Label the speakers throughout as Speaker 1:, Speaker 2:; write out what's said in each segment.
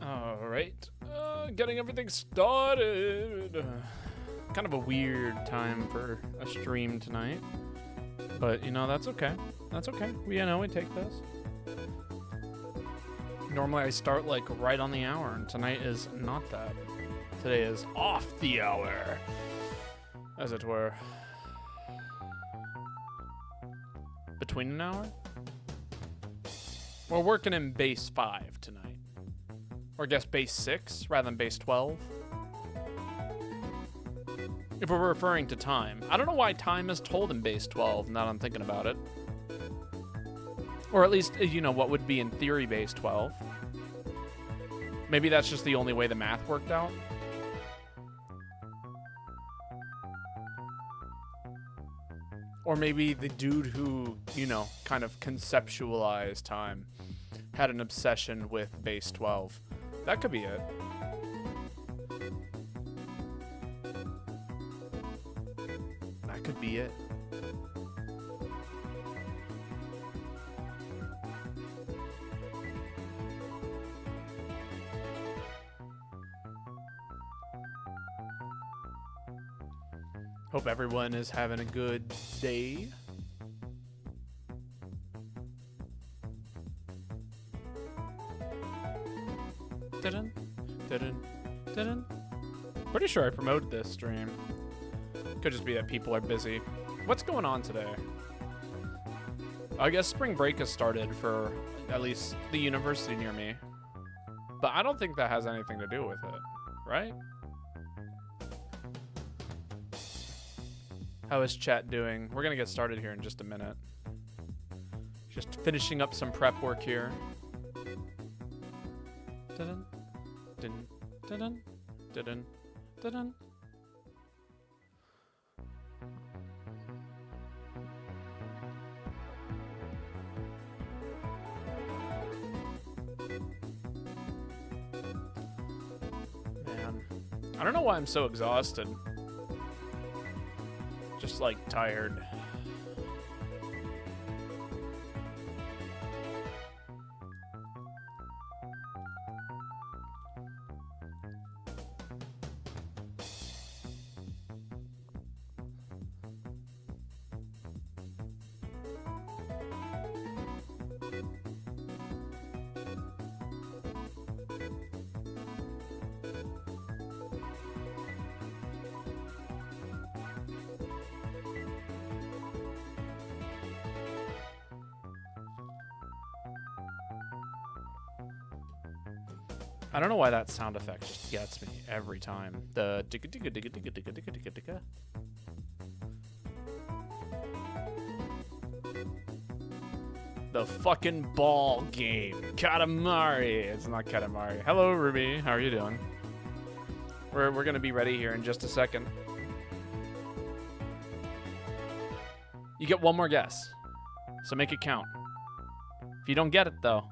Speaker 1: Alright, getting everything started. Kind of a weird time for a stream tonight. But, you know, that's okay. That's okay. We take this. Normally I start, like, right on the hour, and tonight is not that. Today is off the hour, as it were. Between an hour? We're working in base 5 tonight. Or I guess base 6 rather than base 12. If we're referring to time. I don't know why time is told in base 12 now that I'm thinking about it. Or at least, you know, what would be in theory base 12. Maybe that's just the only way the math worked out. Or maybe the dude who, you know, kind of conceptualized time had an obsession with base 12. That could be it. That could be it. Hope everyone is having a good day. Pretty sure I promoted this stream. Could just be that people are busy. What's going on today? I guess spring break has started for at least the university near me. But I don't think that has anything to do with it, right? How is chat doing? We're gonna get started here in just a minute. Just finishing up some prep work here. Dun dun dun dun dun dun. Man, I don't know why I'm so exhausted. Just like tired. I don't know why that sound effect just gets me every time. The digga digga digga digga digga digga digga digga. The fucking ball game. Katamari. It's not Katamari. Hello, Ruby. How are you doing? We're gonna be ready here in just a second. You get one more guess, so make it count. If you don't get it though,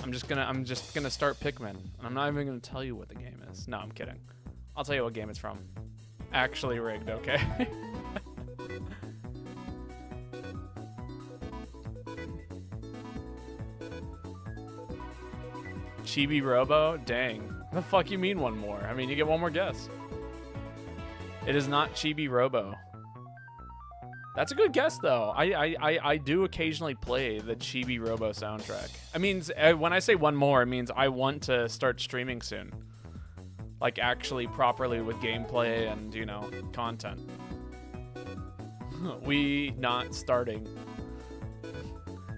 Speaker 1: I'm just gonna start Pikmin, and I'm not even gonna tell you what the game is. No, I'm kidding. I'll tell you what game it's from. Actually rigged, okay? Chibi Robo? Dang. The fuck you mean one more? I mean, you get one more guess. It is not Chibi Robo. That's a good guess, though. I do occasionally play the Chibi Robo soundtrack. I mean, when I say one more, it means I want to start streaming soon. Like, actually properly with gameplay and, you know, content. We not starting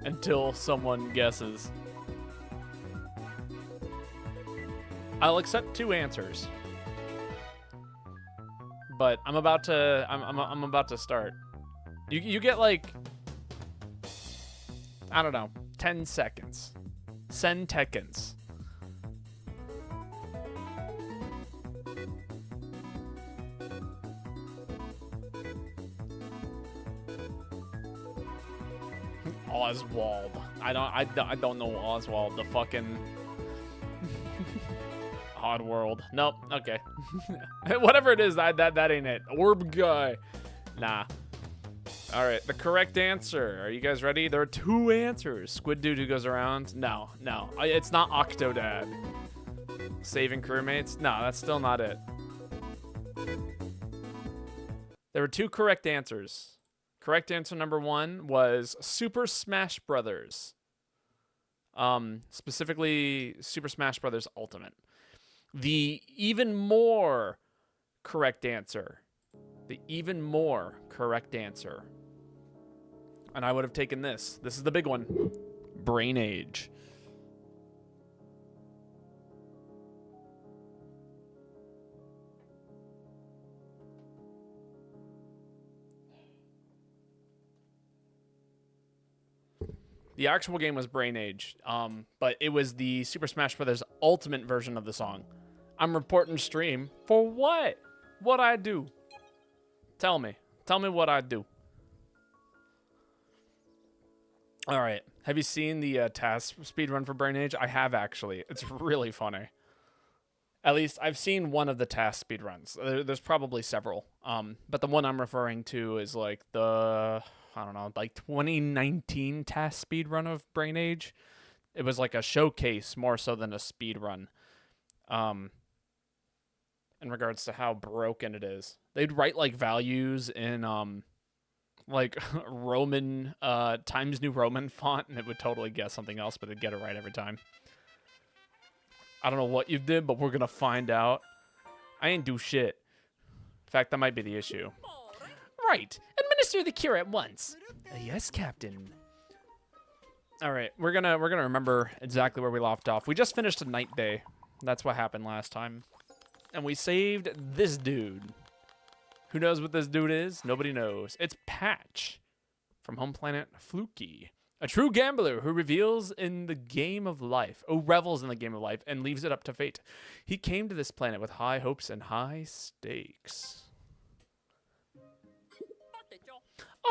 Speaker 1: until someone guesses. I'll accept 2 answers. But I'm about to start. You get like, I don't know, 10 seconds. Centekins. Oswald. I don't know Oswald. The fucking Odd World. Nope. Okay. Whatever it is, that ain't it. Orb guy. Nah. All right. The correct answer. Are you guys ready? There are 2 answers. Squid dude who goes around. No. It's not Octodad. Saving crewmates. No, that's still not it. There were 2 correct answers. Correct answer number 1 was Super Smash Brothers. Specifically Super Smash Brothers Ultimate. The even more correct answer. And I would have taken this. This is the big one. Brain Age. The actual game was Brain Age, but it was the Super Smash Brothers Ultimate version of the song. I'm reporting stream for what? What I do? Tell me what I do. All right. Have you seen the task speedrun for Brain Age? I have, actually. It's really funny. At least I've seen one of the task speedruns. There's probably several. But the one I'm referring to is like the, I don't know, like 2019 task speedrun of Brain Age. It was like a showcase more so than a speedrun. In regards to how broken it is. They'd write like values in like Roman Times New Roman font, and it would totally guess something else, but it'd get it right every time. I don't know what you did, but we're gonna find out. I ain't do shit. In fact, that might be the issue. Right. Administer the cure at once. Yes, Captain. All right, we're gonna remember exactly where we left off. We just finished a night day. That's what happened last time. And we saved this dude. Who knows what this dude is? Nobody knows. It's Patch from home planet Fluky. A true gambler who revels in the game of life, and leaves it up to fate. He came to this planet with high hopes and high stakes.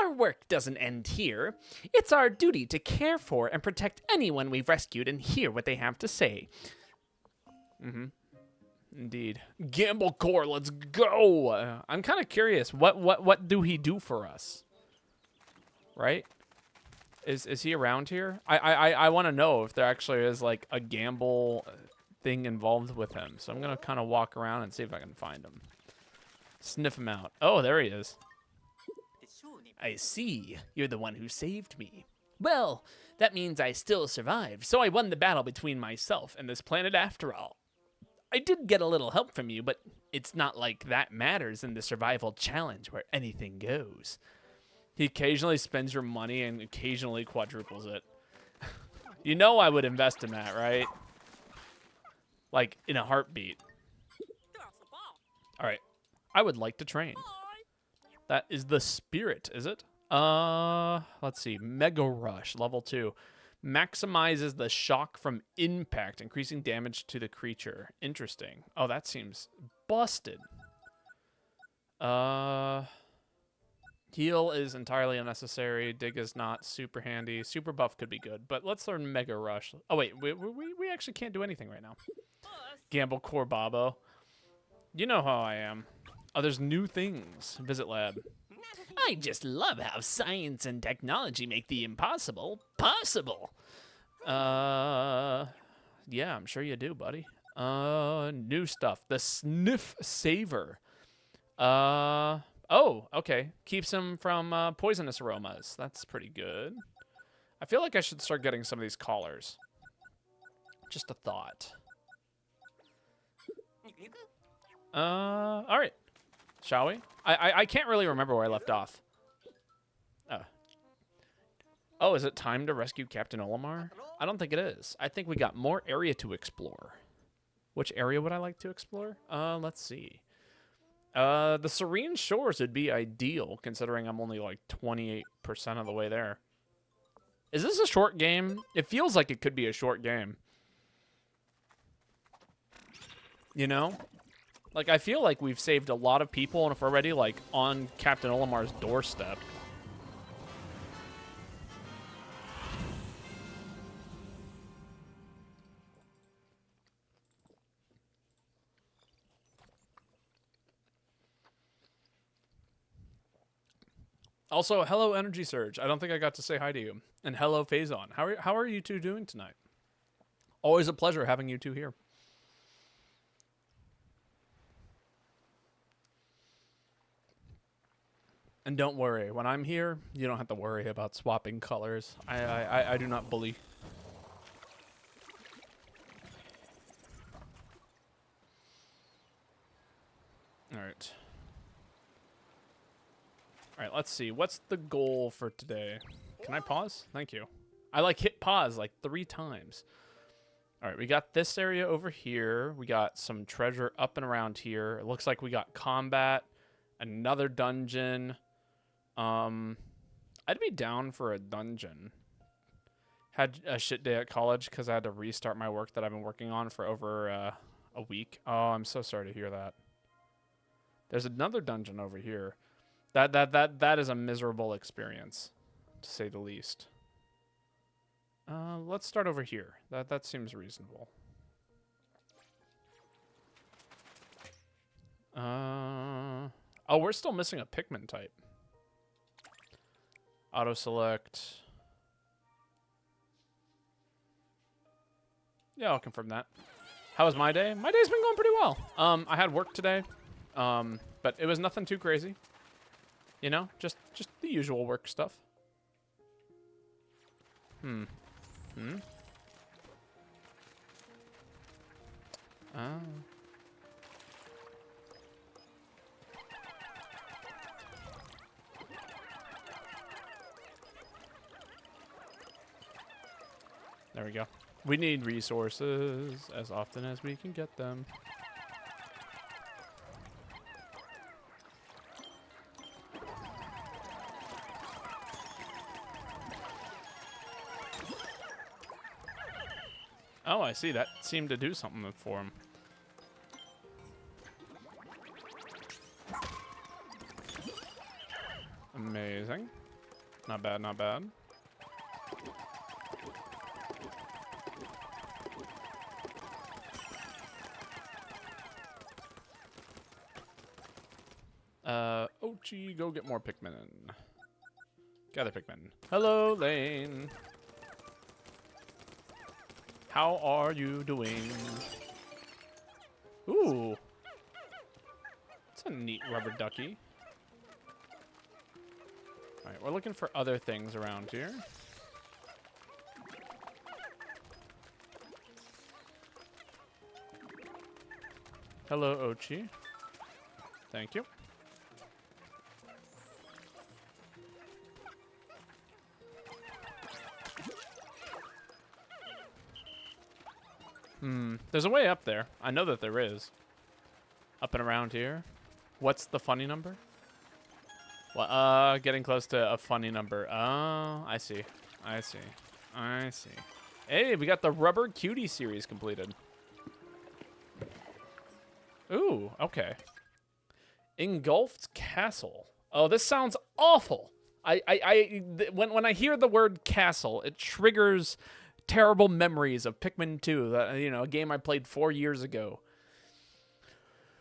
Speaker 1: Our work doesn't end here. It's our duty to care for and protect anyone we've rescued and hear what they have to say. Indeed. Gamble Core, let's go. I'm kind of curious. What do he do for us? Right? Is he around here? I want to know if there actually is like a gamble thing involved with him. So I'm going to kind of walk around and see if I can find him. Sniff him out. Oh, there he is. I see. You're the one who saved me. Well, that means I still survived, so I won the battle between myself and this planet after all. I did get a little help from you, but it's not like that matters in the survival challenge where anything goes. He occasionally spends your money and occasionally quadruples it. You know I would invest in that, right? Like, in a heartbeat. All right. I would like to train. That is the spirit, is it? Let's see. Mega Rush, level 2. Maximizes the shock from impact, increasing damage to the creature. Interesting. Oh, that seems busted. Heal is entirely unnecessary. Dig is not super handy. Super buff could be good, but let's learn Mega Rush. Oh, wait. We actually can't do anything right now. Gamble Core Babo. You know how I am. Oh, there's new things. Visit lab. I just love how science and technology make the impossible possible. Yeah, I'm sure you do, buddy. New stuff. The Sniff Saver. Oh, okay. Keeps him from poisonous aromas. That's pretty good. I feel like I should start getting some of these collars. Just a thought. All right. Shall we? I can't really remember where I left off. Oh, is it time to rescue Captain Olimar? I don't think it is. I think we got more area to explore. Which area would I like to explore? Let's see. The Serene Shores would be ideal, considering I'm only like 28% of the way there. Is this a short game? It feels like it could be a short game. You know? Like, I feel like we've saved a lot of people, and if we're already, like, on Captain Olimar's doorstep. Also, hello, Energy Surge. I don't think I got to say hi to you. And hello, Phazon. How are you two doing tonight? Always a pleasure having you two here. And don't worry, when I'm here, you don't have to worry about swapping colors. I do not bully. All right. All right, let's see. What's the goal for today? Can I pause? Thank you. I like hit pause like 3 times. All right, we got this area over here. We got some treasure up and around here. It looks like we got combat, another dungeon. I'd be down for a dungeon. Had a shit day at college because I had to restart my work that I've been working on for over a week. Oh, I'm so sorry to hear that. There's another dungeon over here. That is a miserable experience, to say the least. Let's start over here. That seems reasonable. Oh, we're still missing a Pikmin type. Auto select. Yeah, I'll confirm that. How was my day? My day's been going pretty well. I had work today, but it was nothing too crazy. You know, just the usual work stuff. Oh. There we go. We need resources as often as we can get them. Oh, I see. That seemed to do something for him. Amazing. Not bad, not bad. Oh, gee, go get more Pikmin. Gather Pikmin. Hello, Lane. How are you doing? Ooh. That's a neat rubber ducky. Alright, we're looking for other things around here. Hello, Ochi. Thank you. There's a way up there. I know that there is. Up and around here. What's the funny number? Well, getting close to a funny number. Oh, I see. I see. I see. Hey, we got the Rubber Cutie series completed. Ooh, okay. Engulfed Castle. Oh, this sounds awful. When I hear the word castle, it triggers terrible memories of Pikmin 2, a game I played 4 years ago.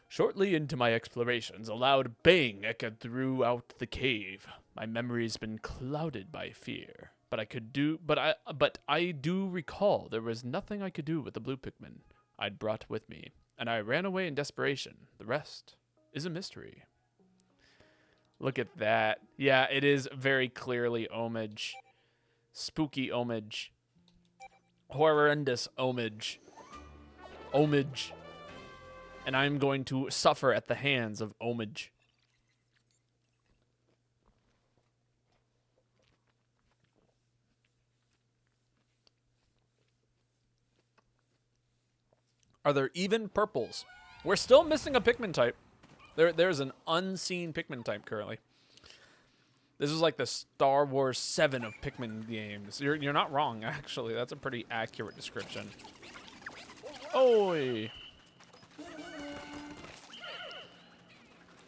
Speaker 1: Shortly into my explorations, a loud bang echoed throughout the cave. My memory's been clouded by fear, but I do recall there was nothing I could do with the blue Pikmin I'd brought with me, and I ran away in desperation. The rest is a mystery. Look at that. Yeah, it is very clearly homage. Spooky homage. Horrendous homage. Homage. And I'm going to suffer at the hands of homage. Are there even purples? We're still missing a Pikmin type. There's an unseen Pikmin type currently. This is like the Star Wars 7 of Pikmin games. You're not wrong, actually. That's a pretty accurate description. Oi!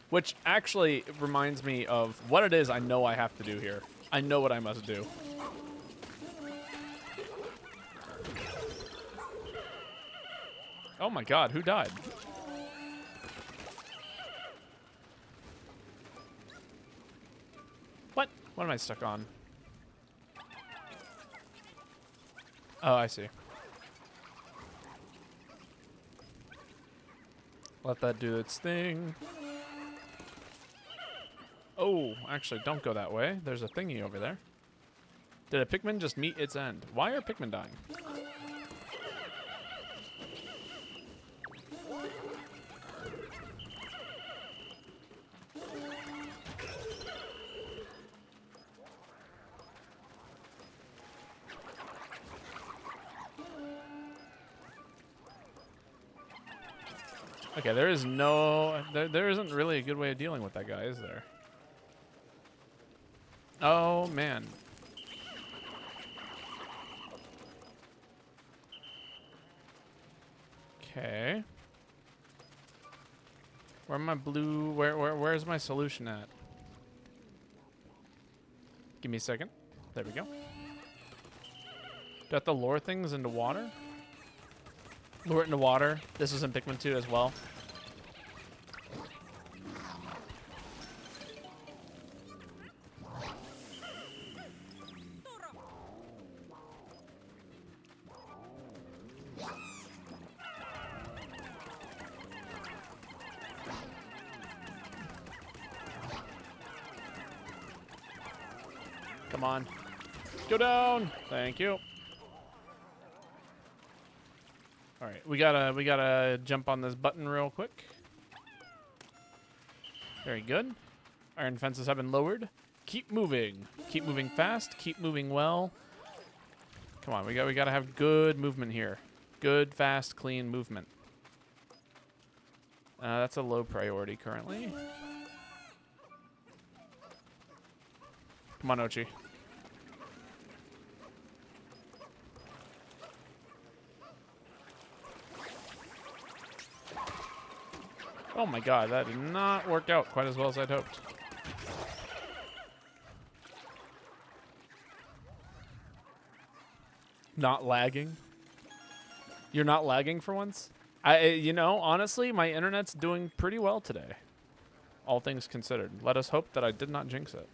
Speaker 1: Which actually reminds me of what it is I know I have to do here. I know what I must do. Oh my god, who died? What? What am I stuck on? Oh, I see. Let that do its thing. Oh, actually, don't go that way. There's a thingy over there. Did a Pikmin just meet its end? Why are Pikmin dying? Okay, there is no... There isn't really a good way of dealing with that guy, is there? Oh, man. Okay. Where am I blue? Where's my solution at? Give me a second. There we go. Do I have to lure things into water? Lure it into water. This was in Pikmin 2 as well. Come on. Go down. Thank you. All right, we gotta jump on this button real quick. Very good. Iron fences have been lowered. Keep moving. Keep moving fast. Keep moving well. Come on, we gotta have good movement here. Good, fast, clean movement. That's a low priority currently. Come on, Ochi. Oh my god, that did not work out quite as well as I'd hoped. Not lagging? You're not lagging for once? You know, honestly, my internet's doing pretty well today. All things considered. Let us hope that I did not jinx it.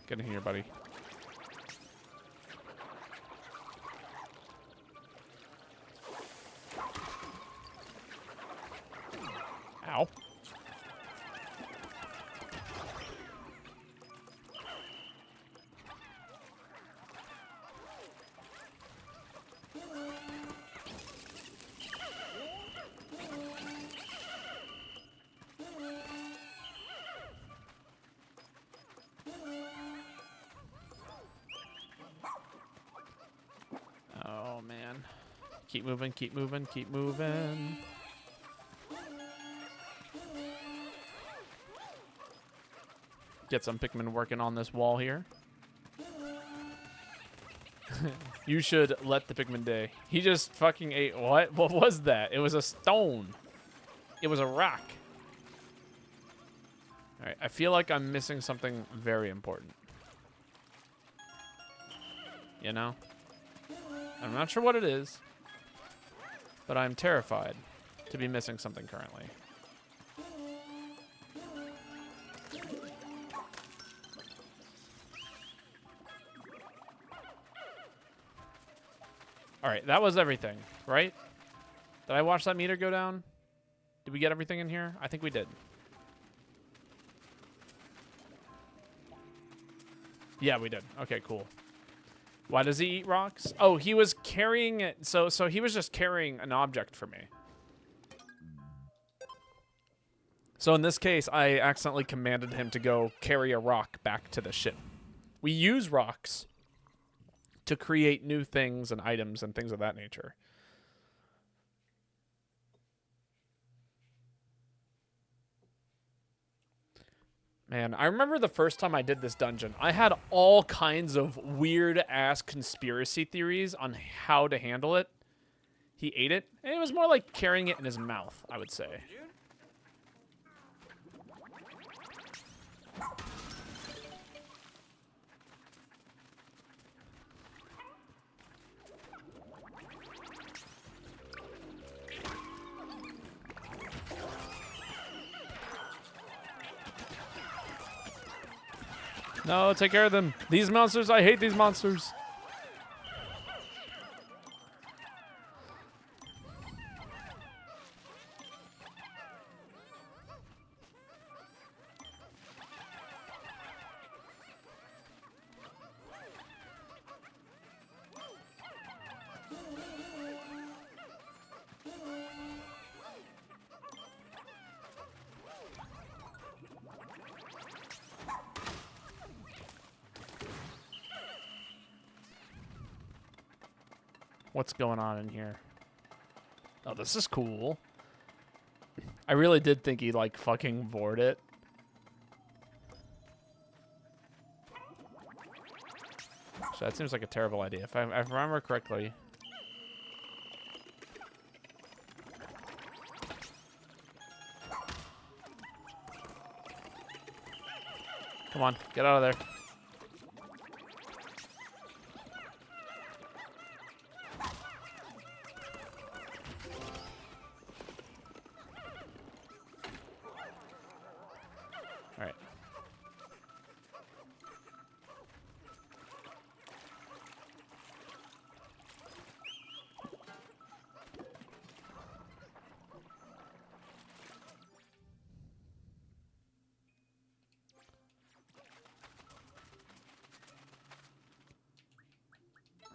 Speaker 1: Get in here, buddy. Ow. Oh, man. Keep moving, keep moving, keep moving. Get some Pikmin working on this wall here. You should let the Pikmin day. He just fucking ate what? What was that? It was a stone. It was a rock. All right, I feel like I'm missing something very important. You know? I'm not sure what it is, but I'm terrified to be missing something currently. All right, that was everything, right? Did I watch that meter go down? Did we get everything in here? I think we did. Yeah, we did. Okay, cool. Why does he eat rocks? Oh, he was carrying it. So he was just carrying an object for me. So in this case, I accidentally commanded him to go carry a rock back to the ship. We use rocks to create new things and items and things of that nature. Man, I remember the first time I did this dungeon, I had all kinds of weird-ass conspiracy theories on how to handle it. He ate it, and it was more like carrying it in his mouth, I would say. No, take care of them. These monsters, I hate these monsters. What's going on in here? Oh, this is cool. I really did think he, like, fucking vored it. So that seems like a terrible idea. If I remember correctly. Come on, get out of there. All right.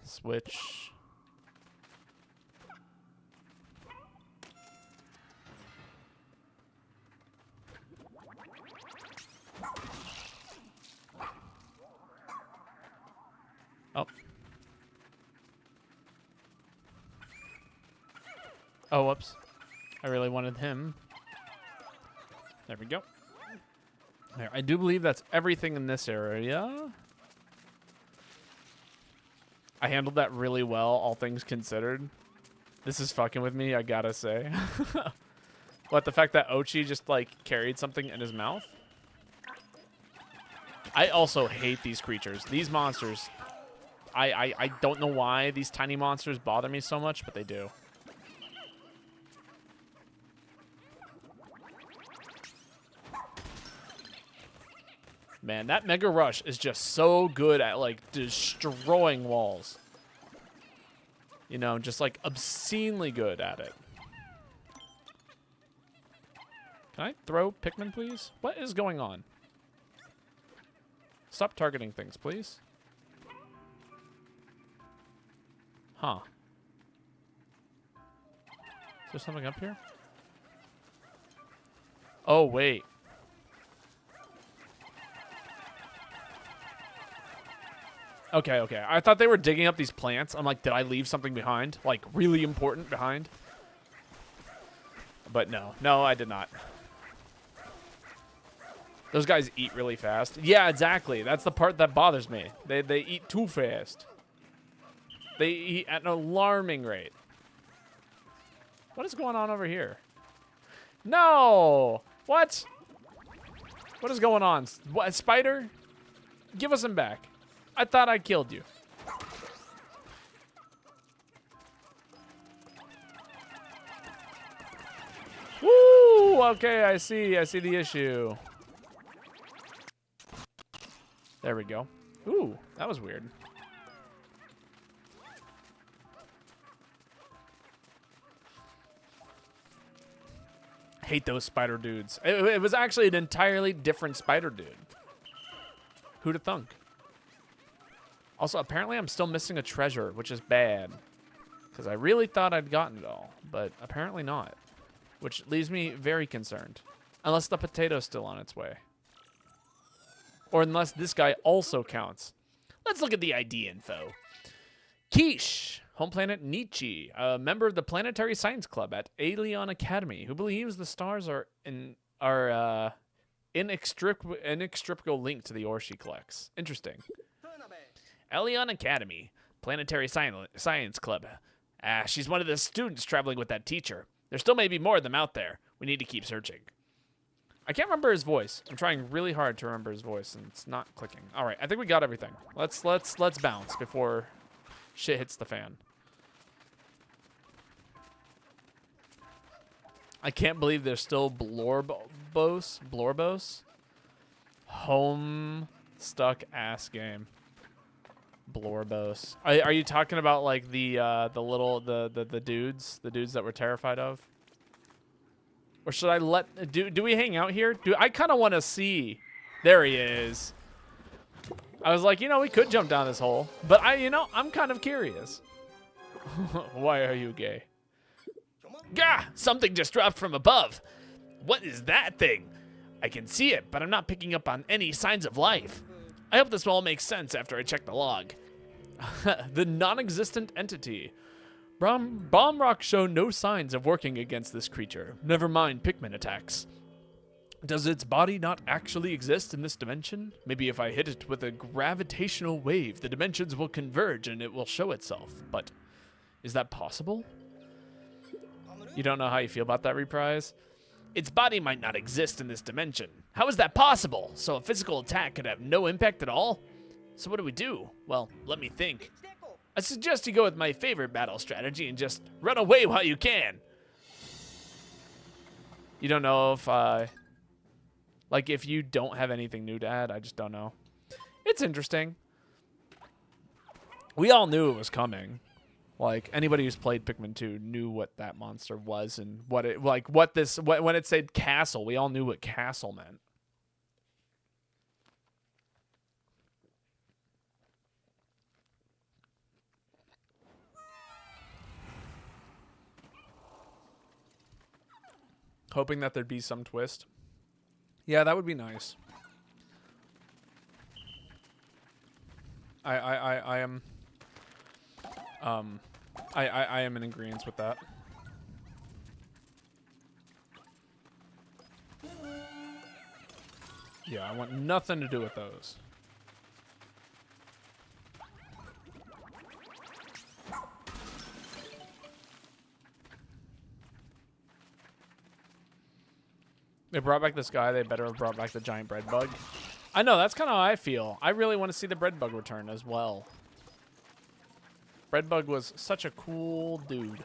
Speaker 1: Switch. Oh. Oh, whoops. I really wanted him. There we go. There, I do believe that's everything in this area. I handled that really well, all things considered. This is fucking with me, I gotta say. What, the fact that Ochi just, like, carried something in his mouth? I also hate these creatures. These monsters, I don't know why these tiny monsters bother me so much, but they do. Man, that Mega Rush is just so good at, like, destroying walls. You know, just, like, obscenely good at it. Can I throw Pikmin, please? What is going on? Stop targeting things, please. Huh. Is there something up here? Oh, wait. Okay, okay. I thought they were digging up these plants. I'm like, did I leave something behind? Like, really important behind? But no. No, I did not. Those guys eat really fast. Yeah, exactly. That's the part that bothers me. They eat too fast. They eat at an alarming rate. What is going on over here? No! What? What is going on? What, a spider? Give us him back. I thought I killed you. Woo! Okay, I see the issue. There we go. Ooh, that was weird. Hate those spider dudes. It was actually an entirely different spider dude. Who'da thunk? Also, apparently I'm still missing a treasure, which is bad. Because I really thought I'd gotten it all, but apparently not. Which leaves me very concerned. Unless the potato's still on its way. Or unless this guy also counts. Let's look at the ID info. Quiche, home planet Nietzsche, a member of the Planetary Science Club at Aeolian Academy, who believes the stars are inextricable link to the ore she collects. Interesting. Elion Academy, Planetary Science Club. She's one of the students traveling with that teacher. There still may be more of them out there. We need to keep searching. I can't remember his voice. I'm trying really hard to remember his voice, and it's not clicking. All right, I think we got everything. Let's bounce before shit hits the fan. I can't believe there's still Blorbos. Home stuck ass game. Blorbos. Are you talking about like the dudes that we're terrified of? Or should I let do we hang out here? I kind of want to see. There he is. I was like, we could jump down this hole, but I'm kind of curious. Why are you gay? Gah! Something just dropped from above. What is that thing? I can see it, but I'm not picking up on any signs of life. I hope this all makes sense after I check the log. The non-existent entity. Bomb rocks show no signs of working against this creature. Never mind Pikmin attacks. Does its body not actually exist in this dimension? Maybe if I hit it with a gravitational wave, the dimensions will converge and it will show itself. But is that possible? You don't know how you feel about that, Reprise? Its body might not exist in this dimension. How is that possible? So a physical attack could have no impact at all? So what do we do? Well, let me think. I suggest you go with my favorite battle strategy and just run away while you can. You don't know if, like if you don't have anything new to add, I just don't know. It's interesting. We all knew it was coming. Like anybody who's played Pikmin 2 knew what that monster was and what it when it said castle, we all knew what castle meant. Hoping that there'd be some twist. Yeah, that would be nice. I am I am in agreement with that. Yeah, I want nothing to do with those. They brought back this guy. They better have brought back the giant bread bug. I know, that's kind of how I feel. I really want to see the bread bug return as well. Bread bug was such a cool dude.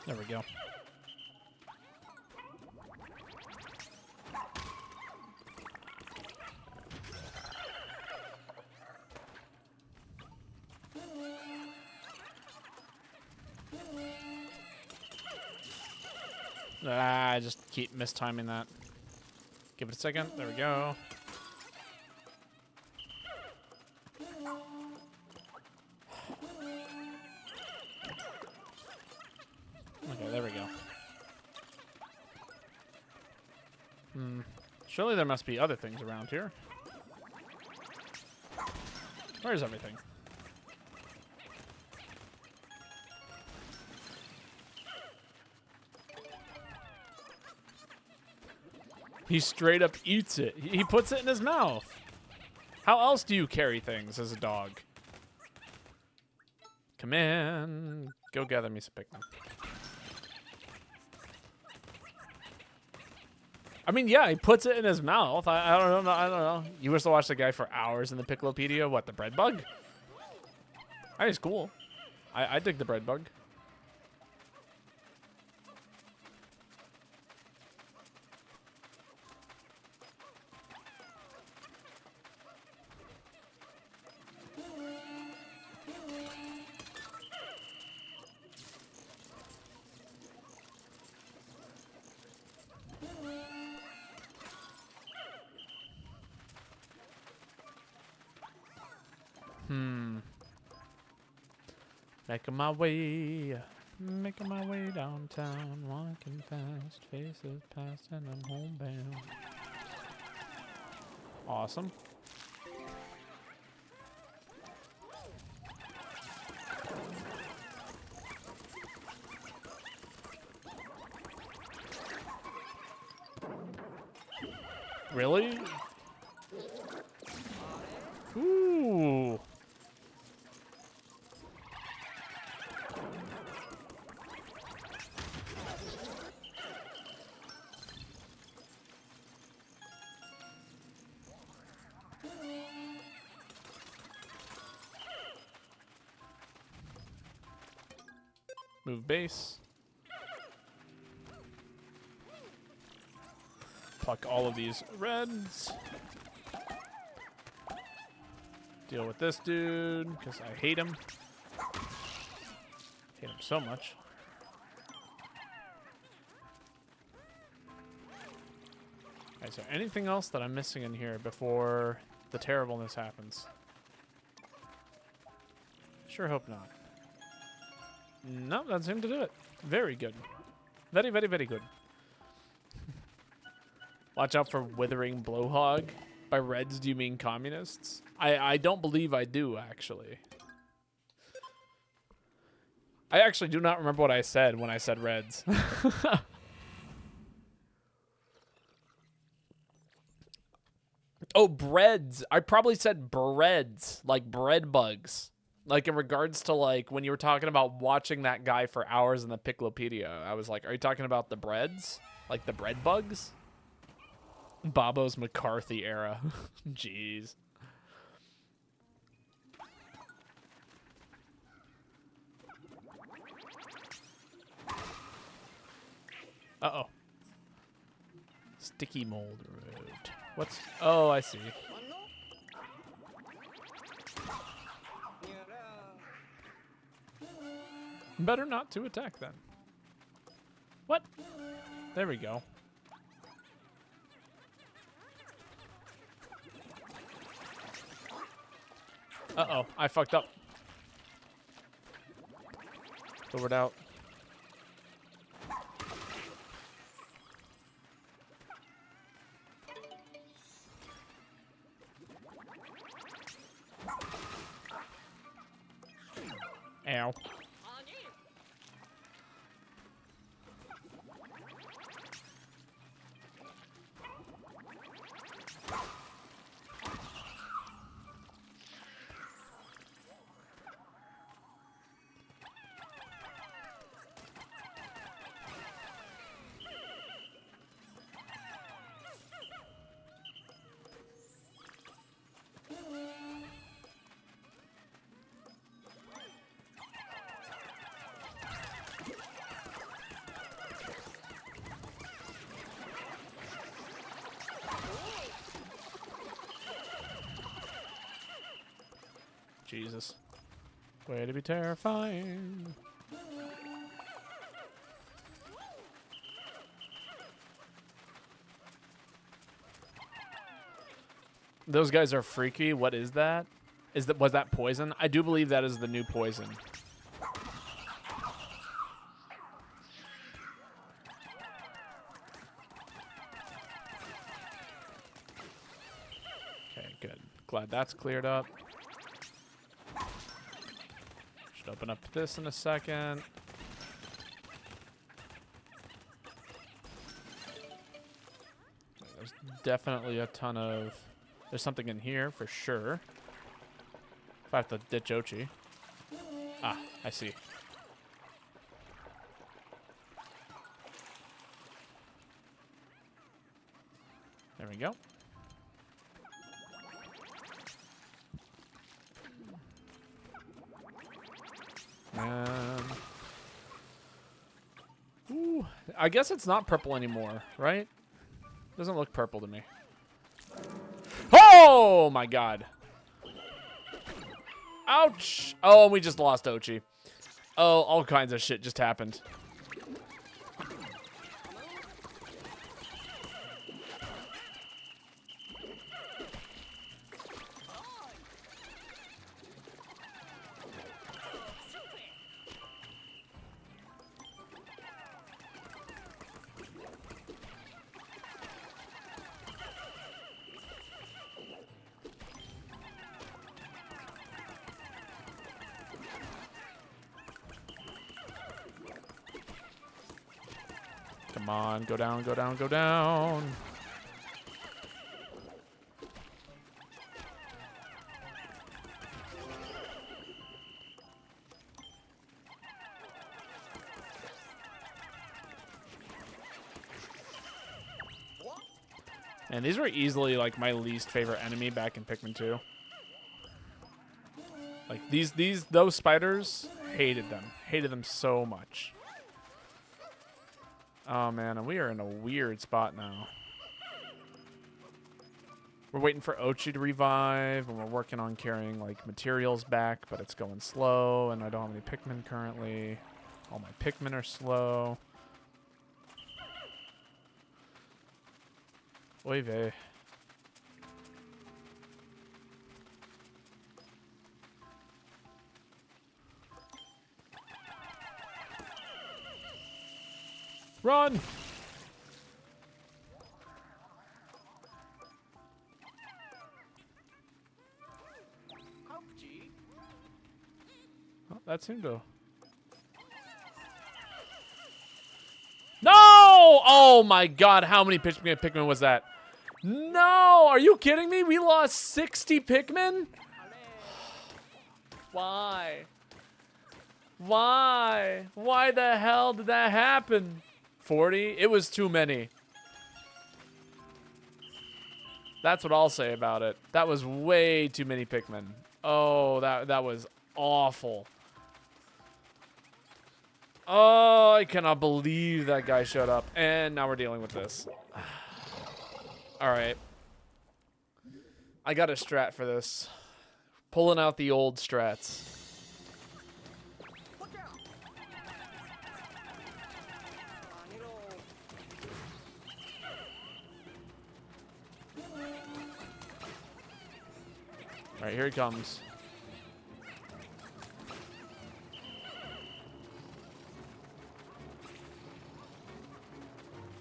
Speaker 1: There we go. I just keep mistiming that. Give it a second. There we go. Okay, there we go. Surely there must be other things around here. Where's everything? He straight up eats it. He puts it in his mouth. How else do you carry things as a dog? Come in. Go gather me some Pikmin. I mean, yeah, he puts it in his mouth. I don't know. I don't know. You must have watched the guy for hours in the Piccolopedia. What, the bread bug? I think it's cool. I dig the bread bug. Making my way downtown, walking fast, faces past, and I'm homebound. Awesome. Really? Ooh. Move base. Pluck all of these reds. Deal with this dude, because I hate him. Hate him so much. Is there anything else that I'm missing in here before the terribleness happens? Sure hope not. No, that seemed to do it. Very good. Very, very, very good. Watch out for withering blowhog. By Reds, do you mean communists? I don't believe I do, actually. I actually do not remember what I said when I said Reds. Oh, breads. I probably said breads, like bread bugs. Like in regards to like when you were talking about watching that guy for hours in the Piclopedia. I was like, are you talking about the breads? Like the bread bugs? Bobo's McCarthy era. Jeez. Uh-oh. Sticky mold removed. What's... Oh, I see. Better not to attack then. What? There we go. Uh-oh, I fucked up. Forward out. Ow. Jesus. Way to be terrifying. Those guys are freaky. What is that? Was that poison? I do believe that is the new poison. Okay, good. Glad that's cleared up. Should open up this in a second. There's definitely a ton of... There's something in here for sure. If I have to ditch Ochi. Ah, I see. There we go. Ooh, I guess it's not purple anymore, right? Doesn't look purple to me. Oh my god. Ouch. Oh, we just lost Ochi. Oh, all kinds of shit just happened. Come on, go down, go down, go down. And these were easily like my least favorite enemy back in Pikmin 2. Like those spiders, hated them so much. Oh man, and we are in a weird spot now. We're waiting for Ochi to revive, and we're working on carrying like materials back, but it's going slow, and I don't have any Pikmin currently. All my Pikmin are slow. Oy vey. Run! Oh, that seemed to... No! Oh my god, how many Pikmin was that? No! Are you kidding me? We lost 60 Pikmin? Why? Why? Why the hell did that happen? 40? It was too many. That's what I'll say about it. That was way too many Pikmin. Oh, that was awful. Oh, I cannot believe that guy showed up. And now we're dealing with this. All right. I got a strat for this. Pulling out the old strats. All right, here he comes.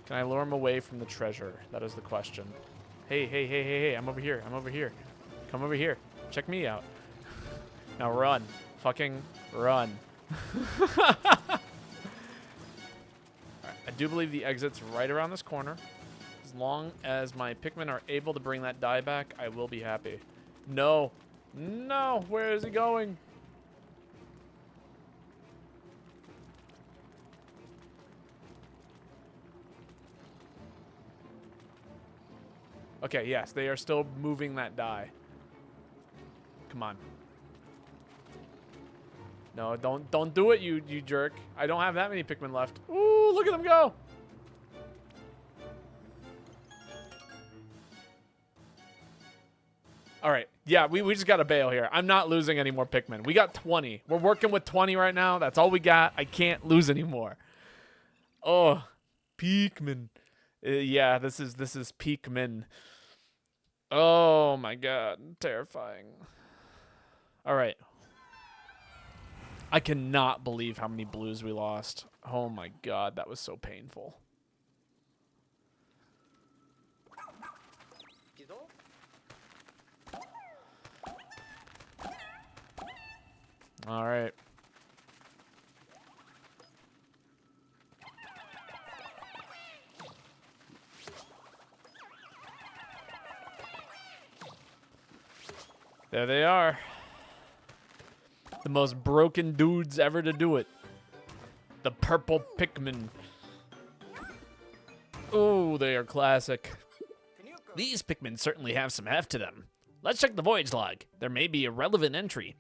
Speaker 1: Can I lure him away from the treasure? That is the question. Hey, hey, hey, hey, hey, I'm over here. I'm over here. Come over here. Check me out. Now run. Fucking run. Right, I do believe the exit's right around this corner. As long as my Pikmin are able to bring that die back, I will be happy. No. No. Where is he going? Okay, yes, they are still moving that die. Come on. No, don't do it, you jerk. I don't have that many Pikmin left. Ooh, look at them go. All right. Yeah, we just got to bail here. I'm not losing any more Pikmin. We got 20. We're working with 20 right now. That's all we got. I can't lose anymore. Oh, Pikmin. Yeah, this is Pikmin. Oh my god, terrifying. All right. I cannot believe how many blues we lost. Oh my god, that was so painful. All right. There they are. The most broken dudes ever to do it. The purple Pikmin. Oh, they are classic. These Pikmin certainly have some heft to them. Let's check the voyage log. There may be a relevant entry.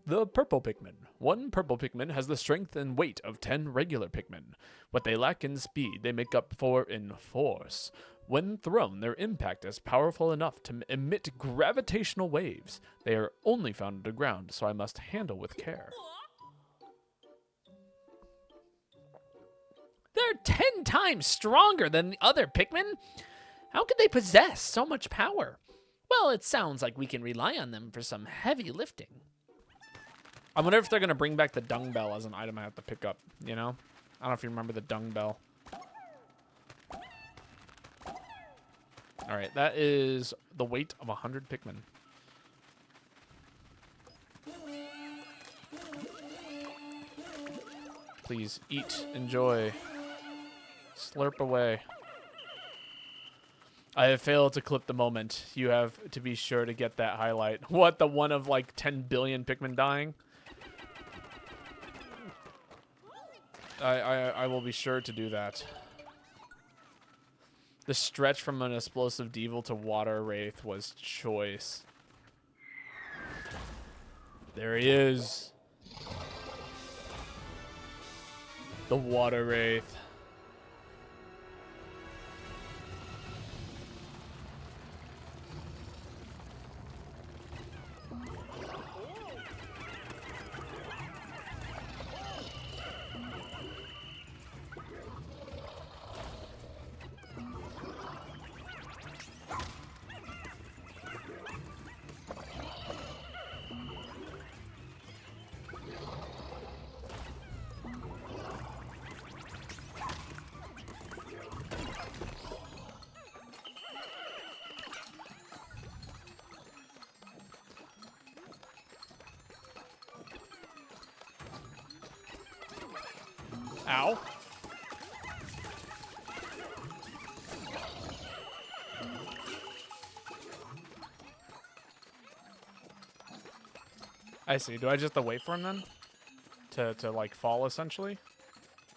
Speaker 1: The purple Pikmin. One purple Pikmin has the strength and weight of 10 regular Pikmin. What they lack in speed, they make up for in force. When thrown, their impact is powerful enough to emit gravitational waves. They are only found underground, so I must handle with care. They're 10 times stronger than the other Pikmin. How could they possess so much power? Well, it sounds like we can rely on them for some heavy lifting. I wonder if they're going to bring back the dung bell as an item I have to pick up, you know? I don't know if you remember the dung bell. All right, that is the weight of 100 Pikmin. Please eat, enjoy. Slurp away. I have failed to clip the moment. You have to be sure to get that highlight. What, the one of like 10 billion Pikmin dying? I will be sure to do that. The stretch from an explosive devil to water wraith was choice. There he is. The water wraith. Ow. I see. Do I just have to wait for him then? To like fall essentially?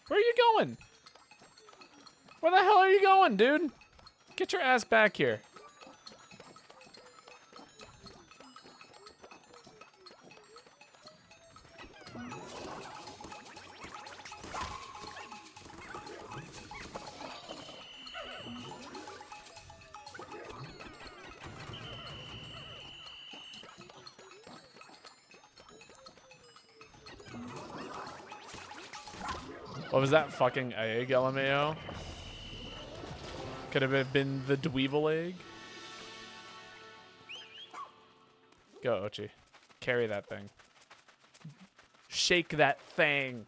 Speaker 1: Where are you going? Where the hell are you going, dude? Get your ass back here. What was that fucking egg, LMAO? Could have been the Dweevil egg. Go, Ochi. Carry that thing. Shake that thing.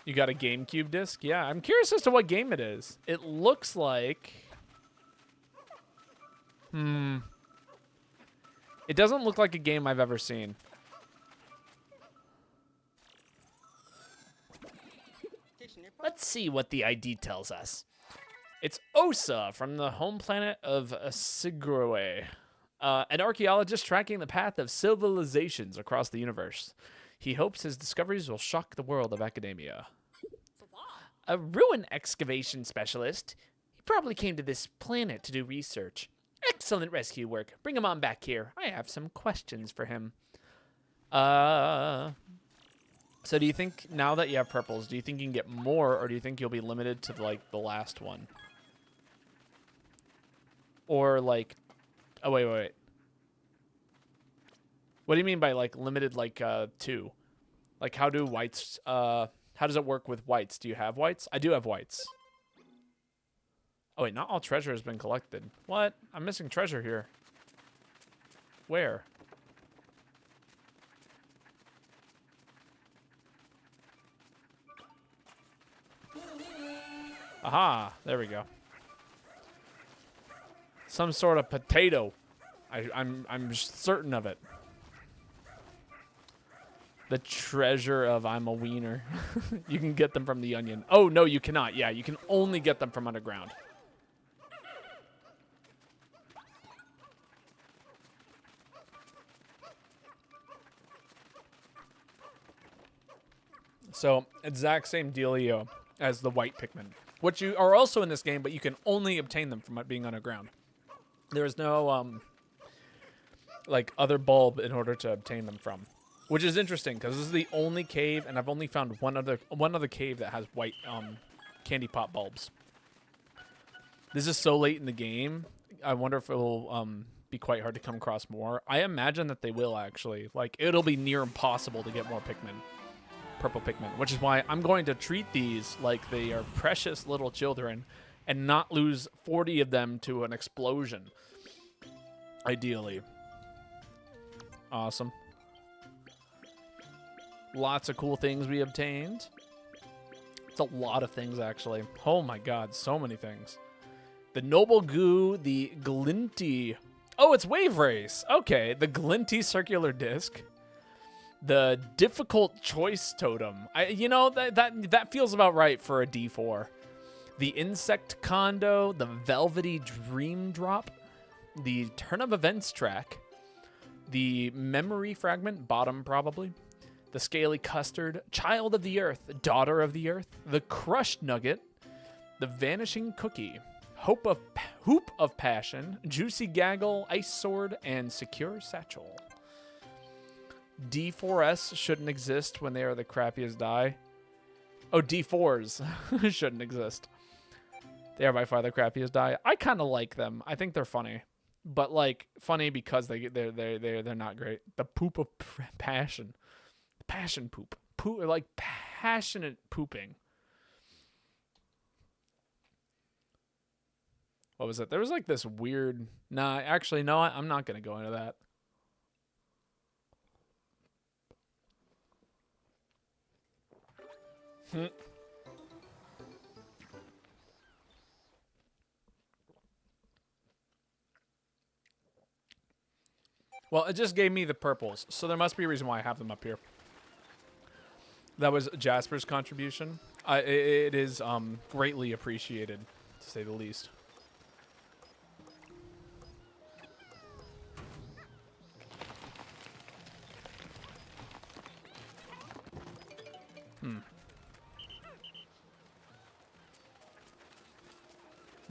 Speaker 1: You got a GameCube disc? Yeah, I'm curious as to what game it is. It looks like... It doesn't look like a game I've ever seen. Let's see what the ID tells us. It's Osa from the home planet of Sigurwe, an archaeologist tracking the path of civilizations across the universe. He hopes his discoveries will shock the world of academia. A ruin excavation specialist. He probably came to this planet to do research. Excellent rescue work. Bring him on back here. I have some questions for him. So do you think, now that you have purples, do you think you can get more, or do you think you'll be limited to, like, the last one? Or, like... Oh, wait. What do you mean by, like, limited, like, 2? Like, how do whites... how does it work with whites? Do you have whites? I do have whites. Oh, wait, not all treasure has been collected. What? I'm missing treasure here. Where? Aha, there we go. Some sort of potato. I'm certain of it. The treasure of I'm a wiener. You can get them from the onion. Oh, no, you cannot. Yeah, you can only get them from underground. So, exact same dealio as the white Pikmin, which you are also in this game, but you can only obtain them from it being underground. There is no, like, other bulb in order to obtain them from, which is interesting because this is the only cave, and I've only found one other cave that has white candy pop bulbs. This is so late in the game. I wonder if it will be quite hard to come across more. I imagine that they will, actually. Like, it'll be near impossible to get more Pikmin. Purple Pikmin, which is why I'm going to treat these like they are precious little children and not lose 40 of them to an explosion. Ideally. Awesome. Lots of cool things we obtained. It's a lot of things, actually. Oh my god, so many things. The Noble Goo, the Glinty. Oh, it's Wave Race. Okay, the Glinty circular disc. The difficult choice totem. You know, that feels about right for a D4. The insect condo, the velvety dream drop, the turn of events track, the memory fragment, bottom probably, the scaly custard, child of the earth, daughter of the earth, the crushed nugget, the vanishing cookie, hoop of passion, juicy gaggle, ice sword, and secure satchel. D4S shouldn't exist when they are the crappiest die. Oh, D4s shouldn't exist. They are by far the crappiest die. I kind of like them. I think they're funny, but like funny because they're not great. The poop of passion, passion poop, like passionate pooping. What was it? There was like this weird. Nah, actually, no. I'm not gonna go into that. Well, it just gave me the purples, so there must be a reason why I have them up here. That was Jasper's contribution. It is greatly appreciated, to say the least.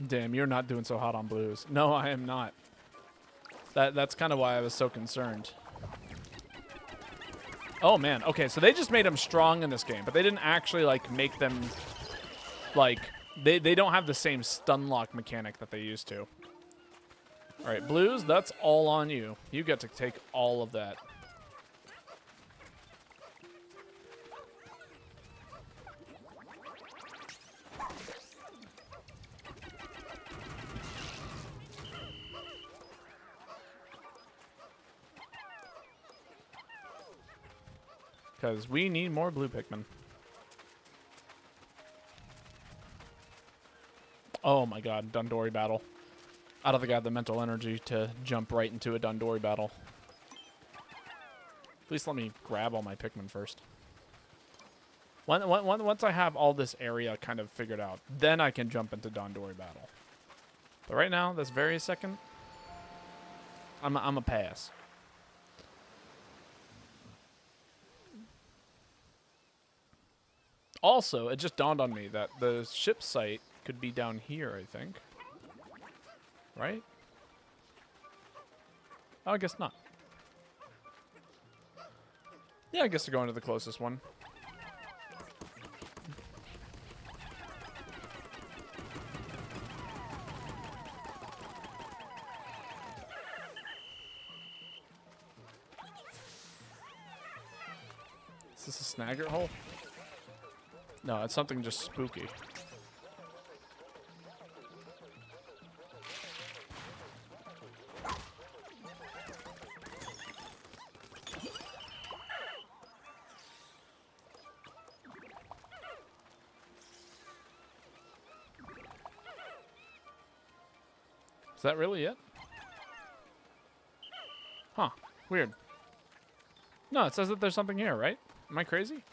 Speaker 1: Damn, you're not doing so hot on blues. No, I am not. That's kind of why I was so concerned. Oh, man. Okay, so they just made them strong in this game, but they didn't actually, like, make them, like, they don't have the same stun lock mechanic that they used to. All right, blues, that's all on you. You get to take all of that. Because we need more blue Pikmin. Oh my god, Dundori battle. I don't think I have the mental energy to jump right into a Dundori battle. Please let me grab all my Pikmin first. Once I have all this area kind of figured out, then I can jump into Dundori battle. But right now, this very second, I'm a pass. Also, it just dawned on me that the ship site could be down here, I think. Right? Oh, I guess not. Yeah, I guess they're going to the closest one. Is this a snagger hole? No, it's something just spooky. Is that really it? Huh. Weird. No, it says that there's something here, right? Am I crazy?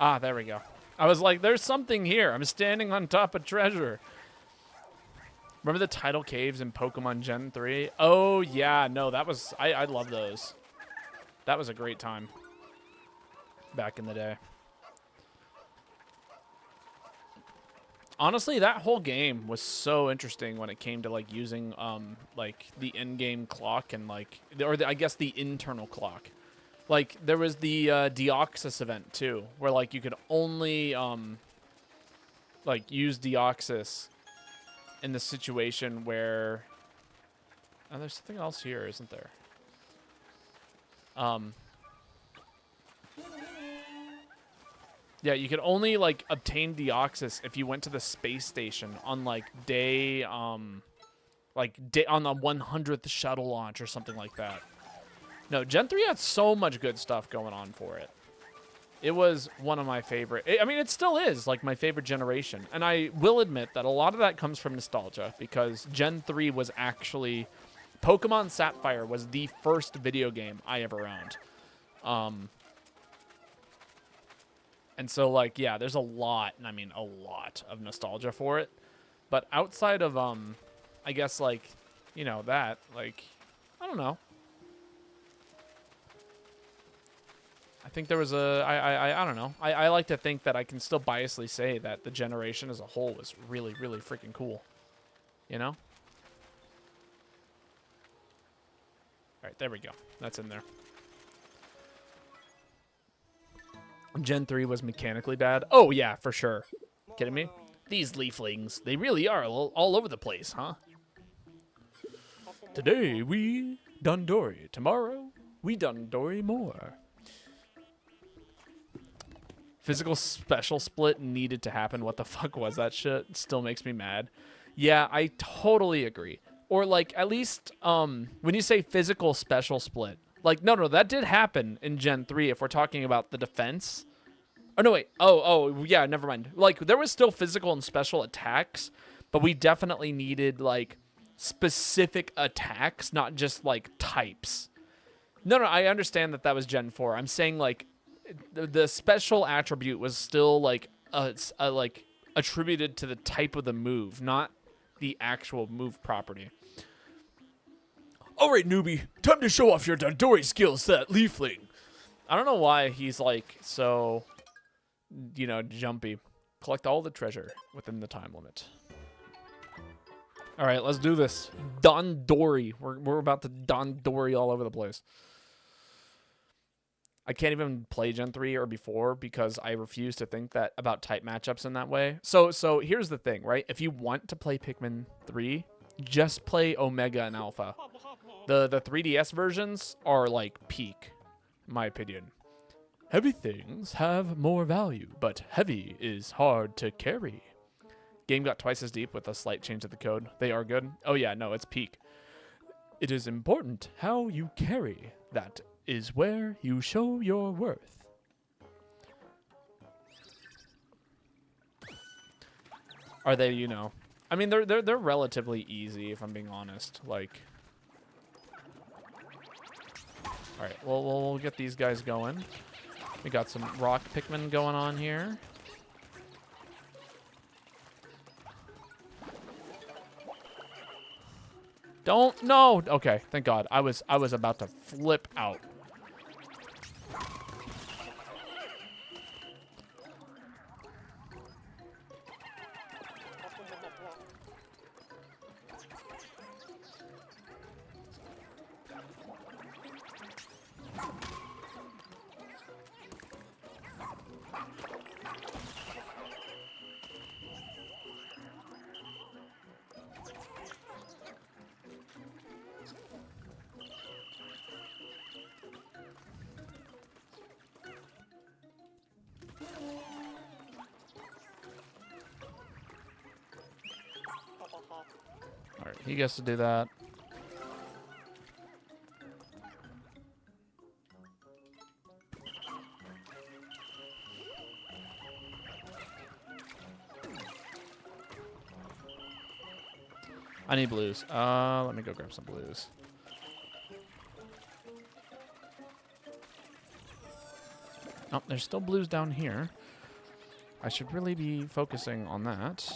Speaker 1: Ah, there we go. I was like, there's something here. I'm standing on top of treasure. Remember the tidal caves in Pokemon Gen 3? Oh, yeah. No, that was... I love those. That was a great time. Back in the day. Honestly, that whole game was so interesting when it came to, like, using, like, the in-game clock and, like... I guess the internal clock. Like, there was the Deoxys event, too, where, like, you could only, like, use Deoxys in the situation where... Oh, there's something else here, isn't there? Yeah, you could only, like, obtain Deoxys if you went to the space station on, like, day on the 100th shuttle launch or something like that. No, Gen 3 had so much good stuff going on for it. It was one of my favorite. I mean, it still is like my favorite generation. And I will admit that a lot of that comes from nostalgia because Gen 3 was actually Pokemon Sapphire was the first video game I ever owned. And so like, yeah, there's a lot, and I mean a lot of nostalgia for it. But outside of I guess like, you know, that, like, I don't know. I think there was I don't know. I like to think that I can still biasly say that the generation as a whole was really, really freaking cool. You know? Alright, there we go. That's in there. Gen 3 was mechanically bad. Oh, yeah, for sure. Kidding me? These leaflings, they really are all over the place, huh? Today, we done Dory. Tomorrow, we done Dory more. Physical special split needed to happen. What the fuck was that shit? It still makes me mad. Yeah, I totally agree. Or, like, at least, when you say physical special split, like, no, that did happen in Gen 3 if we're talking about the defense. Oh, no, wait. Oh, yeah, never mind. Like, there was still physical and special attacks, but we definitely needed, like, specific attacks, not just, like, types. No, I understand that was Gen 4. I'm saying, like, the special attribute was still, like, like, attributed to the type of the move, not the actual move property. All right, newbie, time to show off your Dandori skills to that leafling. I don't know why he's, like, so, you know, jumpy. Collect all the treasure within the time limit. All right, let's do this. Dandori. We're about to Dandori all over the place. I can't even play Gen 3 or before because I refuse to think that about type matchups in that way. So here's the thing, right? If you want to play Pikmin 3, just play Omega and Alpha. The 3DS versions are like peak, in my opinion. Heavy things have more value, but heavy is hard to carry. Game got twice as deep with a slight change of the code. They are good. Oh yeah, no, it's peak. It is important how you carry. That is where you show your worth. Are they, you know? I mean, they're relatively easy if I'm being honest. Like, all right, well, we'll get these guys going. We got some rock Pikmin going on here. Don't, no. Okay, thank God. I was about to flip out. All right, he gets to do that. I need blues. Let me go grab some blues. Oh, there's still blues down here. I should really be focusing on that.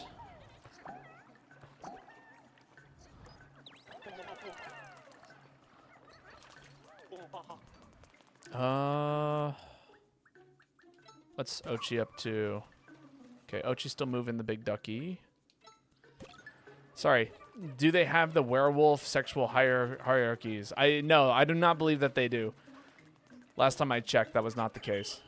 Speaker 1: What's Ochi up to? Okay, Ochi's still moving the big ducky. Sorry, do they have the werewolf sexual hierarchies? No, I do not believe that they do. Last time I checked, that was not the case.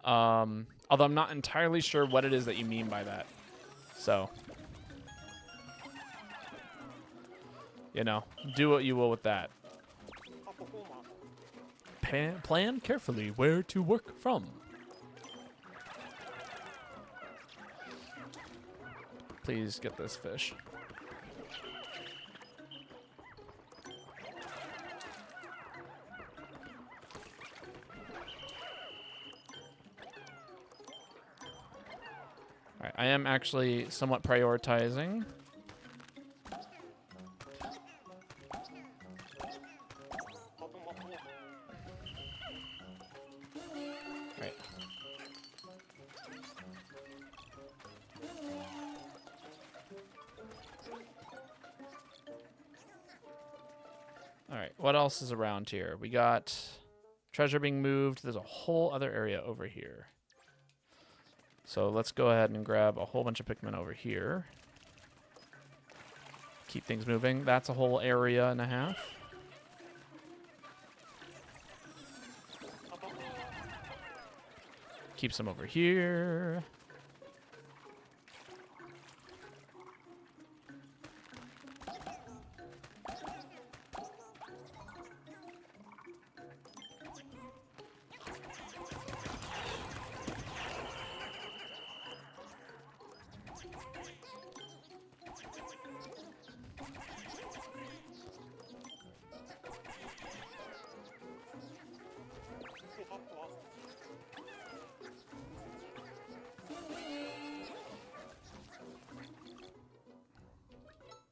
Speaker 1: Although I'm not entirely sure what it is that you mean by that. So, you know, do what you will with that. Plan carefully where to work from. Please get this fish. Alright, I am actually somewhat prioritizing. Right. Alright, what else is around here? We got treasure being moved. There's a whole other area over here. So let's go ahead and grab a whole bunch of Pikmin over here. Keep things moving. That's a whole area and a half. Keep some over here.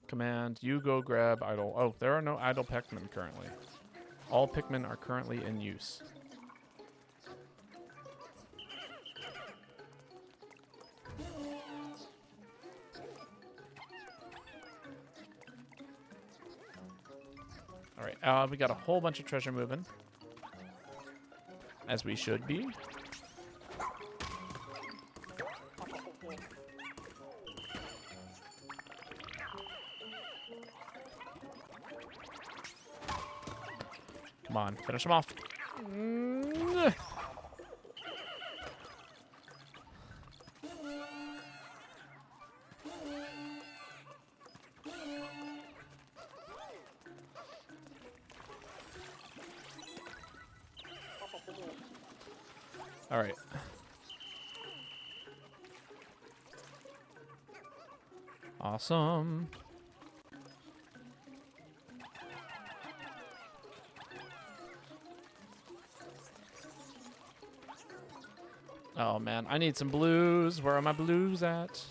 Speaker 1: Command, you go grab idle. Oh, there are no idle Pikmin currently. All Pikmin are currently in use. Alright, we got a whole bunch of treasure moving. As we should be. Come on, finish them off. All right. Awesome. Oh man, I need some blues. Where are my blues at?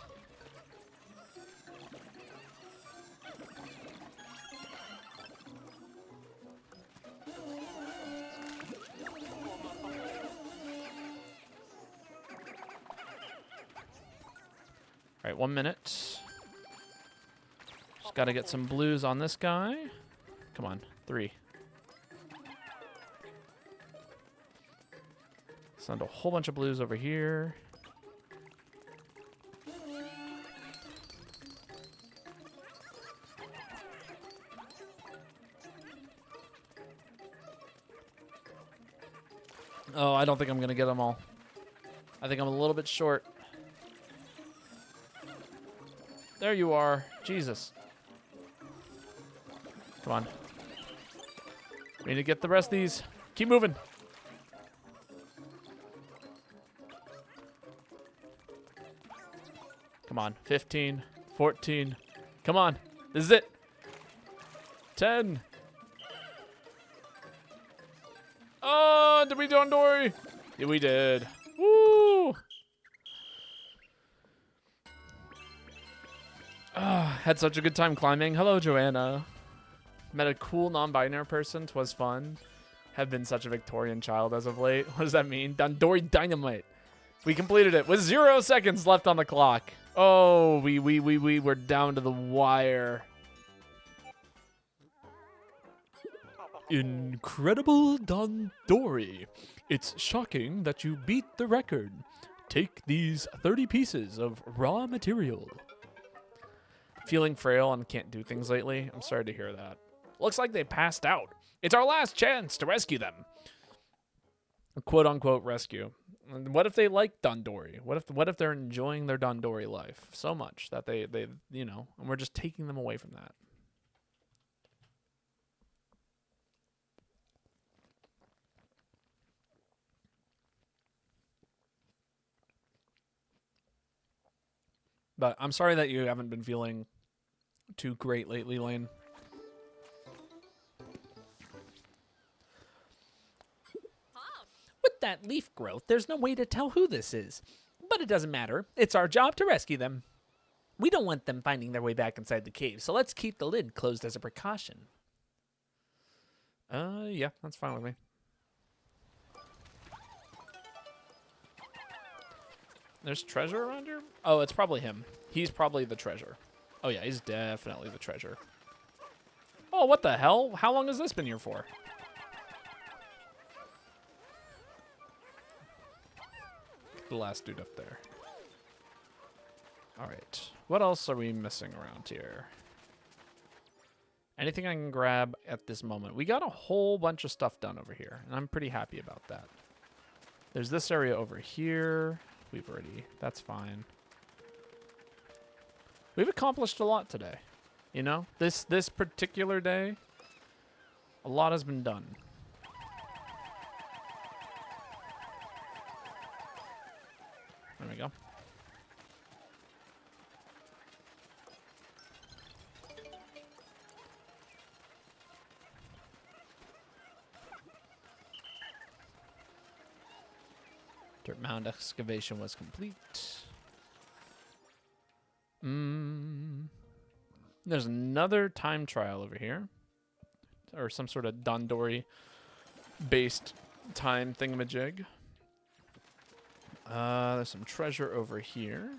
Speaker 1: All right, 1 minute. Just got to get some blues on this guy. Come on, 3. Send a whole bunch of blues over here. Oh, I don't think I'm going to get them all. I think I'm a little bit short. There you are. Jesus. Come on. We need to get the rest of these. Keep moving. Come on. 15, 14. Come on. This is it. 10. Oh, did we do Dory? Yeah, we did. Woo! Had such a good time climbing. Hello, Joanna. Met a cool non-binary person. 'Twas fun. Have been such a Victorian child as of late. What does that mean? Dandori Dynamite. We completed it with 0 seconds left on the clock. Oh, we were down to the wire. Incredible Dandori. It's shocking that you beat the record. Take these 30 pieces of raw material. Feeling frail and can't do things lately? I'm sorry to hear that. Looks like they passed out. It's our last chance to rescue them. A quote-unquote rescue. What if they like Dandori? What if they're enjoying their Dandori life so much that they you know, and we're just taking them away from that? But I'm sorry that you haven't been feeling too great lately, Lane. With that leaf growth, there's no way to tell who this is.
Speaker 2: But it doesn't matter. It's our job to rescue them. We don't want them finding their way back inside the cave, so let's keep the lid closed as a precaution.
Speaker 1: Yeah, that's fine with me. There's treasure around here? Oh, it's probably him. He's probably the treasure. Oh, yeah, he's definitely the treasure. Oh, what the hell? How long has this been here for? The last dude up there. All right. What else are we missing around here? Anything I can grab at this moment? We got a whole bunch of stuff done over here, and I'm pretty happy about that. There's this area over here. We've already... That's fine. We've accomplished a lot today. You know? This particular day, a lot has been done. There we go. Dirt mound excavation was complete. There's another time trial over here. Or some sort of Dandori-based time thingamajig. There's some treasure over here.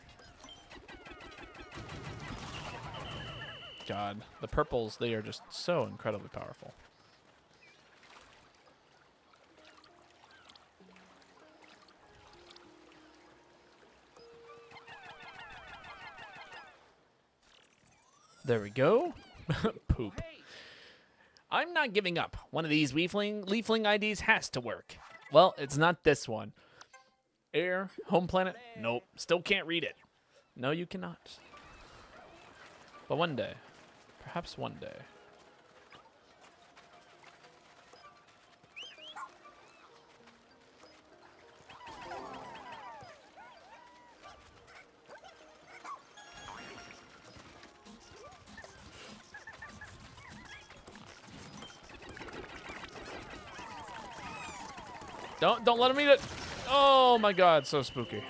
Speaker 1: God, the purples, they are just so incredibly powerful. There we go. Poop. I'm not giving up. One of these leafling IDs has to work. Well, it's not this one. Air, home planet? Nope. Still can't read it. No, you cannot. But one day. Perhaps one day. Don't let him eat it. Oh my god, so spooky.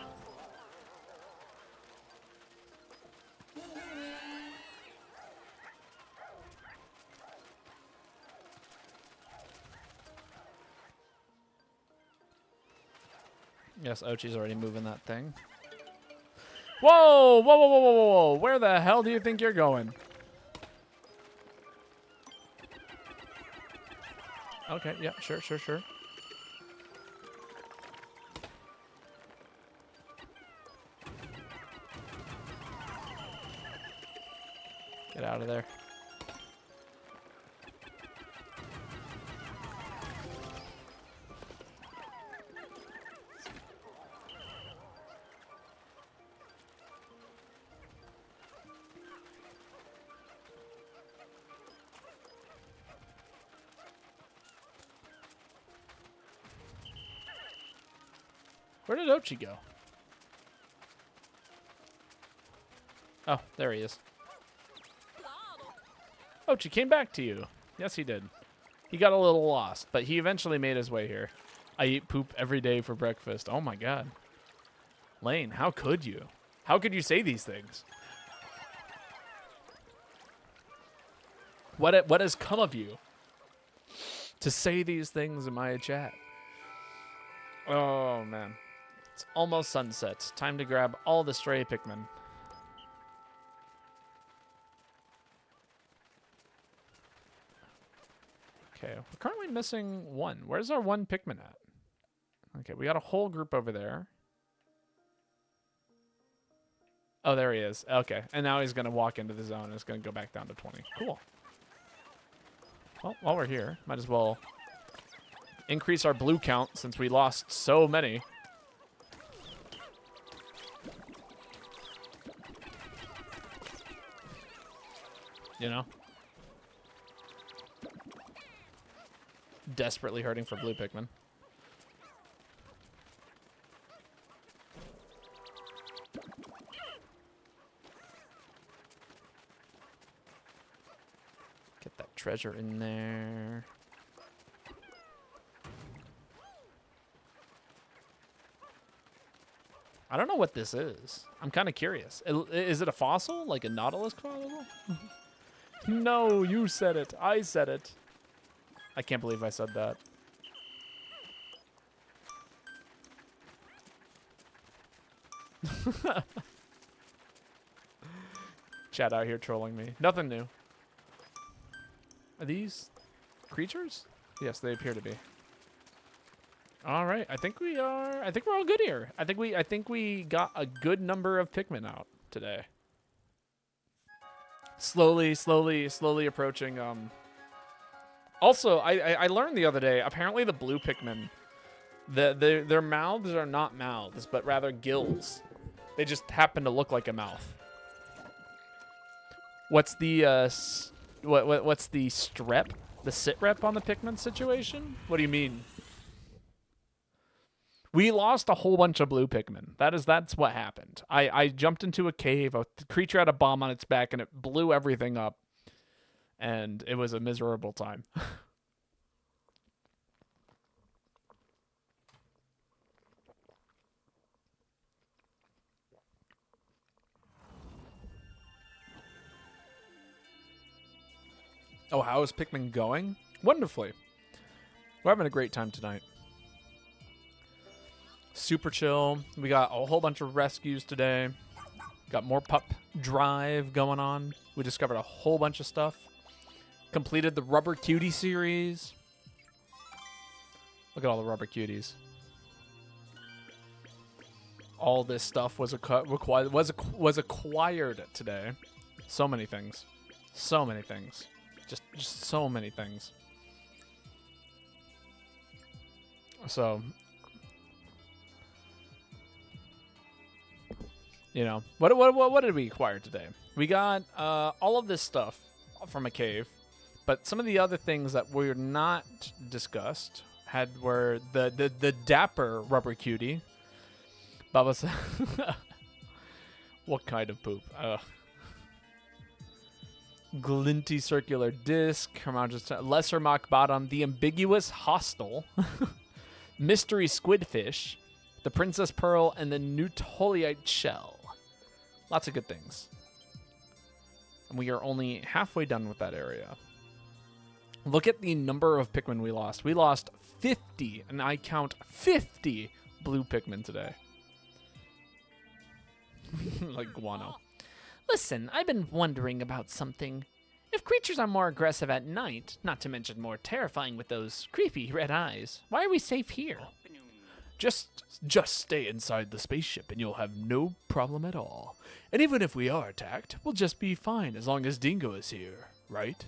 Speaker 1: Yes, Ochi's already moving that thing. Whoa, whoa, whoa, whoa, whoa, whoa. Where the hell do you think you're going? Okay, yeah, sure, sure, sure. Get out of there. Where did Ochi go? Oh, there he is. Ochi came back to you. Yes, he did. He got a little lost, but he eventually made his way here. I eat poop every day for breakfast. Oh my god. Lane, how could you? How could you say these things? What has come of you to say these things in my chat? Oh man. It's almost sunset. Time to grab all the stray Pikmin. Okay, we're currently missing one. Where's our one Pikmin at? Okay, we got a whole group over there. Oh, there he is. Okay, and now he's going to walk into the zone and it's going to go back down to 20. Cool. Well, while we're here, might as well increase our blue count since we lost so many. You know? Desperately hurting for blue Pikmin. Get that treasure in there. I don't know what this is. I'm kind of curious. Is it a fossil? Like a nautilus fossil? No, you said it. I said it. I can't believe I said that. Chat out here trolling me. Nothing new. Are these creatures? Yes, they appear to be. All right, I think we're all good here. I think we got a good number of Pikmin out today. Slowly approaching. Also, I learned the other day. Apparently, the blue Pikmin, their mouths are not mouths, but rather gills. They just happen to look like a mouth. What's the what's the strep? The sit rep on the Pikmin situation? What do you mean? We lost a whole bunch of blue Pikmin. That's what happened. I jumped into a cave. A creature had a bomb on its back, and it blew everything up. And it was a miserable time. Oh, how is Pikmin going? Wonderfully. We're having a great time tonight. Super chill. We got a whole bunch of rescues today. Got more pup drive going on. We discovered a whole bunch of stuff. Completed the Rubber Cutie series. Look at all the Rubber Cuties. All this stuff was acquired today. So many things. So many things. Just so many things. So, you know, what did we acquire today? We got all of this stuff from a cave, but some of the other things that were not discussed were the dapper Rubber Cutie. Baba said, what kind of poop? Glinty circular disc, lesser mock bottom, the ambiguous hostile, mystery squidfish, the princess pearl, and the Nutoliite shell. Lots of good things. And we are only halfway done with that area. Look at the number of Pikmin we lost. We lost 50, and I count 50 blue Pikmin today. Like guano.
Speaker 2: Listen, I've been wondering about something. If creatures are more aggressive at night, not to mention more terrifying with those creepy red eyes, why are we safe here?
Speaker 1: Just stay inside the spaceship and you'll have no problem at all. And even if we are attacked, we'll just be fine as long as Dingo is here, right?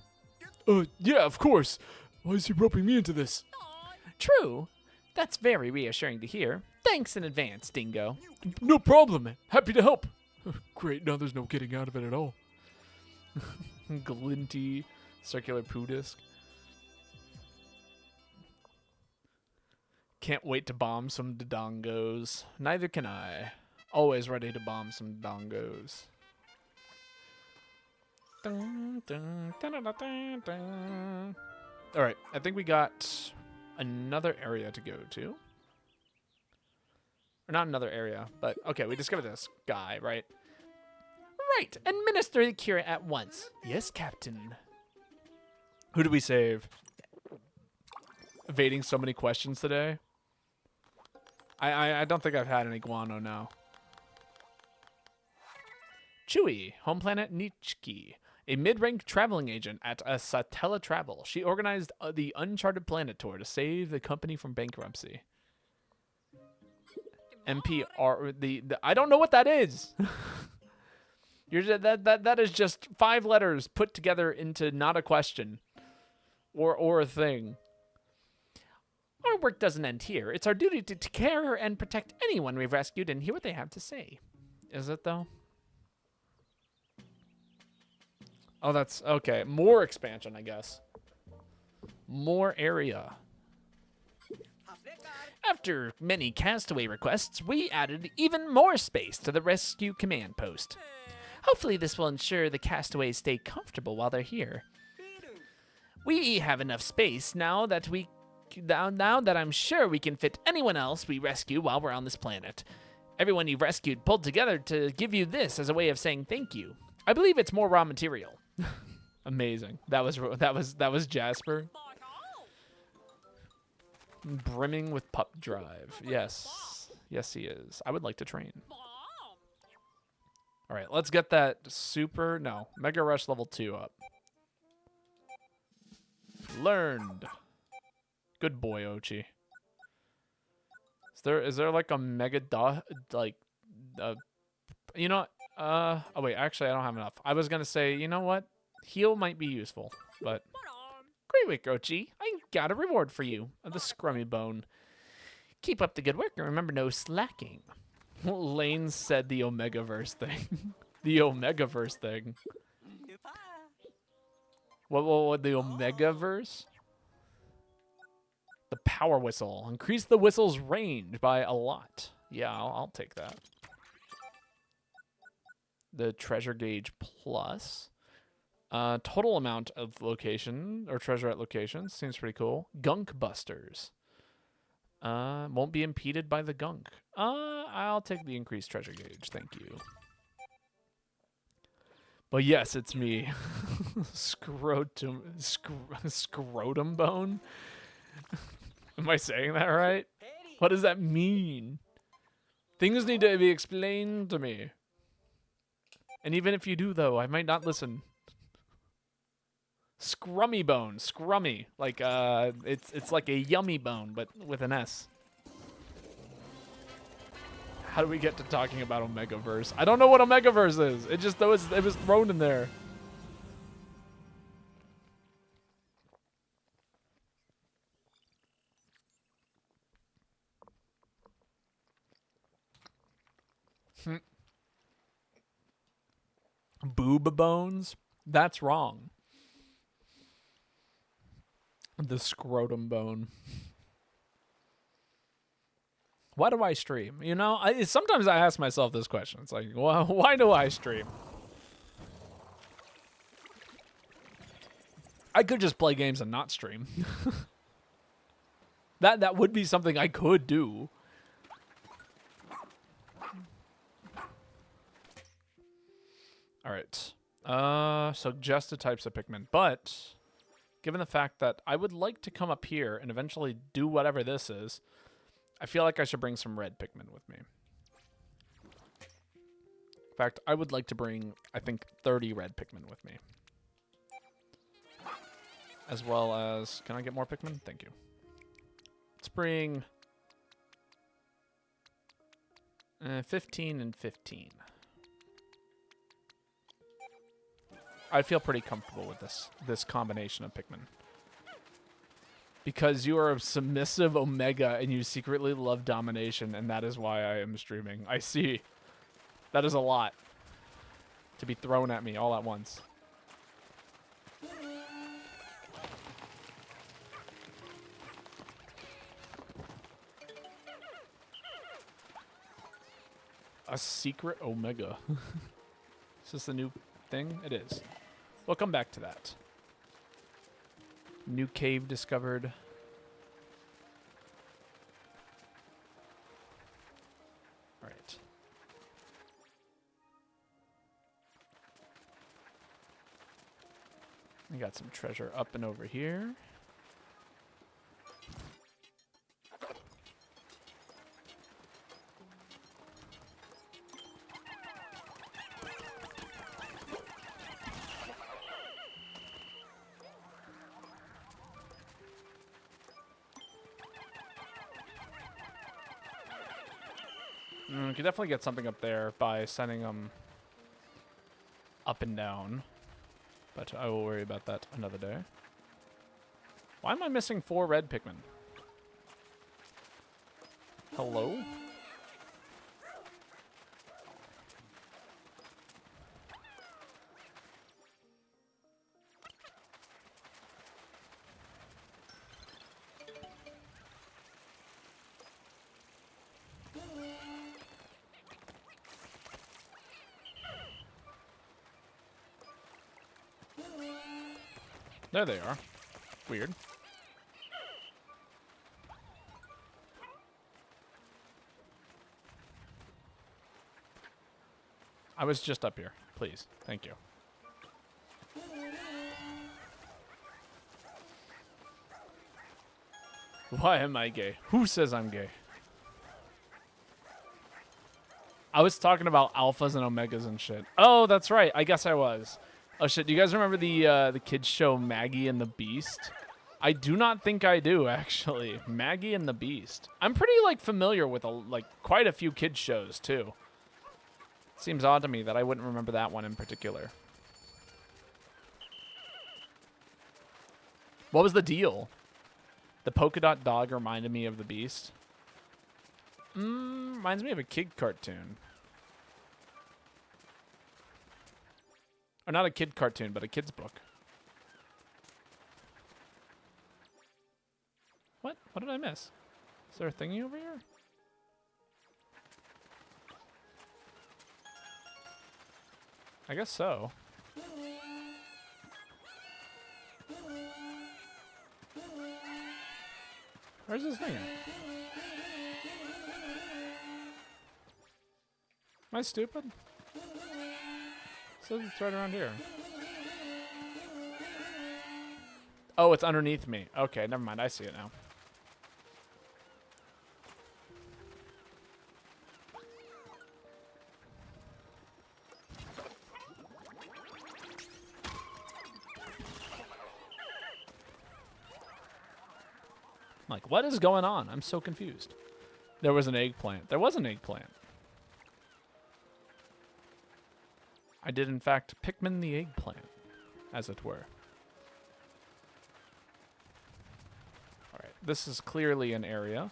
Speaker 1: Yeah, of course. Why is he roping me into this?
Speaker 2: True. That's very reassuring to hear. Thanks in advance, Dingo.
Speaker 1: No problem. Happy to help. Great, now there's no getting out of it at all. Glinty circular poo disc. Can't wait to bomb some Dodongos. Neither can I. Always ready to bomb some Dodongos. Alright, I think we got another area to go to. Or not another area, but okay, we discovered this guy, right?
Speaker 2: Right, administer the cure at once.
Speaker 1: Yes, Captain. Who did we save? Evading so many questions today. I don't think I've had any guano now. Chewy, home planet Nichki, a mid-rank traveling agent at a Satella Travel. She organized the Uncharted Planet tour to save the company from bankruptcy. MPR, I don't know what that is. That is just 5 letters put together into not a question or a thing.
Speaker 2: Our work doesn't end here. It's our duty to care and protect anyone we've rescued and hear what they have to say.
Speaker 1: Is it though? Oh, that's okay. More expansion, I guess. More area.
Speaker 2: After many castaway requests, we added even more space to the rescue command post. Hopefully this will ensure the castaways stay comfortable while they're here. We have enough space now that I'm sure we can fit anyone else we rescue while we're on this planet. Everyone you've rescued pulled together to give you this as a way of saying thank you. I believe it's more raw material.
Speaker 1: Amazing. That was Jasper. Brimming with pup drive. Yes. Yes, he is. I would like to train. All right, let's get that Mega Rush level 2 up. Learned. Good boy, Ochi. Is there like a you know what? Oh wait, actually I don't have enough. I was gonna say, you know what? Heal might be useful, but great work, Ochi. I got a reward for you. The scrummy bone. Keep up the good work and remember no slacking. Lane said the Omegaverse thing. The Omegaverse thing. What the Omegaverse? The power whistle. Increase the whistle's range by a lot. Yeah, I'll take that. The treasure gauge plus. Total amount of location or treasure at locations. Seems pretty cool. Gunk busters. Won't be impeded by the gunk. I'll take the increased treasure gauge. Thank you. But yes, it's me. Scrotum bone? Am I saying that right? What does that mean? Things need to be explained to me. And even if you do, though, I might not listen. Scrummy bone. Scrummy. Like, it's like a yummy bone, but with an S. How do we get to talking about Omegaverse? I don't know what Omegaverse is. It just, it was thrown in there. Boob bones? That's wrong. The scrotum bone. Why do I stream? You know, sometimes I ask myself this question. It's like, well, why do I stream? I could just play games and not stream. That would be something I could do. All right. Suggested types of Pikmin, but given the fact that I would like to come up here and eventually do whatever this is, I feel like I should bring some red Pikmin with me. In fact, I would like to bring, I think, 30 red Pikmin with me. As well as, can I get more Pikmin? Thank you. Let's bring 15 and 15. I feel pretty comfortable with this combination of Pikmin. Because you are a submissive Omega and you secretly love domination, and that is why I am streaming. I see. That is a lot to be thrown at me all at once. A secret Omega. Is this the new thing? It is. We'll come back to that. New cave discovered. All right. We got some treasure up and over here. We could definitely get something up there by sending them up and down. But I will worry about that another day. Why am I missing 4 red Pikmin? Hello? There they are. Weird. I was just up here. Please. Thank you. Why am I gay? Who says I'm gay? I was talking about alphas and omegas and shit. Oh, that's right. I guess I was. Oh shit. Do you guys remember the kids show Maggie and the Beast? I do not think I do, actually. Maggie and the Beast. I'm pretty like familiar with quite a few kids shows too. Seems odd to me that I wouldn't remember that one in particular. What was the deal? The polka dot dog reminded me of the Beast. Reminds me of a kid cartoon. Or not a kid cartoon, but a kid's book. What? What did I miss? Is there a thingy over here? I guess so. Where's this thing at? Am I stupid? Says it's right around here. Oh, it's underneath me. Okay, never mind. I see it now. Like, what is going on? I'm so confused. There was an eggplant. There was an eggplant. I did, in fact, Pikmin the eggplant, as it were. All right, this is clearly an area.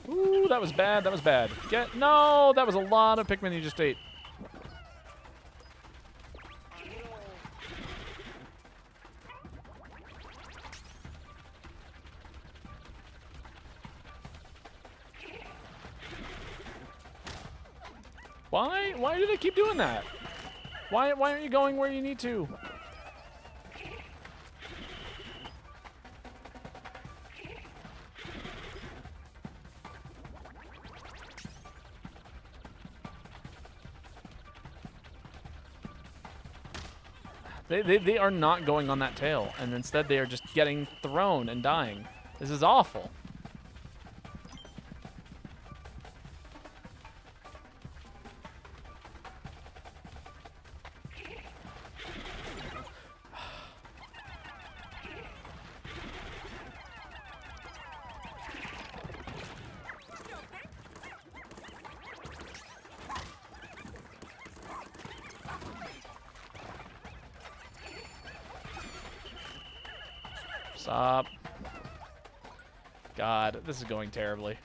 Speaker 1: Ooh, that was bad. That was bad. No, that was a lot of Pikmin you just ate. Why? Why do they keep doing that? Why aren't you going where you need to? They are not going on that tail, and instead they are just getting thrown and dying. This is awful. Stop. God, this is going terribly.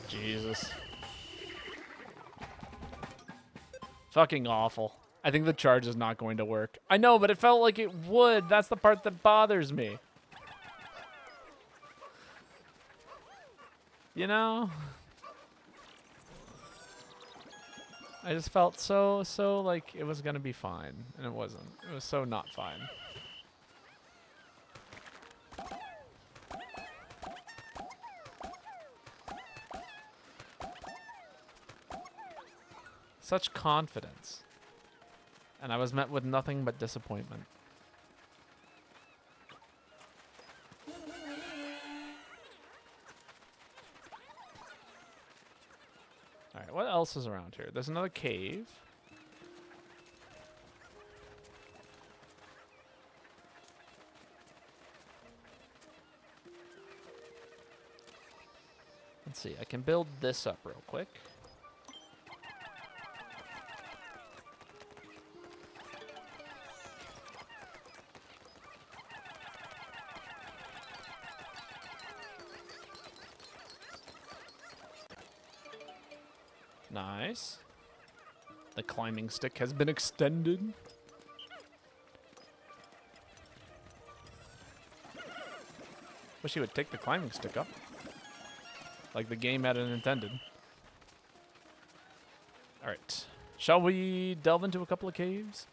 Speaker 1: Jesus. Fucking awful. I think the charge is not going to work. I know, but it felt like it would. That's the part that bothers me. You know? I just felt so like it was gonna be fine, and it wasn't. It was so not fine. Such confidence. And I was met with nothing but disappointment. Alright, what else is around here? There's another cave. Let's see, I can build this up real quick. Nice. The climbing stick has been extended. Wish he would take the climbing stick up. Like the game had it intended. Alright. Shall we delve into a couple of caves?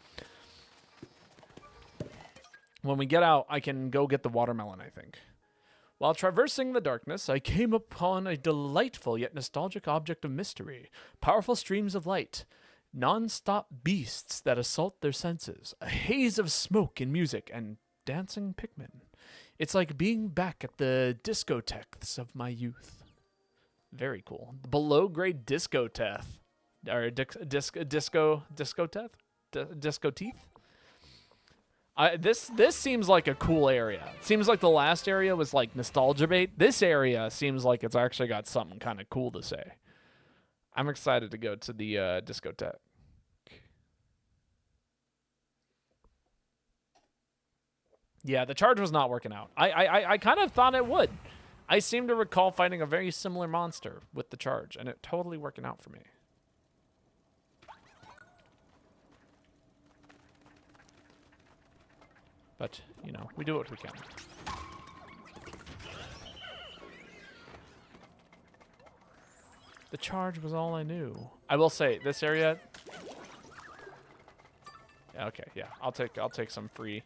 Speaker 1: When we get out, I can go get the watermelon, I think. While traversing the darkness, I came upon a delightful yet nostalgic object of mystery. Powerful streams of light. Non-stop beasts that assault their senses. A haze of smoke and music, and dancing Pikmin. It's like being back at the discotheques of my youth. Very cool. The below-grade discotheque. Or discotheque? Disco teeth? This seems like a cool area. It seems like the last area was like nostalgia bait. This area seems like it's actually got something kind of cool to say. I'm excited to go to the discotheque. Yeah, the charge was not working out. I kind of thought it would. I seem to recall fighting a very similar monster with the charge, and it totally working out for me. But, you know, we do what we can. The charge was all I knew. I will say, this area... Yeah, okay, yeah. I'll take some free...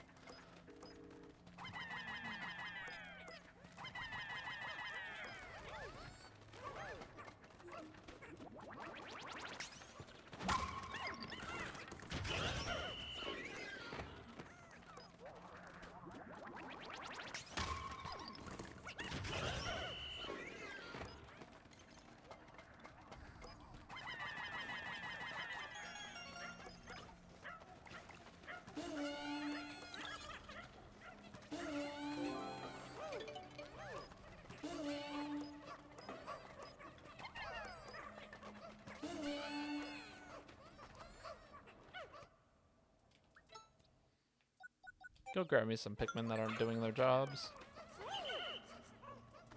Speaker 1: Go grab me some Pikmin that aren't doing their jobs.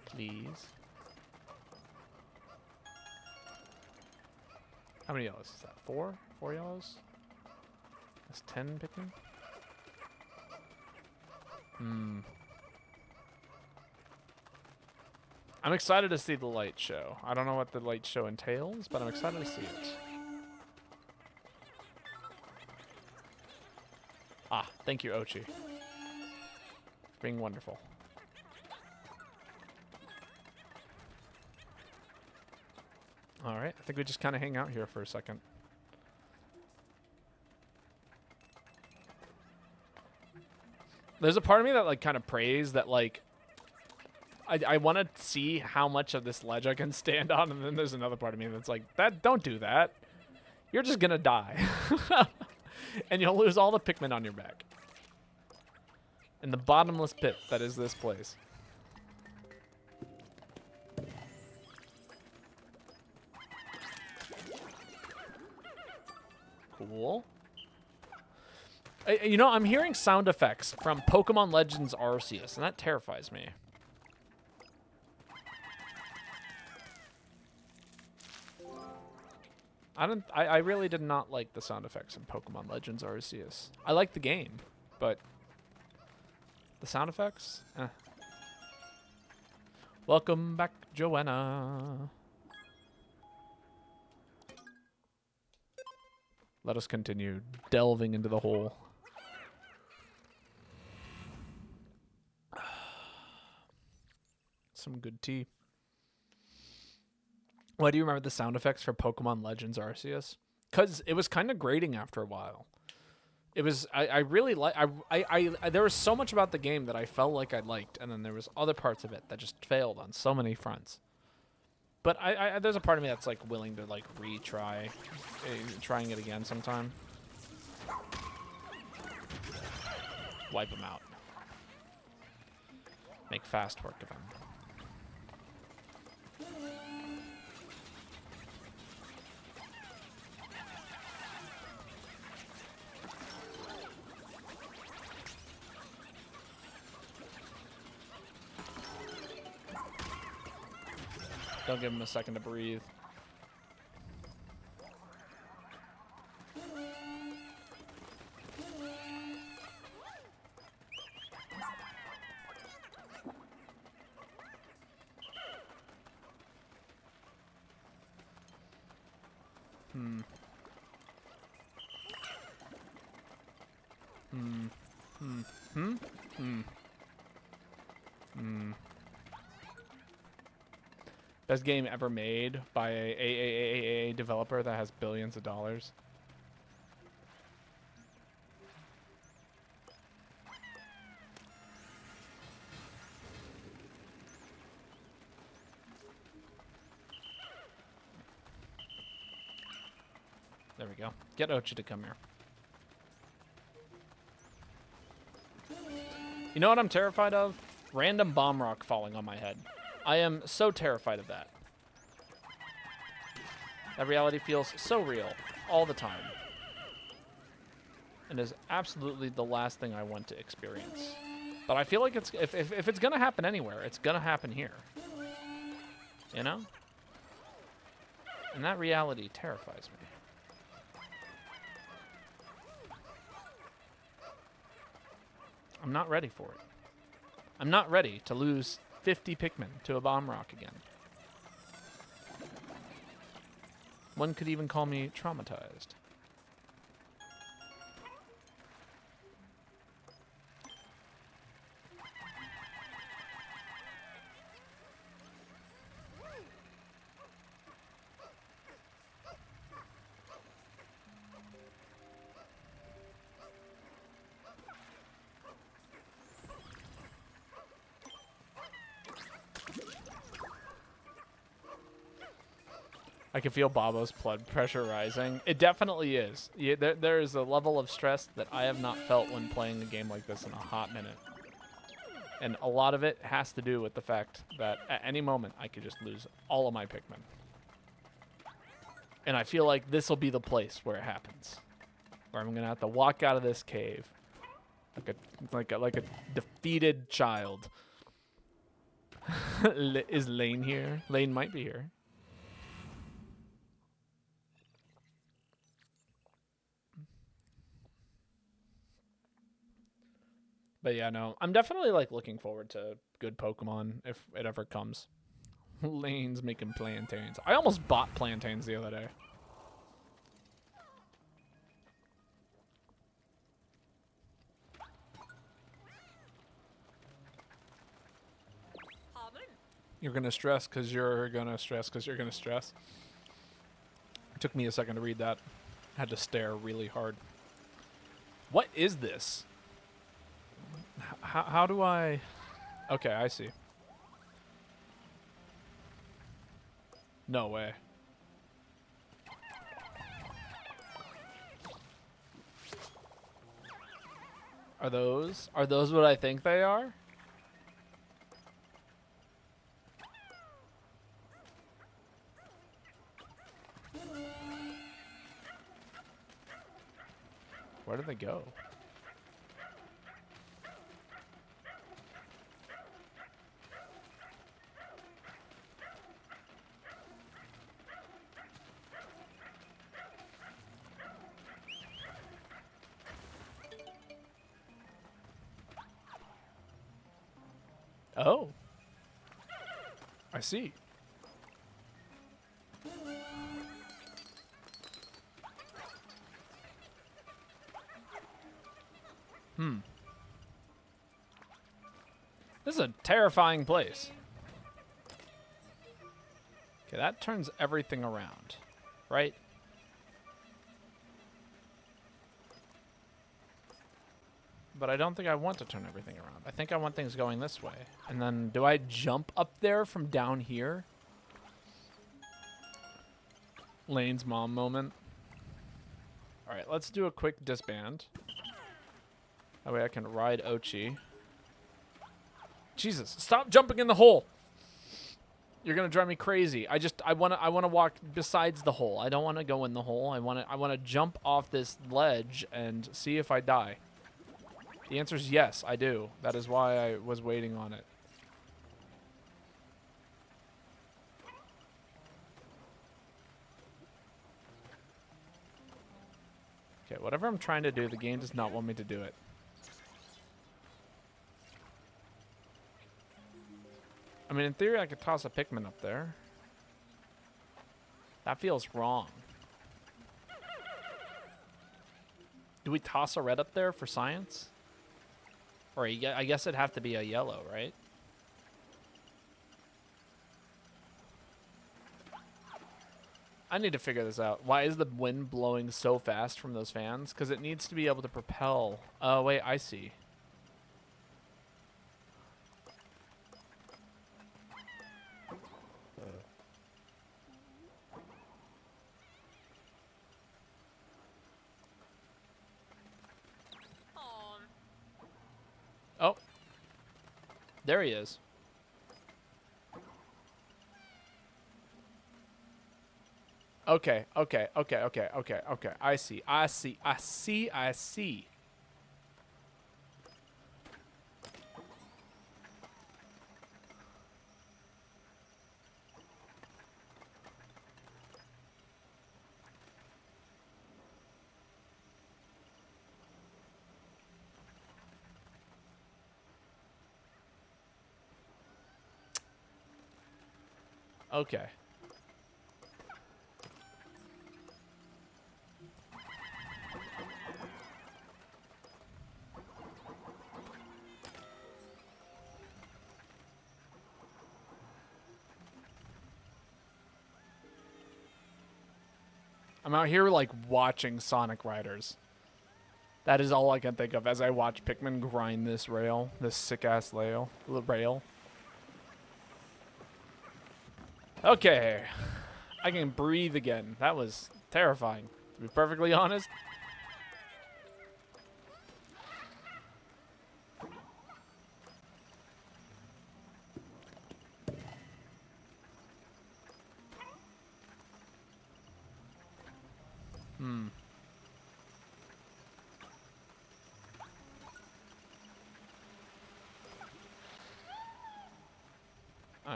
Speaker 1: Please. How many yellows is that? 4? 4 yellows? That's 10 Pikmin? I'm excited to see the light show. I don't know what the light show entails, but I'm excited to see it. Ah, thank you, Ochi. Being wonderful. Alright, I think we just kind of hang out here for a second. There's a part of me that, like, kind of prays that, like, I want to see how much of this ledge I can stand on, and then there's another part of me that's like, don't do that. You're just gonna die. And you'll lose all the Pikmin on your back. In the bottomless pit that is this place. Cool. You know, I'm hearing sound effects from Pokemon Legends Arceus, and that terrifies me. I really did not like the sound effects in Pokemon Legends Arceus. I like the game, but the sound effects? Eh. Welcome back, Joanna. Let us continue delving into the hole. Some good tea. Why do you remember the sound effects for Pokemon Legends Arceus? Because it was kind of grating after a while. It was, I really like, there was so much about the game that I felt like I liked, and then there was other parts of it that just failed on so many fronts. But there's a part of me that's like willing to like retry, trying it again sometime. Wipe them out. Make fast work of them. Don't give him a second to breathe. Hmm. Hmm. Hmm. Hmm. Hmm. Best game ever made by a developer that has billions of dollars. There we go. Get Ochi to come here. You know what I'm terrified of? Random bomb rock falling on my head. I am so terrified of that. That reality feels so real all the time. And is absolutely the last thing I want to experience. But I feel like it's if it's gonna happen anywhere, it's gonna happen here. You know? And that reality terrifies me. I'm not ready for it. I'm not ready to lose 50 Pikmin to a bomb rock again. One could even call me traumatized. I can feel Babo's blood pressure rising. It definitely is. Yeah, there is a level of stress that I have not felt when playing a game like this in a hot minute. And a lot of it has to do with the fact that at any moment I could just lose all of my Pikmin. And I feel like this will be the place where it happens. Where I'm going to have to walk out of this cave like a defeated child. Is Lane here? Lane might be here. But yeah, no, I'm definitely like looking forward to good Pokemon if it ever comes. Lane's making plantains. I almost bought plantains the other day. You're gonna stress because you're gonna stress because you're gonna stress. It took me a second to read that. I had to stare really hard. What is this? How do I... Okay, I see. No way. Are those what I think they are? Where did they go? Oh. I see. This is a terrifying place. Okay, that turns everything around, right? But I don't think I want to turn everything around. I think I want things going this way. And then do I jump up there from down here? Lane's mom moment. All right, let's do a quick disband. That way I can ride Ochi. Jesus, stop jumping in the hole. You're gonna drive me crazy. I wanna walk besides the hole. I don't wanna go in the hole. I wanna jump off this ledge and see if I die. The answer is yes, I do. That is why I was waiting on it. Okay, whatever I'm trying to do, the game does not want me to do it. I mean, in theory, I could toss a Pikmin up there. That feels wrong. Do we toss a red up there for science? Or I guess it'd have to be a yellow, right? I need to figure this out. Why is the wind blowing so fast from those fans? Because it needs to be able to propel. Oh, wait, I see. Oh. There he is. Okay. I see. Okay. I'm out here, like, watching Sonic Riders. That is all I can think of as I watch Pikmin grind this rail. This sick-ass rail. Okay. I can breathe again. That was terrifying, to be perfectly honest.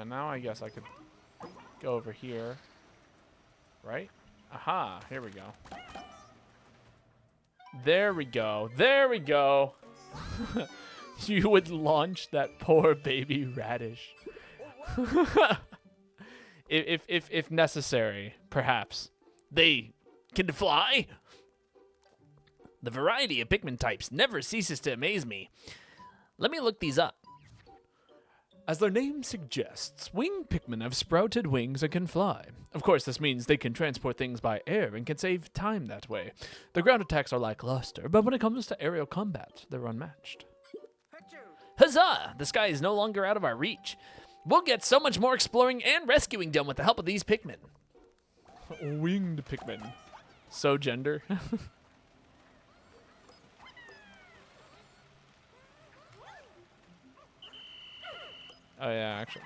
Speaker 1: Now I guess I could go over here. Right? Aha, here we go. There we go. There we go. You would launch that poor baby radish. if necessary, perhaps. They can fly? The variety of Pikmin types never ceases to amaze me. Let me look these up. As their name suggests, winged Pikmin have sprouted wings and can fly. Of course, this means they can transport things by air and can save time that way. The ground attacks are lackluster, but when it comes to aerial combat, they're unmatched. Huzzah! The sky is no longer out of our reach. We'll get so much more exploring and rescuing done with the help of these Pikmin. Winged Pikmin. So gender. Oh, yeah, actually.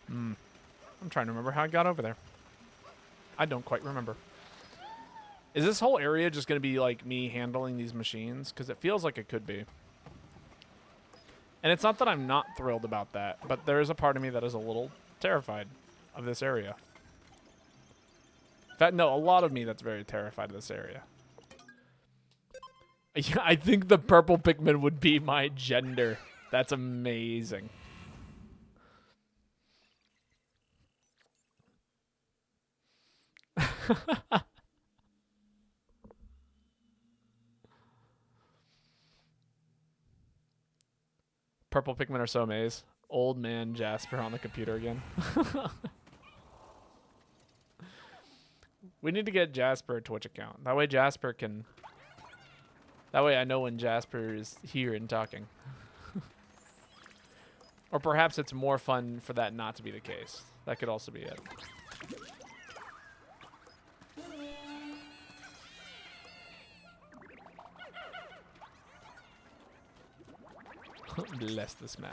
Speaker 1: I'm trying to remember how I got over there. I don't quite remember. Is this whole area just going to be like me handling these machines? Because it feels like it could be. And it's not that I'm not thrilled about that, but there is a part of me that is a little terrified of this area. In fact, no, a lot of me that's very terrified of this area. Yeah, I think the purple Pikmin would be my gender. That's amazing. Purple Pikmin are so amazing. Old man Jasper on the computer again. We need to get Jasper a Twitch account. That way Jasper can... That way I know when Jasper is here and talking. Or perhaps it's more fun for that not to be the case. That could also be it. Bless this man.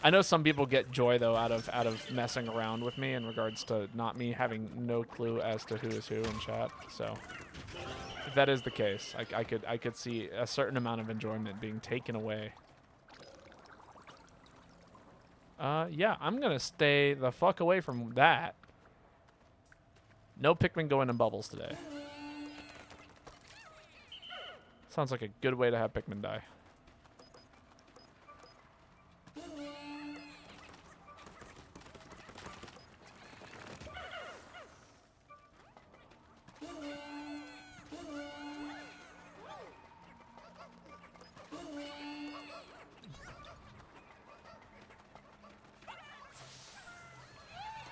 Speaker 1: I know some people get joy though out of messing around with me in regards to not me having no clue as to who is who in chat. So if that is the case, I could see a certain amount of enjoyment being taken away. Yeah, I'm gonna stay the fuck away from that. No Pikmin going in bubbles today. Sounds like a good way to have Pikmin die.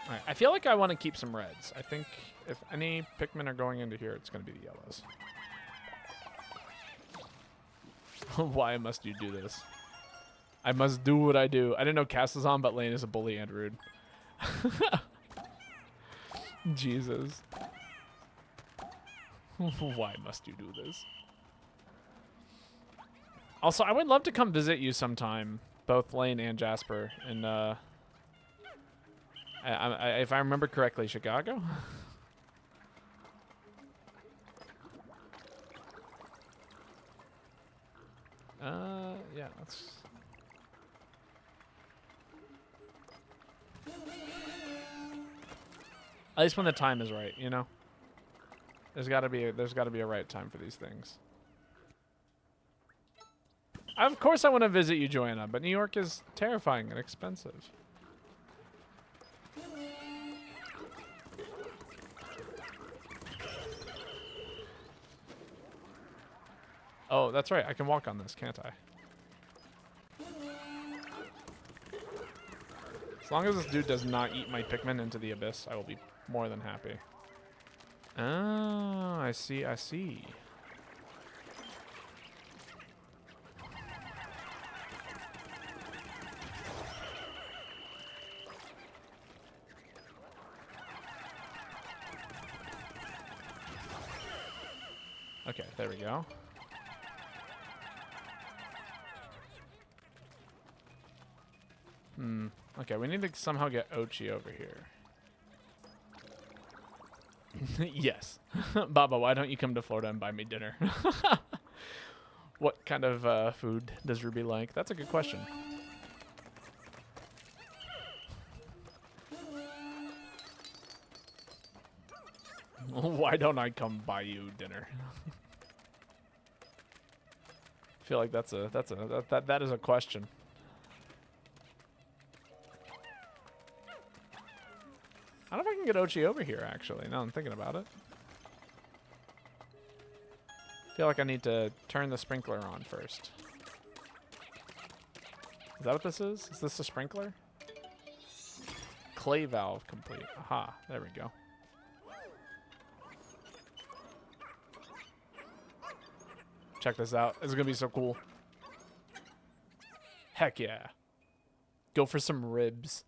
Speaker 1: Alright, I feel like I want to keep some reds. I think if any Pikmin are going into here, it's going to be the yellows. Why must you do this? I must do what I do. I didn't know Cass is on, but Lane is a bully and rude. Jesus. Why must you do this? Also, I would love to come visit you sometime, both Lane and Jasper, in, if I remember correctly, Chicago? Yeah, that's... At least when the time is right, you know? There's gotta be a right time for these things. Of course I want to visit you, Joanna, but New York is terrifying and expensive. Oh, that's right. I can walk on this, can't I? As long as this dude does not eat my Pikmin into the abyss, I will be more than happy. Oh, I see, I see. Okay, there we go. Okay, we need to somehow get Ochi over here. Yes. Baba, why don't you come to Florida and buy me dinner? What kind of food does Ruby like? That's a good question. Why don't I come buy you dinner? I feel like that is a question. I don't know if I can get Ochi over here, actually, now I'm thinking about it. I feel like I need to turn the sprinkler on first. Is that what this is? Is this a sprinkler? Clay valve complete. Aha, there we go. Check this out. This is going to be so cool. Heck yeah. Go for some ribs.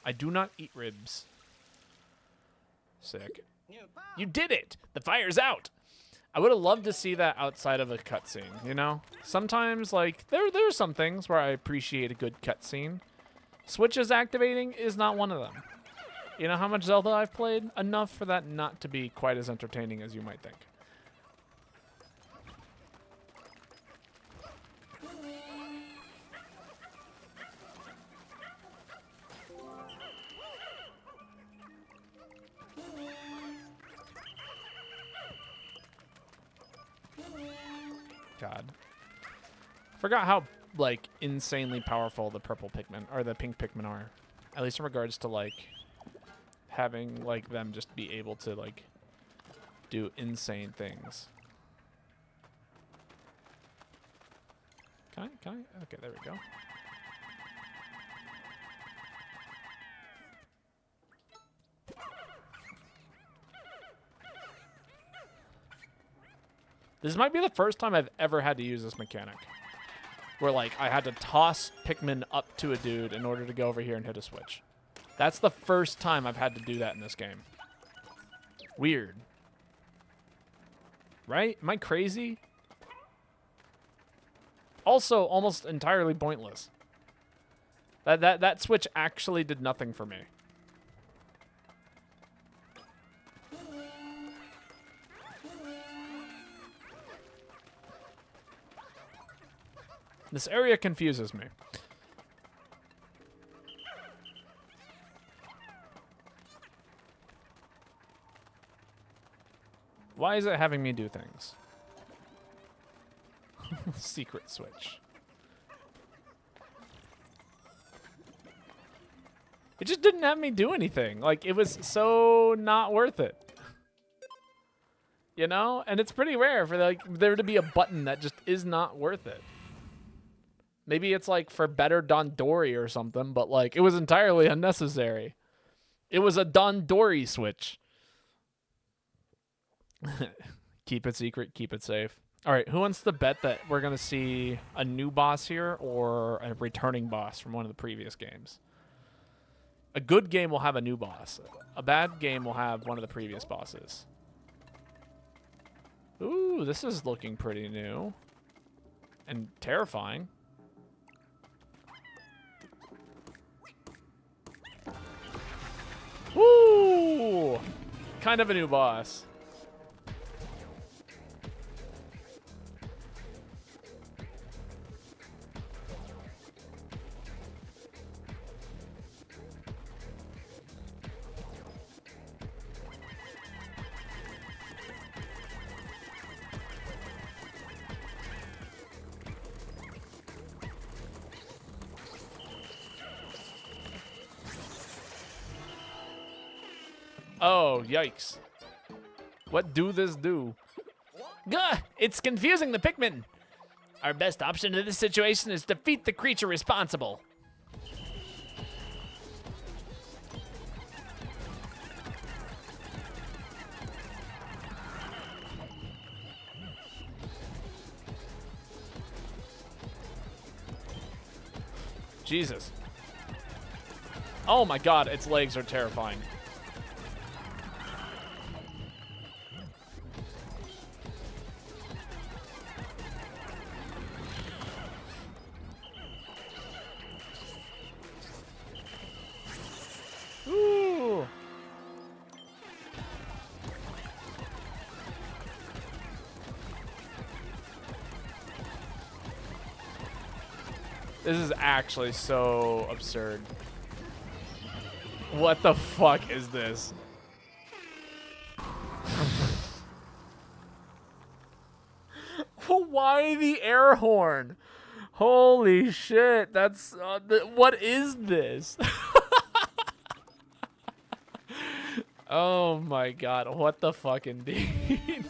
Speaker 1: I do not eat ribs. Sick. You did it! The fire's out! I would have loved to see that outside of a cutscene, you know? Sometimes, like, there's some things where I appreciate a good cutscene. Switches activating is not one of them. You know how much Zelda I've played? Enough for that not to be quite as entertaining as you might think. God. Forgot how, like, insanely powerful the purple Pikmin, or the pink Pikmin are. At least in regards to, like, having, like, them just be able to, like, do insane things. Can I? Okay, there we go. This might be the first time I've ever had to use this mechanic. Where, like, I had to toss Pikmin up to a dude in order to go over here and hit a switch. That's the first time I've had to do that in this game. Weird. Right? Am I crazy? Also, almost entirely pointless. That switch actually did nothing for me. This area confuses me. Why is it having me do things? Secret switch. It just didn't have me do anything. Like, it was so not worth it. You know? And it's pretty rare for, like, there to be a button that just is not worth it. Maybe it's like for better Dondori or something, but like it was entirely unnecessary. It was a Dondori switch. Keep it secret, keep it safe. All right, who wants to bet that we're going to see a new boss here or a returning boss from one of the previous games? A good game will have a new boss. A bad game will have one of the previous bosses. Ooh, this is looking pretty new. And terrifying. Woo! Kind of a new boss. Oh, yikes. What do this do?
Speaker 2: Gah! It's confusing the Pikmin. Our best option in this situation is defeat the creature responsible.
Speaker 1: Jesus. Oh my god, its legs are terrifying. Ooh. This is actually so absurd. What the fuck is this? Why the air horn? Holy shit, that's what is this? Oh my god, what the fucking deed?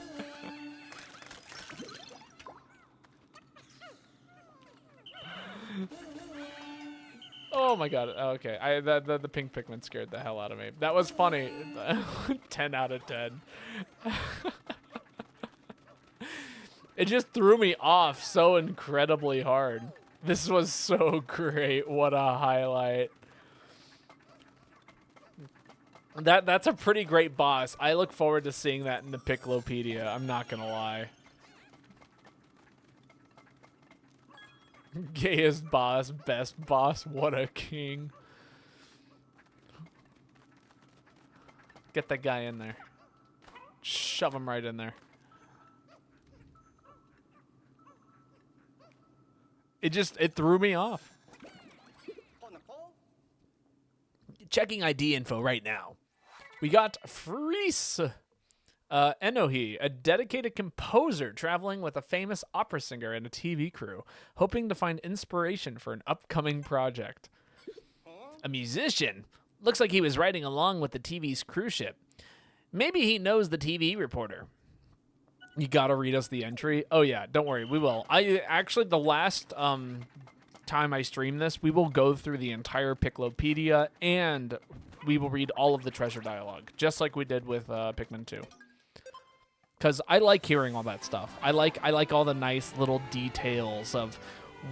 Speaker 1: Oh my god. Okay. The pink Pikmin scared the hell out of me. That was funny. 10 out of 10. It just threw me off so incredibly hard. This was so great. What a highlight. That's a pretty great boss. I look forward to seeing that in the Picklopedia. I'm not gonna lie. Gayest boss, best boss, what a king. Get that guy in there. Shove him right in there. It threw me off.
Speaker 2: Checking ID info right now.
Speaker 1: We got Freese Enohi, a dedicated composer traveling with a famous opera singer and a TV crew, hoping to find inspiration for an upcoming project.
Speaker 2: A musician? Looks like he was riding along with the TV's cruise ship. Maybe he knows the TV reporter.
Speaker 1: You gotta read us the entry. Oh yeah, don't worry, we will. I actually, the last time I stream this, we will go through the entire Picklopedia and we will read all of the treasure dialogue, just like we did with Pikmin 2. Because I like hearing all that stuff. I like all the nice little details of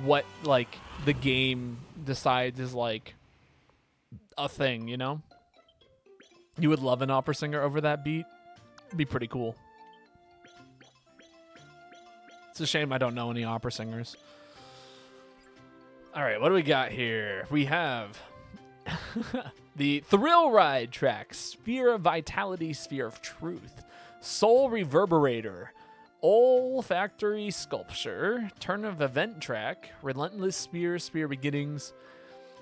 Speaker 1: what like the game decides is like a thing, you know? You would love an opera singer over that beat. It'd be pretty cool. It's a shame I don't know any opera singers. All right, what do we got here? We have the Thrill Ride track, Sphere of Vitality, Sphere of Truth, Soul Reverberator, Olfactory Sculpture, Turn of Event track, Relentless Spear, Spear Beginnings,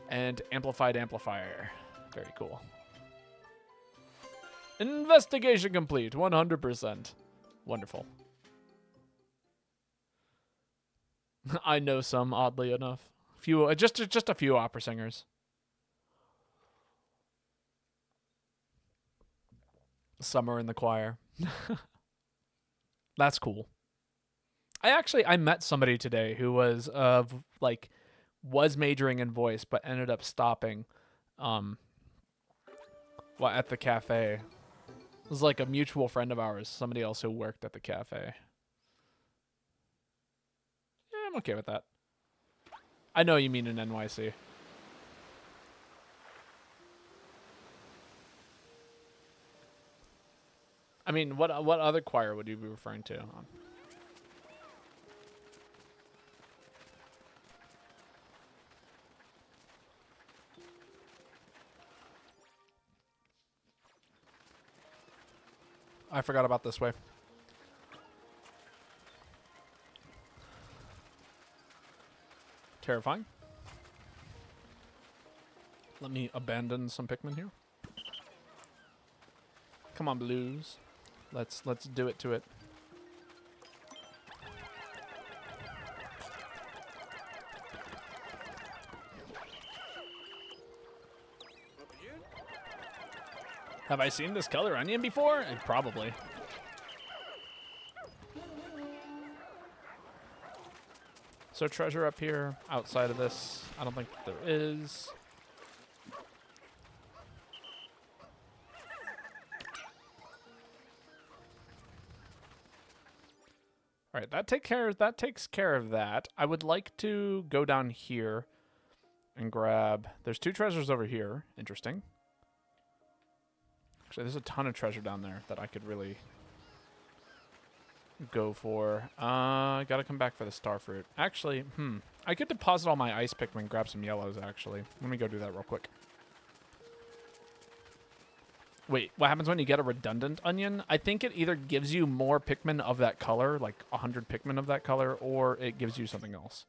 Speaker 1: and Amplified Amplifier. Very cool. Investigation complete, 100%. Wonderful. I know some, oddly enough. Few, just a few opera singers. Some are in the choir. That's cool. I met somebody today who was like was majoring in voice, but ended up stopping at the cafe. It was like a mutual friend of ours, somebody else who worked at the cafe. Yeah, I'm okay with that. I know you mean in NYC. I mean, what other choir would you be referring to? I forgot about this way. Terrifying. Let me abandon some Pikmin here. Come on, Blues. Let's do it to it. Have I seen this color onion before? Probably. So treasure up here outside of this? I don't think there is. All right, that takes care of that. I would like to go down here and grab. There's 2 treasures over here. Interesting. Actually, there's a ton of treasure down there that I could really go for. I gotta come back for the star fruit. Actually, I could deposit all my ice Pikmin, grab some yellows, actually. Let me go do that real quick. Wait, what happens when you get a redundant onion? I think it either gives you more Pikmin of that color, like 100 Pikmin of that color, or it gives you something else.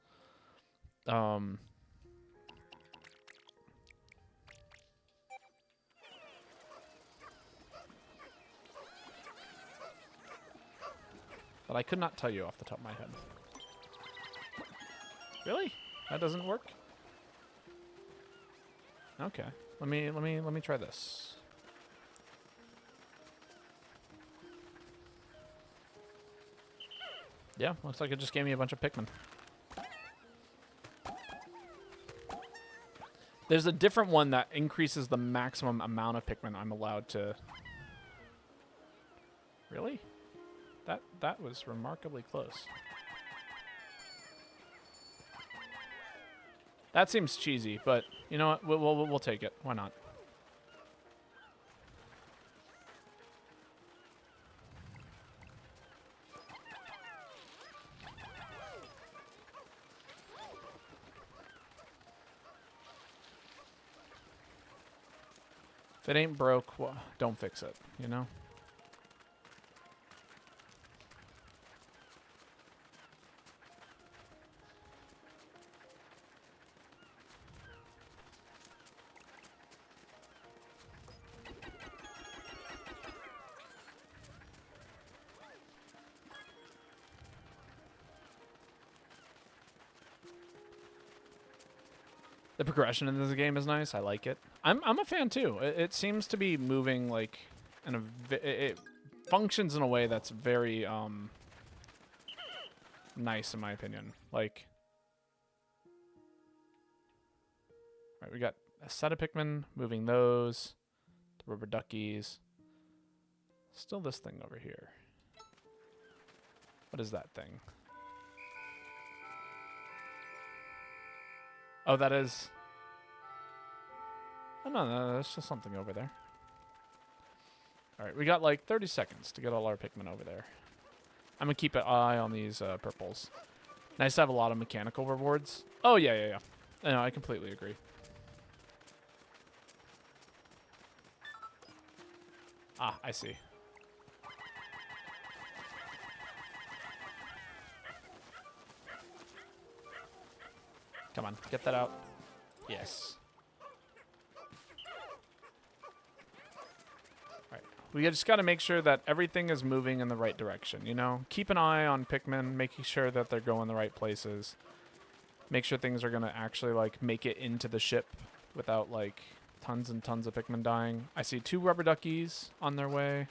Speaker 1: But I could not tell you off the top of my head. Really? That doesn't work? Okay. Let me try this. Yeah, looks like it just gave me a bunch of Pikmin. There's a different one that increases the maximum amount of Pikmin I'm allowed to... Really? That was remarkably close. That seems cheesy, but you know what? We'll take it. Why not? If it ain't broke, well, don't fix it, you know? The progression in this game is nice. I like it. I'm a fan too. It seems to be moving like in a it functions in a way that's very nice in my opinion. Like, right, we got a set of Pikmin, moving those, the rubber duckies. Still this thing over here. What is that thing? Oh, that is... Oh, no, there's still something over there. All right, we got like 30 seconds to get all our Pikmin over there. I'm going to keep an eye on these purples. Nice to have a lot of mechanical rewards. Oh, yeah. No, I completely agree. Ah, I see. Come on, get that out. Yes. Alright. We just got to make sure that everything is moving in the right direction, you know? Keep an eye on Pikmin, making sure that they're going the right places. Make sure things are going to actually, like, make it into the ship without, like, tons and tons of Pikmin dying. I see 2 rubber duckies on their way,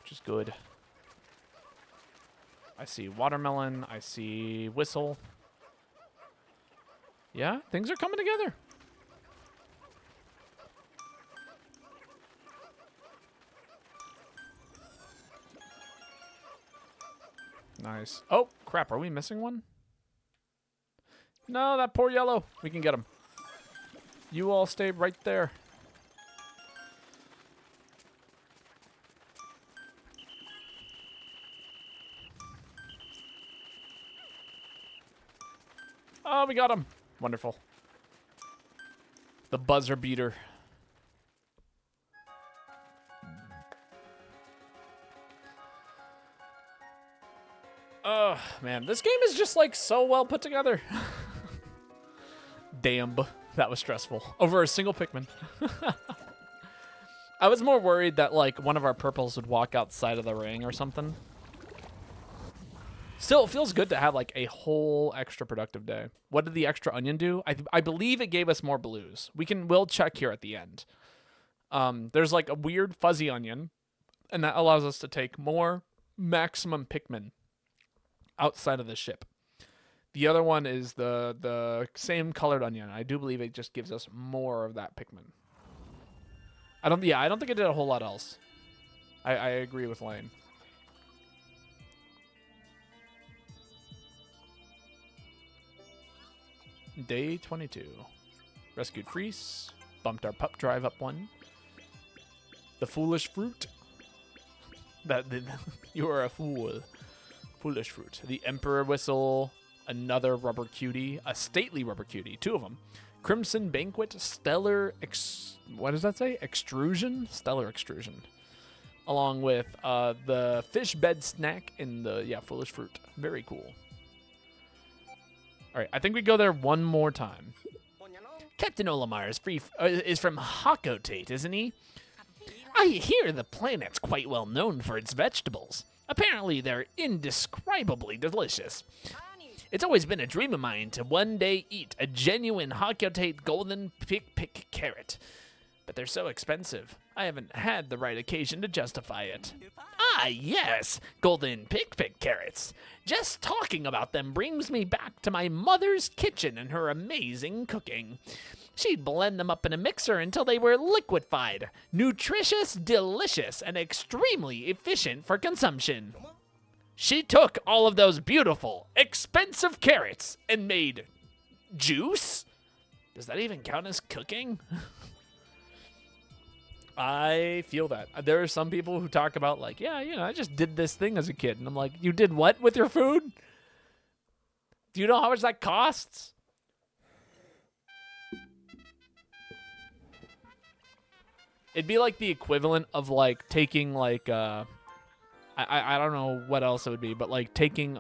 Speaker 1: which is good. I see watermelon. I see whistle. Yeah, things are coming together. Nice. Oh, crap. Are we missing one? No, that poor yellow. We can get him. You all stay right there. Oh, we got him. Wonderful. The buzzer beater. Oh, man. This game is just, like, so well put together. Damn. That was stressful. Over a single Pikmin. I was more worried that, like, one of our purples would walk outside of the ring or something. Still, it feels good to have, like, a whole extra productive day. What did the extra onion do? I believe it gave us more blues. We'll check here at the end. There's, like, a weird fuzzy onion, and that allows us to take more maximum Pikmin outside of the ship. The other one is the same colored onion. I do believe it just gives us more of that Pikmin. I don't think it did a whole lot else. I agree with Lane. Day 22. Rescued Freeze. Bumped our pup drive up one. The foolish fruit. You are a fool. Foolish fruit. The Emperor Whistle. Another rubber cutie. A stately rubber cutie. 2 of them. Crimson Banquet. Stellar what does that say? Extrusion? Stellar Extrusion. Along with the fish bed snack and the foolish fruit. Very cool. All right, I think we go there one more time.
Speaker 2: Captain Olimar is from Hakotate, isn't he? I hear the planet's quite well known for its vegetables. Apparently, they're indescribably delicious. It's always been a dream of mine to one day eat a genuine Hakotate golden pick carrot. But they're so expensive. I haven't had the right occasion to justify it. Ah, yes, golden pick carrots. Just talking about them brings me back to my mother's kitchen and her amazing cooking. She'd blend them up in a mixer until they were liquefied, nutritious, delicious, and extremely efficient for consumption. She took all of those beautiful, expensive carrots and made juice? Does that even count as cooking?
Speaker 1: I feel that. There are some people who talk about, like, yeah, I just did this thing as a kid. And I'm like, you did what with your food? Do you know how much that costs? It'd be like the equivalent of, like, taking, like, I don't know what else it would be, but, like, taking,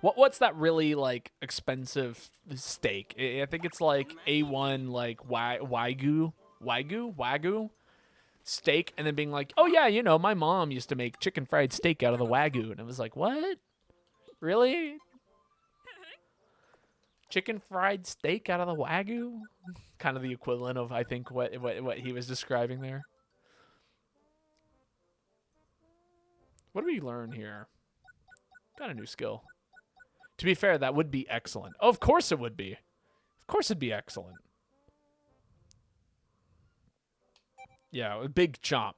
Speaker 1: what's that really, like, expensive steak? I think it's, like, A1, like, Wagyu steak, and then being like, oh yeah, my mom used to make chicken fried steak out of the Wagyu. And I was like, what? Really? Chicken fried steak out of the Wagyu? Kind of the equivalent of, I think, what he was describing there. What do we learn here? Got a new skill. To be fair, that would be excellent. Oh, of course it would be. Of course it'd be excellent. Yeah, a big chomp.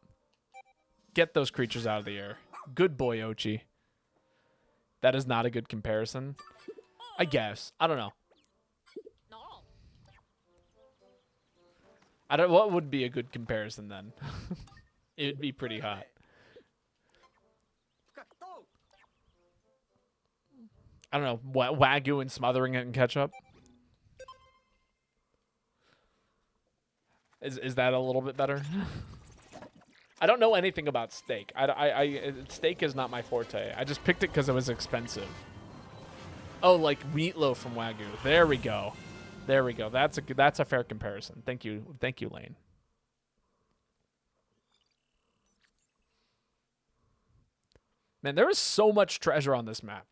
Speaker 1: Get those creatures out of the air. Good boy, Ochi. That is not a good comparison. I guess. I don't know. What would be a good comparison then? It would be pretty hot. I don't know. Wagyu and smothering it in ketchup? Is that a little bit better? I don't know anything about steak. Steak is not my forte. I just picked it because it was expensive. Oh, like meatloaf from Wagyu. There we go. There we go. That's a fair comparison. Thank you, Lane. Man, there is so much treasure on this map.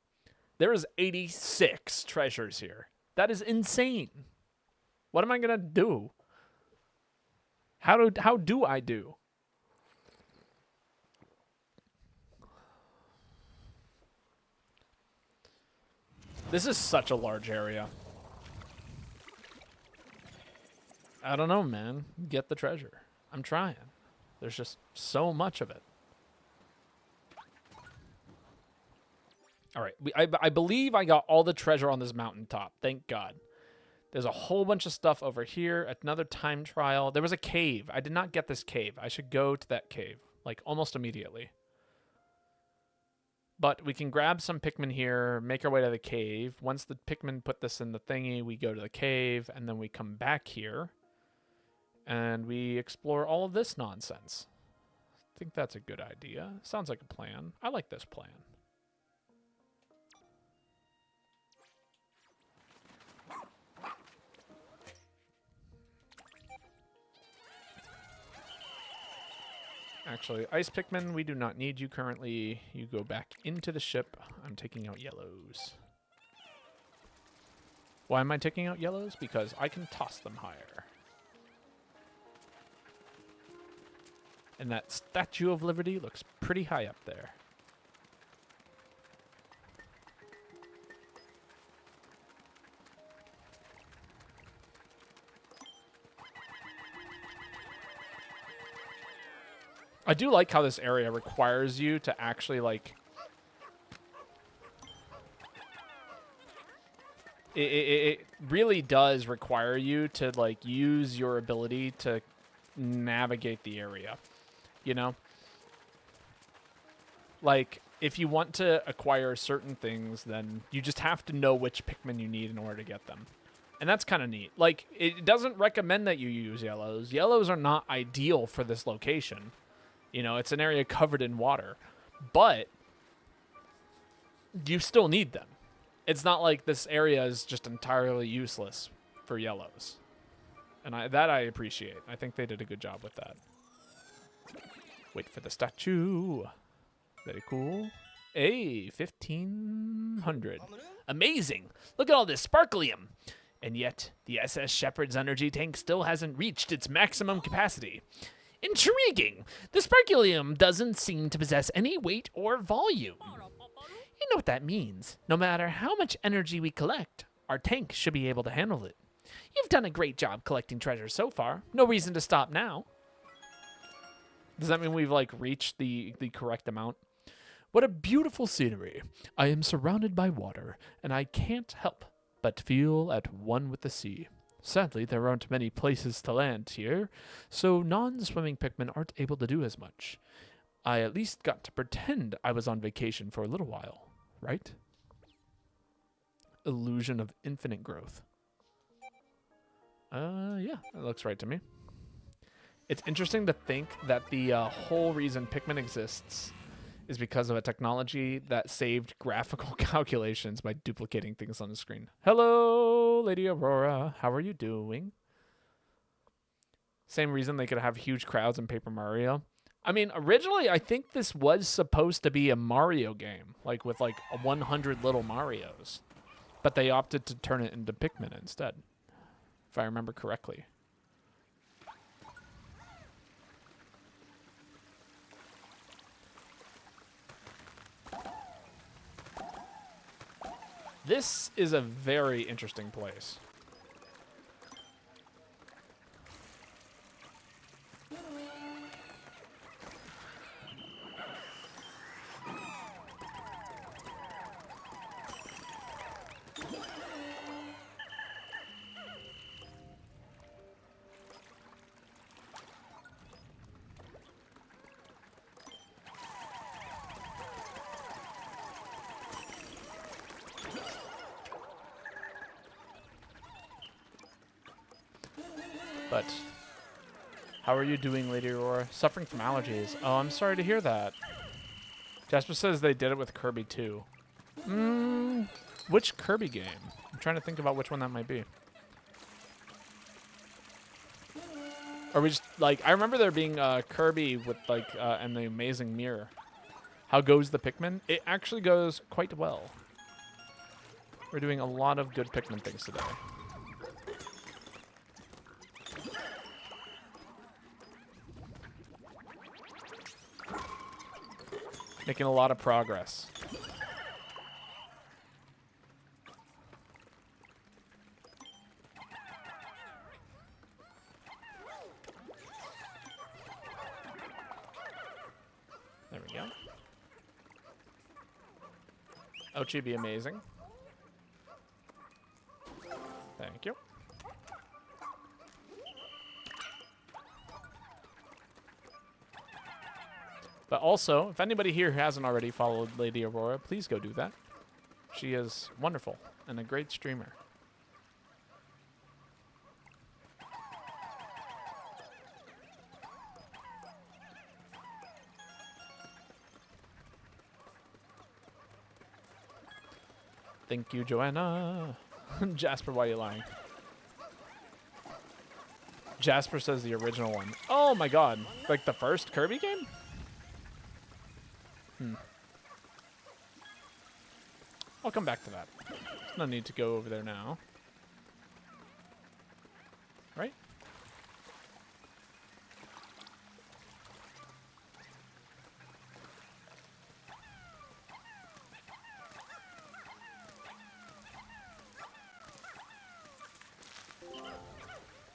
Speaker 1: There is 86 treasures here. That is insane. What am I gonna do? How do I do? This is such a large area. I don't know, man. Get the treasure. I'm trying. There's just so much of it. All right. I believe I got all the treasure on this mountaintop. Thank God. There's a whole bunch of stuff over here. Another time trial. There was a cave. I did not get this cave. I should go to that cave, like, almost immediately. But we can grab some Pikmin here, make our way to the cave. Once the Pikmin put this in the thingy, we go to the cave, and then we come back here. And we explore all of this nonsense. I think that's a good idea. Sounds like a plan. I like this plan. Actually, Ice Pikmin, we do not need you currently. You go back into the ship. I'm taking out yellows. Why am I taking out yellows? Because I can toss them higher. And that Statue of Liberty looks pretty high up there. I do like how this area requires you to actually, like... It really does require you to, like, use your ability to navigate the area. You know? Like, if you want to acquire certain things, then you just have to know which Pikmin you need in order to get them. And that's kind of neat. Like, it doesn't recommend that you use yellows. Yellows are not ideal for this location. You know, it's an area covered in water. But you still need them. It's not like this area is just entirely useless for yellows. And I appreciate. I think they did a good job with that. Wait for the statue. Very cool. Hey, 1,500. Amazing. Look at all this sparklium. And yet, the SS Shepherd's energy tank still hasn't reached its maximum capacity. Intriguing! The sparklium doesn't seem to possess any weight or volume. You know what that means. No matter how much energy we collect, our tank should be able to handle it. You've done a great job collecting treasure so far. No reason to stop now. Does that mean we've, like, reached the correct amount? What a beautiful scenery. I am surrounded by water, and I can't help but feel at one with the sea. Sadly, there aren't many places to land here, so non-swimming Pikmin aren't able to do as much. I at least got to pretend I was on vacation for a little while, right? Illusion of infinite growth. Yeah, that looks right to me. It's interesting to think that the whole reason Pikmin exists is because of a technology that saved graphical calculations by duplicating things on the screen. Hello, Lady Aurora. How are you doing? Same reason they could have huge crowds in Paper Mario. I mean, originally, I think this was supposed to be a Mario game, like with like 100 little Marios. But they opted to turn it into Pikmin instead, if I remember correctly. This is a very interesting place. But how are you doing, Lady Aurora? Suffering from allergies. Oh, I'm sorry to hear that. Jasper says they did it with Kirby too. Which Kirby game? I'm trying to think about which one that might be. Or we just, like, I remember there being Kirby with, like, and the Amazing Mirror. How goes the Pikmin? It actually goes quite well. We're doing a lot of good Pikmin things today. Making a lot of progress. Ochi be amazing. Thank you. But also, if anybody here hasn't already followed Lady Aurora, please go do that. She is wonderful and a great streamer. Thank you, Joanna. Jasper, why are you lying? Jasper says the original one. Oh my god. Like the first Kirby game? I'll come back to that. There's no need to go over there now. Right?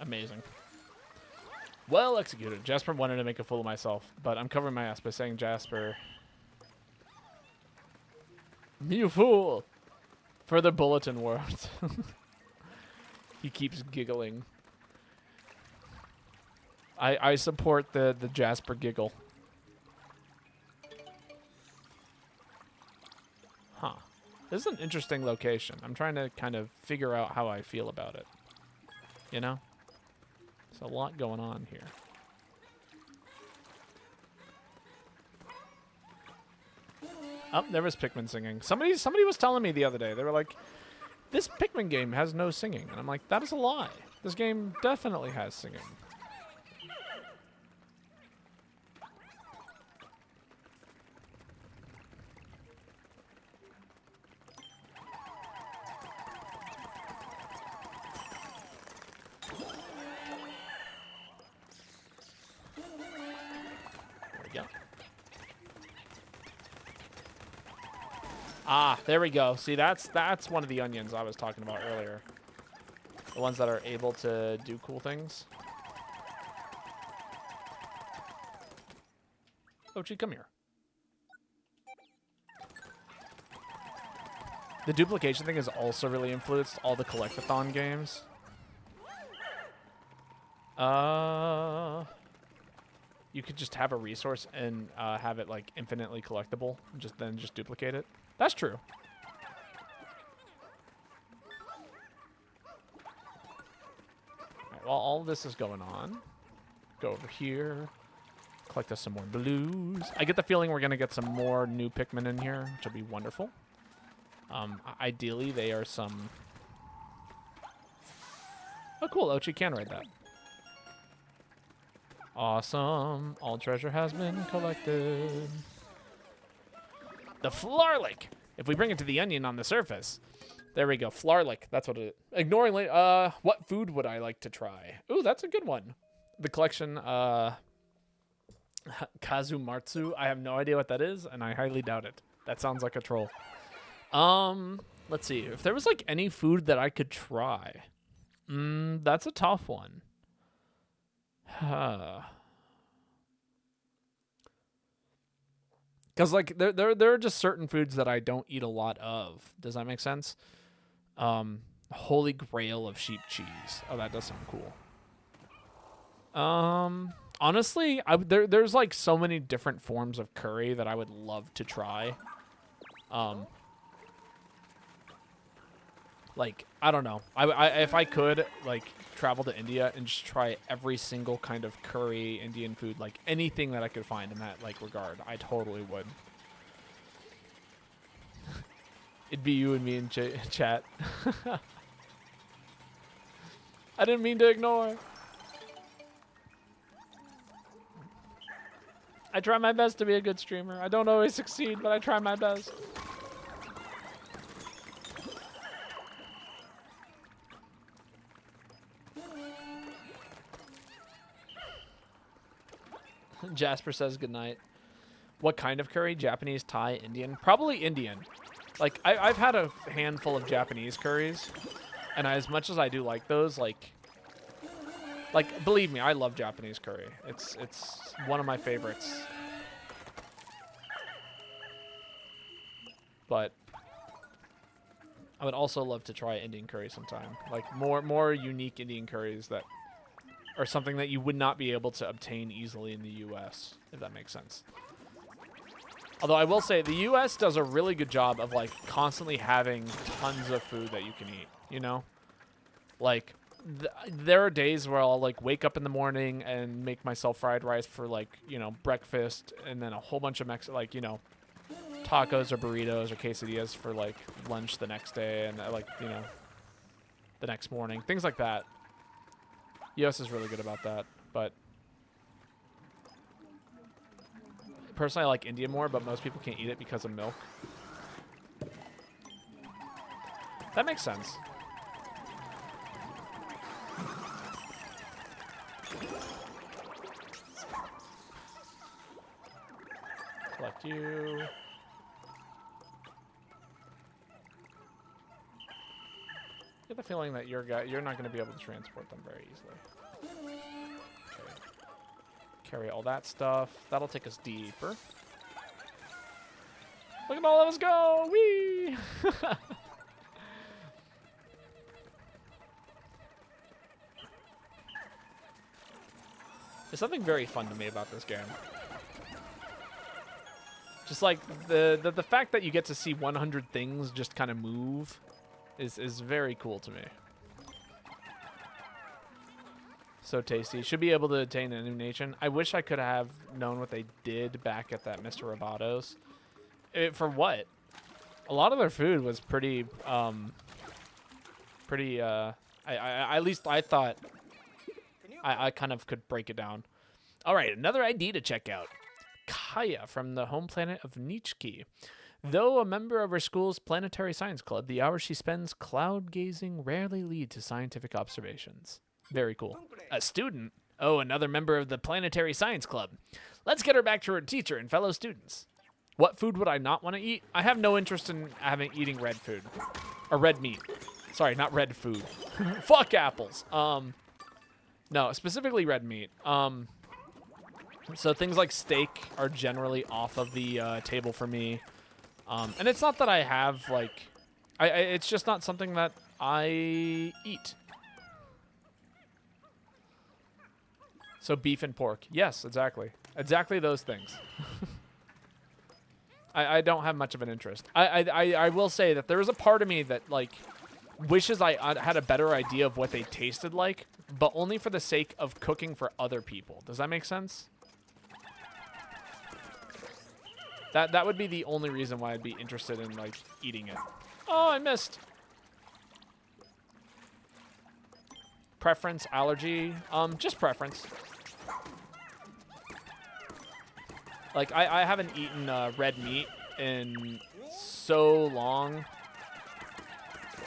Speaker 1: Amazing. Well executed. Jasper wanted to make a fool of myself, but I'm covering my ass by saying Jasper. You fool! For the bulletin world. He keeps giggling. I support the Jasper giggle. Huh. This is an interesting location. I'm trying to kind of figure out how I feel about it. You know? There's a lot going on here. Oh, there was Pikmin singing. Somebody was telling me the other day. They were like, this Pikmin game has no singing. And I'm like, that is a lie. This game definitely has singing. Ah, there we go. See, that's one of the onions I was talking about earlier. The ones that are able to do cool things. Ochi, come here. The duplication thing has also really influenced all the collectathon games. You could just have a resource and have it like infinitely collectible, then just duplicate it. That's true. Alright, while all this is going on, go over here, collect us some more blues. I get the feeling we're gonna get some more new Pikmin in here, which will be wonderful. Ideally, they are some. Oh, cool! Ochi can ride that. Awesome! All treasure has been collected. The Flarlick. If we bring it to the onion on the surface. There we go. Flarlick. That's what it is. Ignoring what food would I like to try? Ooh, that's a good one. The collection, Kazumatsu. I have no idea what that is, and I highly doubt it. That sounds like a troll. Let's see. If there was like any food that I could try. That's a tough one. Because like there are just certain foods that I don't eat a lot of. Does that make sense? Holy grail of sheep cheese. Oh, that does sound cool. Honestly, there's like so many different forms of curry that I would love to try. Like, I don't know. If I could, like, travel to India and just try every single kind of curry, Indian food, like, anything that I could find in that, like, regard, I totally would. It'd be you and me in chat. I didn't mean to ignore. I try my best to be a good streamer. I don't always succeed, but I try my best. Jasper says goodnight. What kind of curry? Japanese, Thai, Indian? Probably Indian. Like, I've had a handful of Japanese curries, and as much as I do like those, like, believe me, I love Japanese curry. It's one of my favorites. But I would also love to try Indian curry sometime. Like more unique Indian curries that are something that you would not be able to obtain easily in the US, if that makes sense. Although I will say the US does a really good job of like constantly having tons of food that you can eat, you know? Like there are days where I'll like wake up in the morning and make myself fried rice for like, you know, breakfast, and then a whole bunch of like, you know, tacos or burritos or quesadillas for like lunch the next day, and like, you know, the next morning, things like that. US is really good about that, but personally I like India more, but most people can't eat it because of milk. That makes sense. Collect you. I get the feeling that you're not going to be able to transport them very easily. Okay. Carry all that stuff. That'll take us deeper. Look at all of us go! Whee! There's something very fun to me about this game. Just like the fact that you get to see 100 things just kind of move is very cool to me. So tasty. Should be able to attain a new nation. I wish I could have known what they did back at that Mr. Babotosh. For what? A lot of their food was pretty, at least I thought I kind of could break it down. All right, another ID to check out. Kaya from the home planet of Nichki. Though a member of her school's planetary science club, the hours she spends cloud gazing rarely lead to scientific observations. Very cool. A student? Oh, another member of the planetary science club. Let's get her back to her teacher and fellow students. What food would I not want to eat? I have no interest in eating red food. Or red meat. Sorry, not red food. Fuck apples. No, specifically red meat. So things like steak are generally off of the table for me. And it's not that I have, like... it's just not something that I eat. So beef and pork. Yes, exactly. Exactly those things. I don't have much of an interest. I will say that there is a part of me that, like, wishes I had a better idea of what they tasted like, but only for the sake of cooking for other people. Does that make sense? That would be the only reason why I'd be interested in, like, eating it. Oh, I missed. Preference, allergy, just preference. Like, I haven't eaten red meat in so long,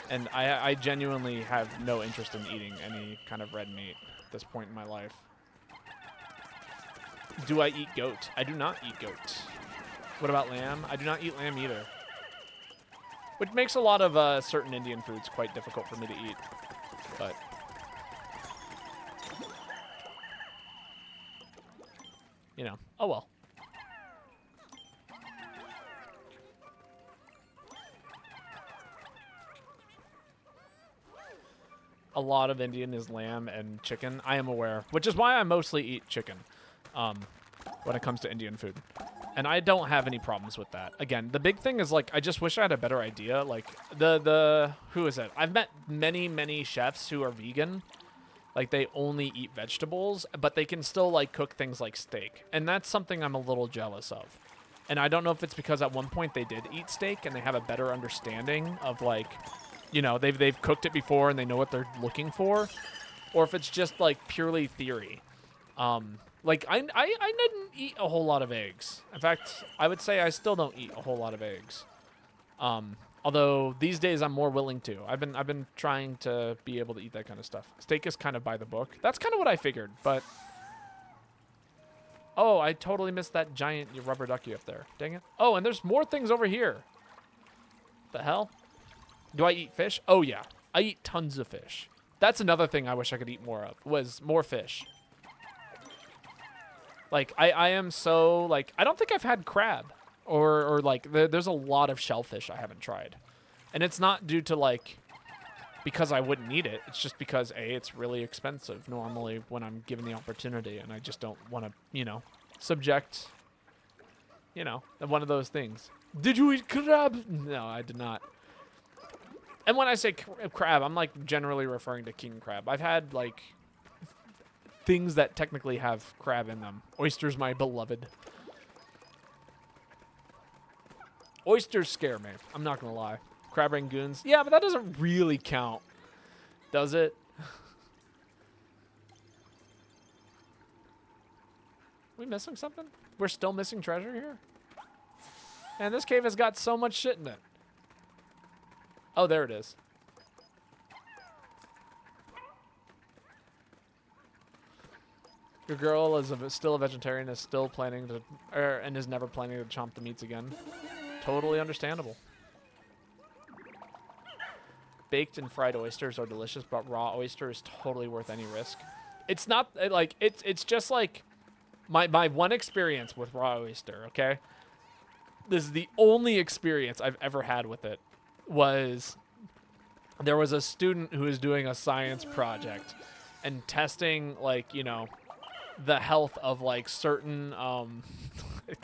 Speaker 1: and I genuinely have no interest in eating any kind of red meat at this point in my life. Do I eat goat? I do not eat goat. What about lamb? I do not eat lamb either. Which makes a lot of certain Indian foods quite difficult for me to eat. But you know, oh well. A lot of Indian is lamb and chicken. I am aware, which is why I mostly eat chicken when it comes to Indian food. And I don't have any problems with that. Again, the big thing is, like, I just wish I had a better idea. Like, who is it? I've met many chefs who are vegan. Like, they only eat vegetables, but they can still, like, cook things like steak. And that's something I'm a little jealous of. And I don't know if it's because at one point they did eat steak and they have a better understanding of, like, you know, they've cooked it before and they know what they're looking for, or if it's just, like, purely theory. Like, I didn't eat a whole lot of eggs. In fact, I would say I still don't eat a whole lot of eggs. Although these days I'm more willing to. I've been trying to be able to eat that kind of stuff. Steak is kind of by the book. That's kind of what I figured, but... Oh, I totally missed that giant rubber ducky up there. Dang it. Oh, and there's more things over here. The hell? Do I eat fish? Oh, yeah. I eat tons of fish. That's another thing I wish I could eat more of, was more fish. Like, I am so, like, I don't think I've had crab. Or like, there's a lot of shellfish I haven't tried. And it's not due to, like, because I wouldn't eat it. It's just because, A, it's really expensive normally when I'm given the opportunity, and I just don't want to, you know, subject, you know, one of those things. Did you eat crab? No, I did not. And when I say crab, I'm, like, generally referring to king crab. I've had, like, things that technically have crab in them. Oysters, my beloved. Oysters scare me. I'm not going to lie. Crab rangoons. Yeah, but that doesn't really count. Does it? We missing something? We're still missing treasure here? And this cave has got so much shit in it. Oh, there it is. Your girl is still a vegetarian, is still planning to, and is never planning to chomp the meats again. Totally understandable. Baked and fried oysters are delicious, but raw oyster is totally worth any risk. It's not like it's just like my one experience with raw oyster. Okay, this is the only experience I've ever had with it. Was there was a student who was doing a science project and testing, like, you know, the health of, like, certain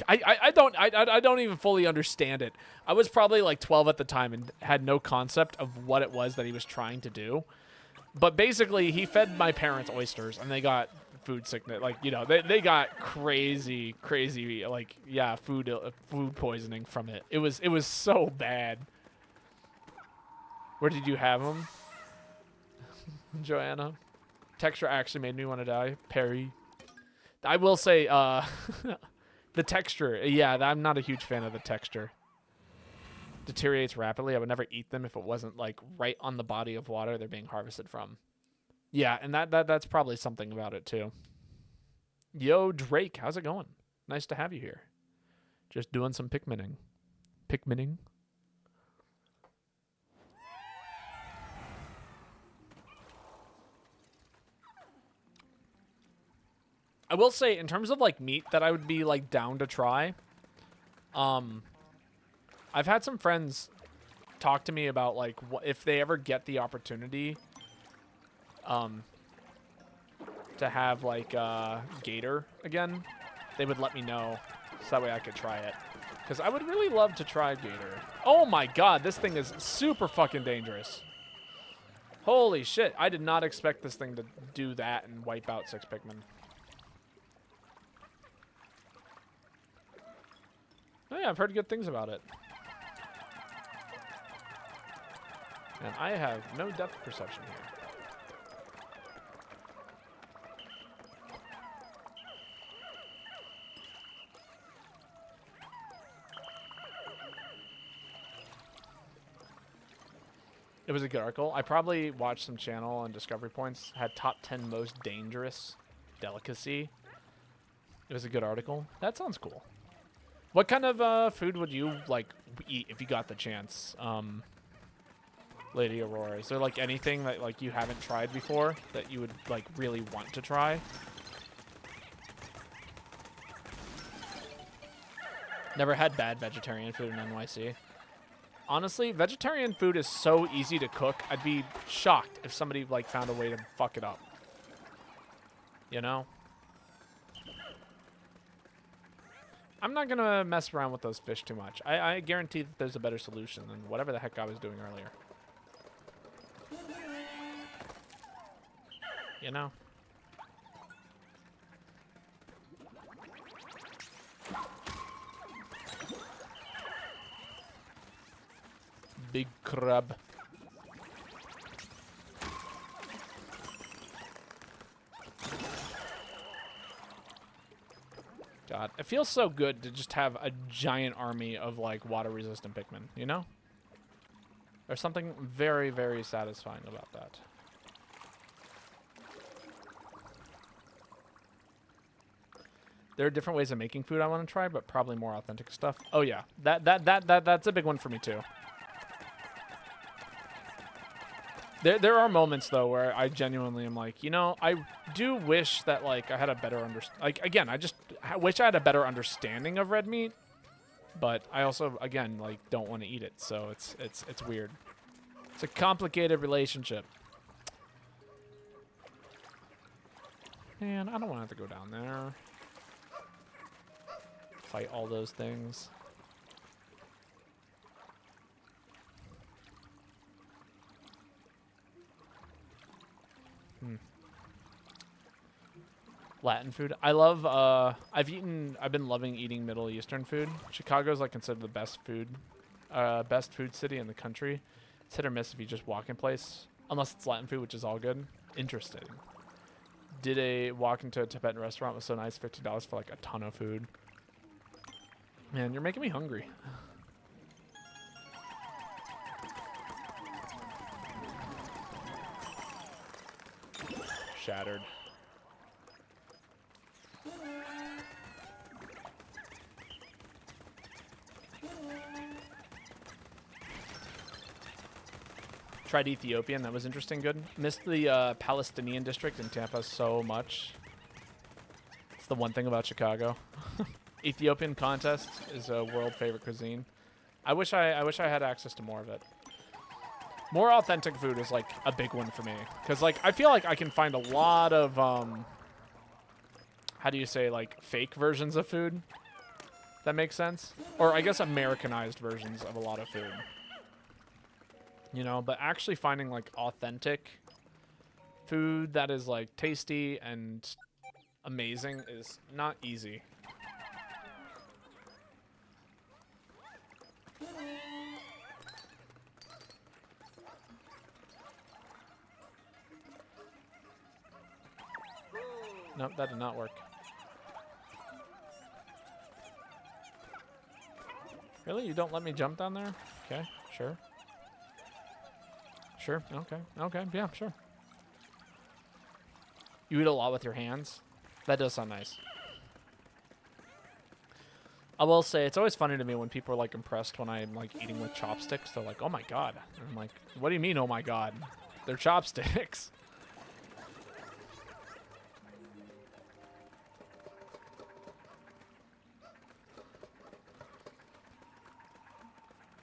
Speaker 1: I don't even fully understand it. I was probably like 12 at the time and had no concept of what it was that he was trying to do. But basically, he fed my parents oysters, and they got food sickness. Like, you know, they got crazy, like, yeah, food poisoning from it. It was so bad. Where did you have them, Joanna? Texture actually made me want to die. Perry. I will say, the texture, yeah, I'm not a huge fan of the texture. Deteriorates rapidly. I would never eat them if it wasn't, like, right on the body of water they're being harvested from. Yeah, and that's probably something about it too. Yo, Drake, how's it going? Nice to have you here. Just doing some Pikmining. I will say, in terms of, like, meat that I would be, like, down to try, I've had some friends talk to me about, like, if they ever get the opportunity to have, like, gator again, they would let me know so that way I could try it. Because I would really love to try gator. Oh my god, this thing is super fucking dangerous. Holy shit, I did not expect this thing to do that and wipe out 6 Pikmin. Oh yeah, I've heard good things about it. And I have no depth perception here. It was a good article. I probably watched some channel and Discovery Points had top 10 most dangerous delicacy. It was a good article. That sounds cool. What kind of food would you, like, eat if you got the chance, Lady Aurora? Is there, like, anything that, like, you haven't tried before that you would, like, really want to try? Never had bad vegetarian food in NYC. Honestly, vegetarian food is so easy to cook. I'd be shocked if somebody, like, found a way to fuck it up. You know? I'm not going to mess around with those fish too much. I guarantee that there's a better solution than whatever the heck I was doing earlier. You know? Big crab. God, it feels so good to just have a giant army of, like, water-resistant Pikmin, you know? There's something very, very satisfying about that. There are different ways of making food I want to try, but probably more authentic stuff. Oh yeah, that's a big one for me too. There are moments though where I genuinely am like, you know, I do wish that, like, I had a better I just wish I had a better understanding of red meat, but I also, again, like, don't want to eat it, so it's weird. It's a complicated relationship. Man, I don't want to have to go down there. Fight all those things. Latin food. I love, I've been loving eating Middle Eastern food. Chicago's like considered the best food city in the country. It's hit or miss if you just walk in place. Unless it's Latin food, which is all good. Interesting. Did a walk into a Tibetan restaurant, was so nice, $50 for like a ton of food. Man, you're making me hungry. Shattered. Tried Ethiopian, that was interesting, good. Missed the Palestinian district in Tampa so much. It's the one thing about Chicago. Ethiopian contest is a world favorite cuisine. I wish I had access to more of it. More authentic food is like a big one for me. Cause like I feel like I can find a lot of how do you say, like fake versions of food? That makes sense? Or I guess Americanized versions of a lot of food. You know, but actually finding like authentic food that is like tasty and amazing is not easy. Nope, that did not work. Really? You don't let me jump down there? Okay, sure. Sure, okay, okay, yeah, sure. You eat a lot with your hands? That does sound nice. I will say, it's always funny to me when people are like impressed when I'm like eating with chopsticks. They're like, oh my god. And I'm like, what do you mean, oh my god? They're chopsticks.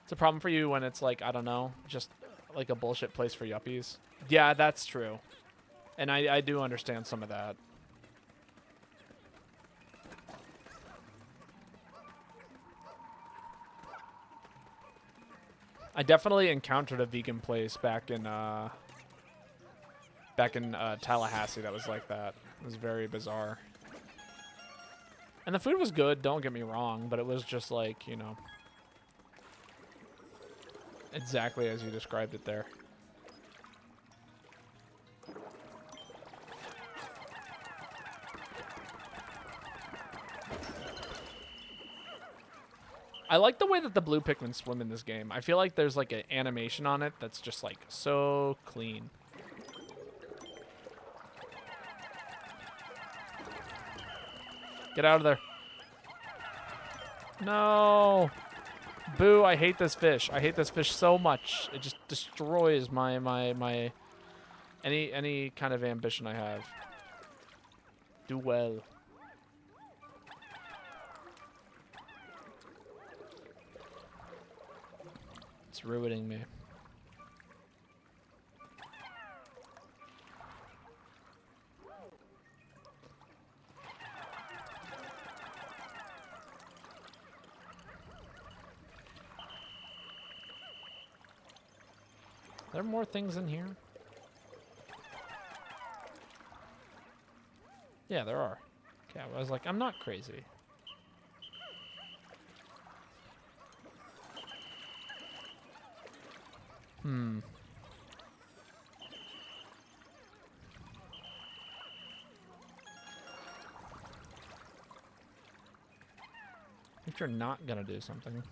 Speaker 1: It's a problem for you when it's like, I don't know, just like a bullshit place for yuppies. Yeah, that's true. And I do understand some of that. I definitely encountered a vegan place back in Tallahassee that was like that. It was very bizarre. And the food was good, don't get me wrong, but it was just like, you know, exactly as you described it there. I like the way that the blue Pikmin swim in this game. I feel like there's like an animation on it that's just like so clean. Get out of there. No. Boo, I hate this fish. I hate this fish so much. It just destroys my any kind of ambition I have. Do well. It's ruining me. Are there more things in here? Yeah, there are. Okay, I was like, I'm not crazy. If you're not gonna do something.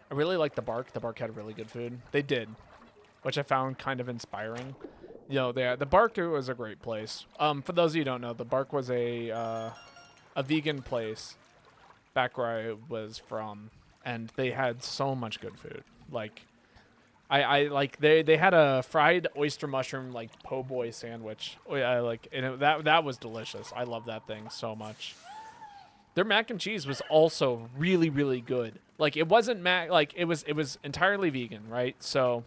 Speaker 1: I really like the Bark. The Bark had really good food. They did, which I found kind of inspiring. You know, the Bark was a great place. For those of you who don't know, the Bark was a vegan place back where I was from, and they had so much good food. Like, I like they had a fried oyster mushroom like po' boy sandwich. Oh yeah, like, and that was delicious. I love that thing so much. Their mac and cheese was also really, really good. Like it wasn't it was entirely vegan, right? So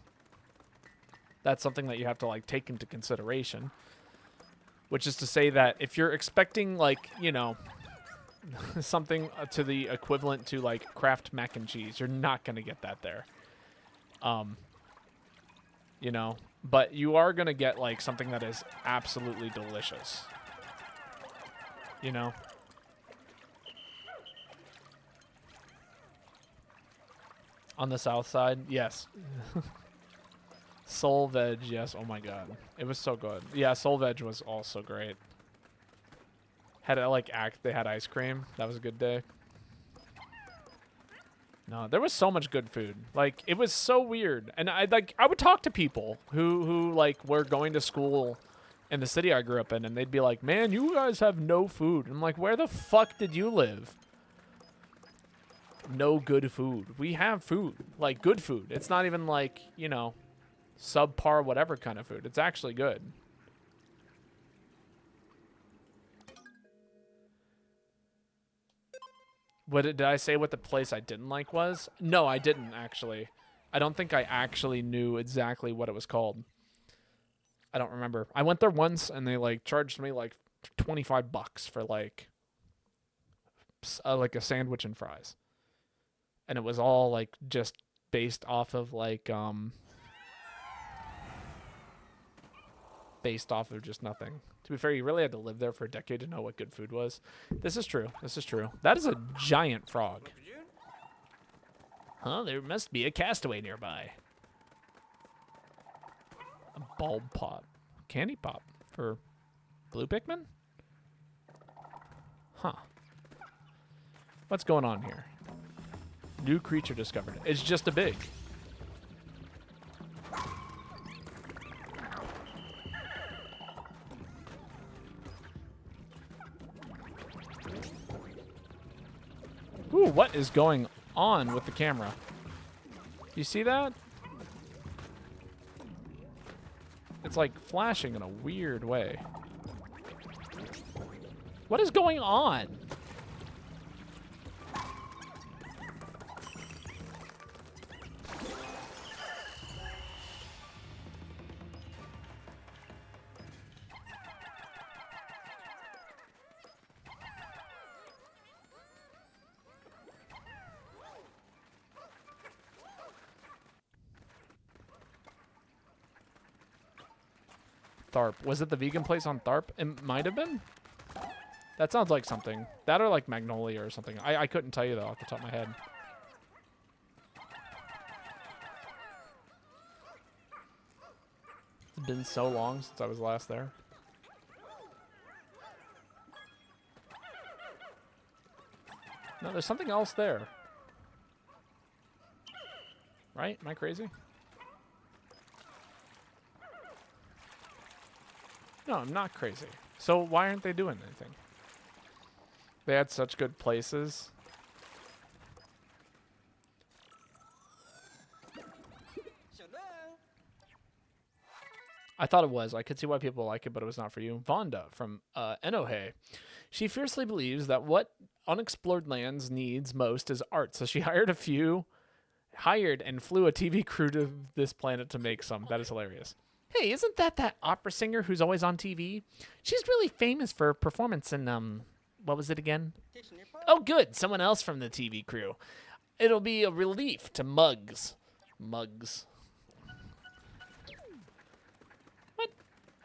Speaker 1: that's something that you have to like take into consideration. Which is to say that if you're expecting like, you know, something to the equivalent to like Kraft mac and cheese, you're not going to get that there. You know, but you are going to get like something that is absolutely delicious. You know? On the south side, yes. Soul Veg, yes. Oh my god, it was so good. Yeah, Soul Veg was also great. Had it like they had ice cream. That was a good day. No, there was so much good food. Like it was so weird, and I would talk to people who like were going to school in the city I grew up in, and they'd be like, "Man, you guys have no food." And I'm like, "Where the fuck did you live?" No good food. We have food, like good food. It's not even like, you know, subpar whatever kind of food. It's actually good. Did I say what the place I didn't like was? No, I didn't actually. I don't think I actually knew exactly what it was called. I don't remember. I went there once and they like charged me like $25 for like a sandwich and fries. And it was all like just based off of like based off of just nothing. To be fair, you really had to live there for a decade to know what good food was. This is true. This is true. That is a giant frog. Huh? There must be a castaway nearby. A bulb pop. Candy pop for blue Pikmin? Huh. What's going on here? New creature discovered. It's just a big. Ooh, what is going on with the camera? You see that? It's like flashing in a weird way. What is going on? Tharp. Was it the vegan place on Tharp? It might have been. That sounds like something. That or like Magnolia or something. I couldn't tell you though off the top of my head. It's been so long since I was last there. No, there's something else there. Right? Am I crazy? No, I'm not crazy. So why aren't they doing anything? They had such good places. I thought it was. I could see why people like it, but it was not for you. Vonda from Enohe. She fiercely believes that what unexplored lands needs most is art, so she hired and flew a TV crew to this planet to make some. That is hilarious. Hey, isn't that opera singer who's always on TV? She's really famous for her performance in, what was it again? Oh, good. Someone else from the TV crew. It'll be a relief to Mugs. Mugs. What?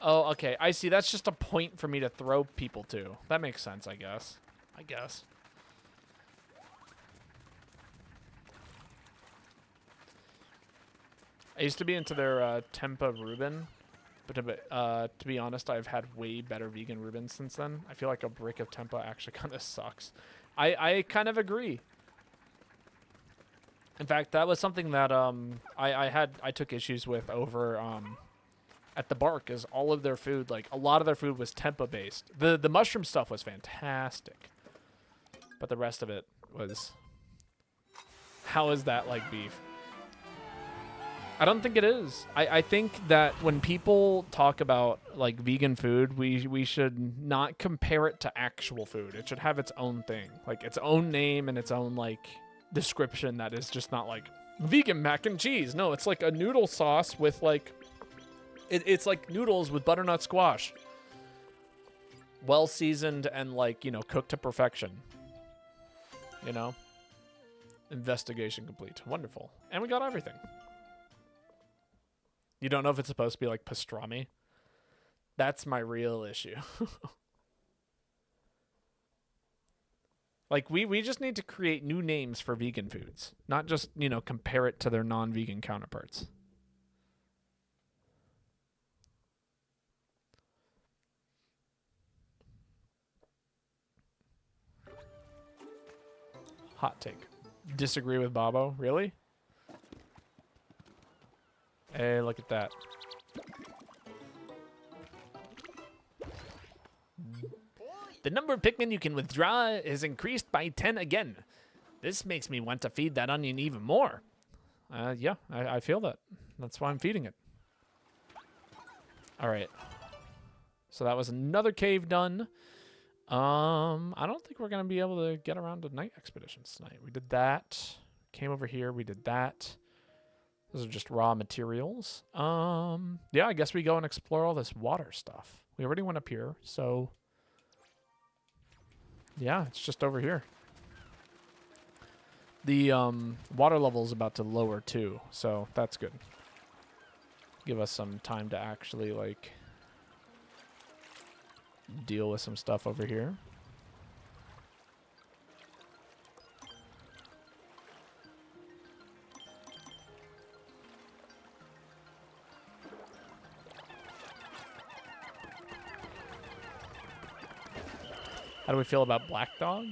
Speaker 1: Oh, okay. I see. That's just a point for me to throw people to. That makes sense, I guess. I used to be into their Tempa Reuben, but to be honest, I've had way better vegan Reubens since then. I feel like a brick of Tempa actually kind of sucks. I kind of agree. In fact, that was something that I took issues with over at the Bark, is all of their food, like a lot of their food was Tempa based. The mushroom stuff was fantastic, but the rest of it was, how is that like beef? I don't think it is. I think that when people talk about like vegan food, we should not compare it to actual food. It should have its own thing, like its own name and its own like description that is just not like vegan mac and cheese. No, it's like a noodle sauce with like it's like noodles with butternut squash. Well seasoned and like, you know, cooked to perfection. You know? Investigation complete. Wonderful. And we got everything. You don't know if it's supposed to be like pastrami? That's my real issue. Like we just need to create new names for vegan foods, not just, you know, compare it to their non-vegan counterparts. Hot take. Disagree with Bobo? Really? Hey, look at that.
Speaker 2: The number of Pikmin you can withdraw is increased by 10 again. This makes me want to feed that onion even more.
Speaker 1: Yeah, I feel that. That's why I'm feeding it. All right. So that was another cave done. I don't think we're going to be able to get around to night expeditions tonight. We did that. Came over here. We did that. Those are just raw materials. Yeah, I guess we go and explore all this water stuff. We already went up here, so... Yeah, it's just over here. The water level is about to lower too, so that's good. Give us some time to actually like deal with some stuff over here. How do we feel about Black Dog?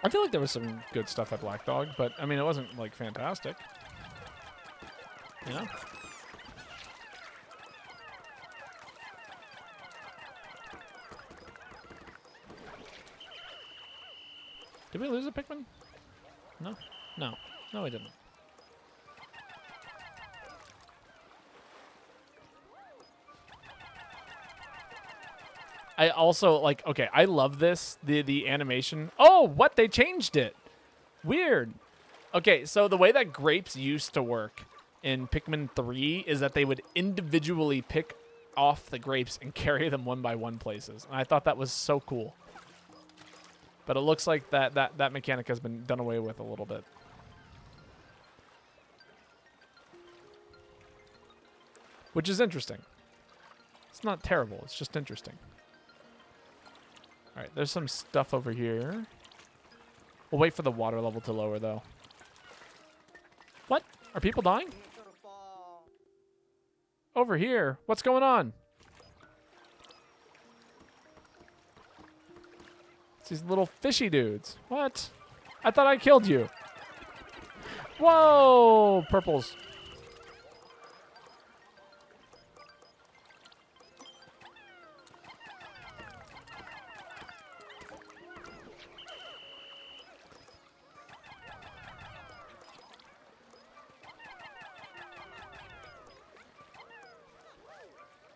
Speaker 1: I feel like there was some good stuff at Black Dog, but I mean, it wasn't like fantastic. You know? Did we lose a Pikmin? No? No. No, we didn't. I also like, okay, I love this, the animation. Oh, what? They changed it. Weird. Okay, so the way that grapes used to work in Pikmin 3 is that they would individually pick off the grapes and carry them one by one places. And I thought that was so cool. But it looks like that mechanic has been done away with a little bit. Which is interesting. It's not terrible, it's just interesting. All right, there's some stuff over here. We'll wait for the water level to lower, though. What? Are people dying? Over here. What's going on? It's these little fishy dudes. What? I thought I killed you. Whoa! Purples.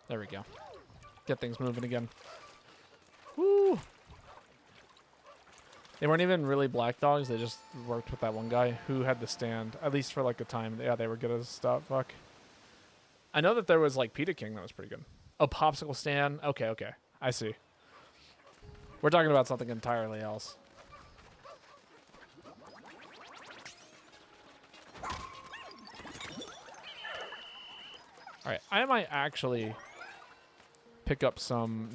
Speaker 1: There we go. Get things moving again. Woo! They weren't even really black dogs. They just worked with that one guy who had the stand, at least for like a time. Yeah, they were good at this stuff. Fuck. I know that there was like Pita King that was pretty good. Oh, popsicle stand. Okay, okay. I see. We're talking about something entirely else. All right, I might actually pick up some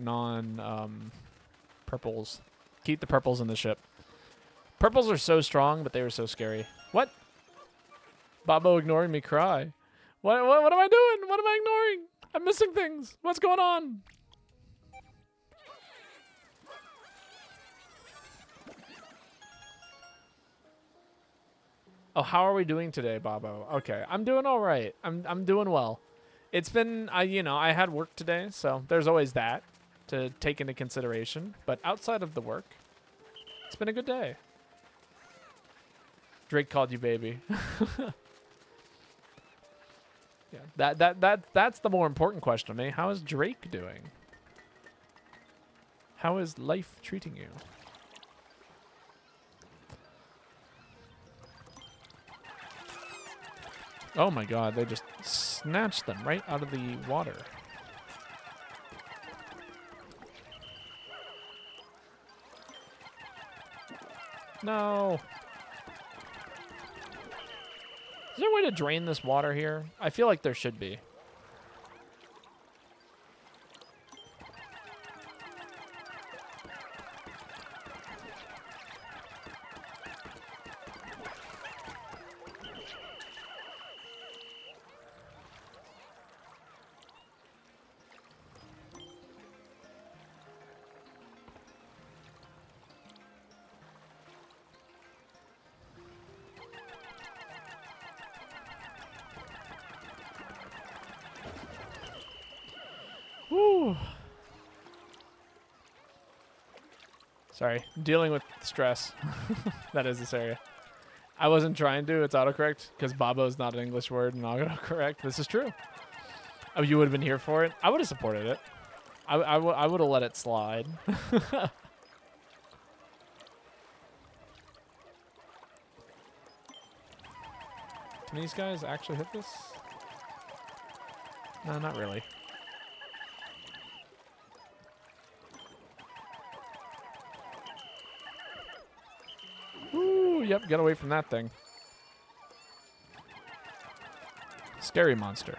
Speaker 1: purples. Keep the purples in the ship. Purples are so strong, but they were so scary. What? Bobo ignoring me cry. What am I doing? What am I ignoring? I'm missing things. What's going on? Oh, how are we doing today, Bobo? Okay, I'm doing all right. I'm doing well. It's been, I had work today, so there's always that to take into consideration. But outside of the work, it's been a good day. Drake called you baby. Yeah, that's the more important question to me. How is Drake doing? How is life treating you? Oh my god, they just snatched them right out of the water. No. Is there a way to drain this water here? I feel like there should be. Whew. Sorry, I'm dealing with stress. That is this area. I wasn't trying to. It's autocorrect because Babo is not an English word and autocorrect. This is true. Oh, you would have been here for it? I would have supported it. I would have let it slide. Can these guys actually hit this? No, not really. Ooh, yep, get away from that thing. Scary monster.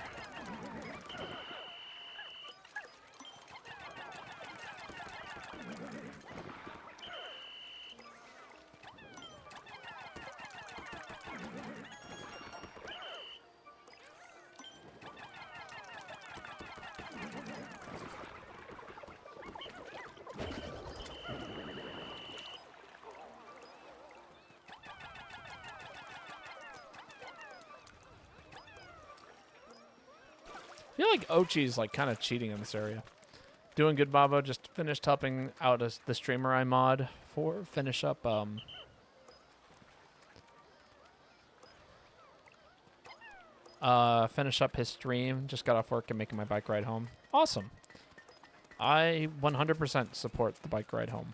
Speaker 1: I feel like Ochi's like kind of cheating in this area. Doing good, Babo. Just finished helping out the streamer I mod for finish up finish up his stream. Just got off work and making my bike ride home. Awesome. I 100% support the bike ride home.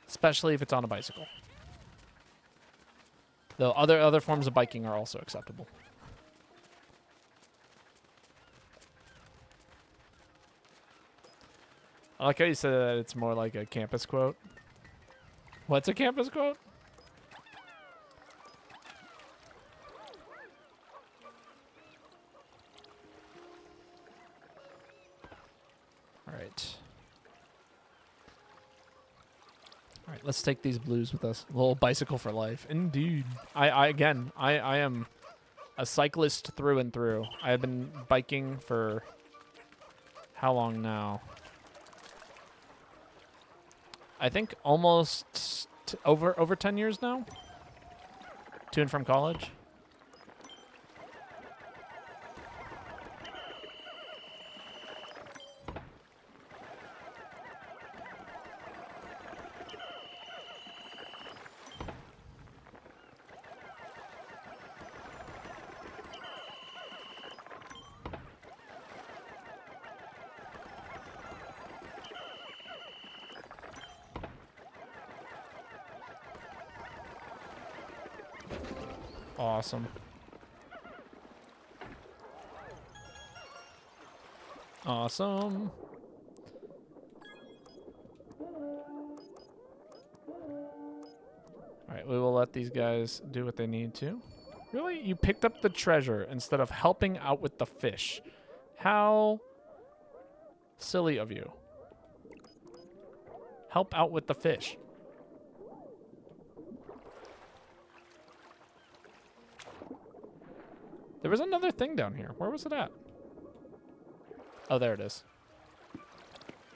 Speaker 1: Especially if it's on a bicycle. Though other forms of biking are also acceptable. I like how you said that it's more like a campus quote. What's a campus quote? All right. All right, let's take these blues with us. A little bicycle for life. Indeed. I am a cyclist through and through. I have been biking for how long now? I think almost over 10 years now. To and from college. Awesome. Awesome. Alright, we will let these guys do what they need to. Really? You picked up the treasure instead of helping out with the fish. How silly of you. Help out with the fish. There was another thing down here. Where was it at? Oh, there it is.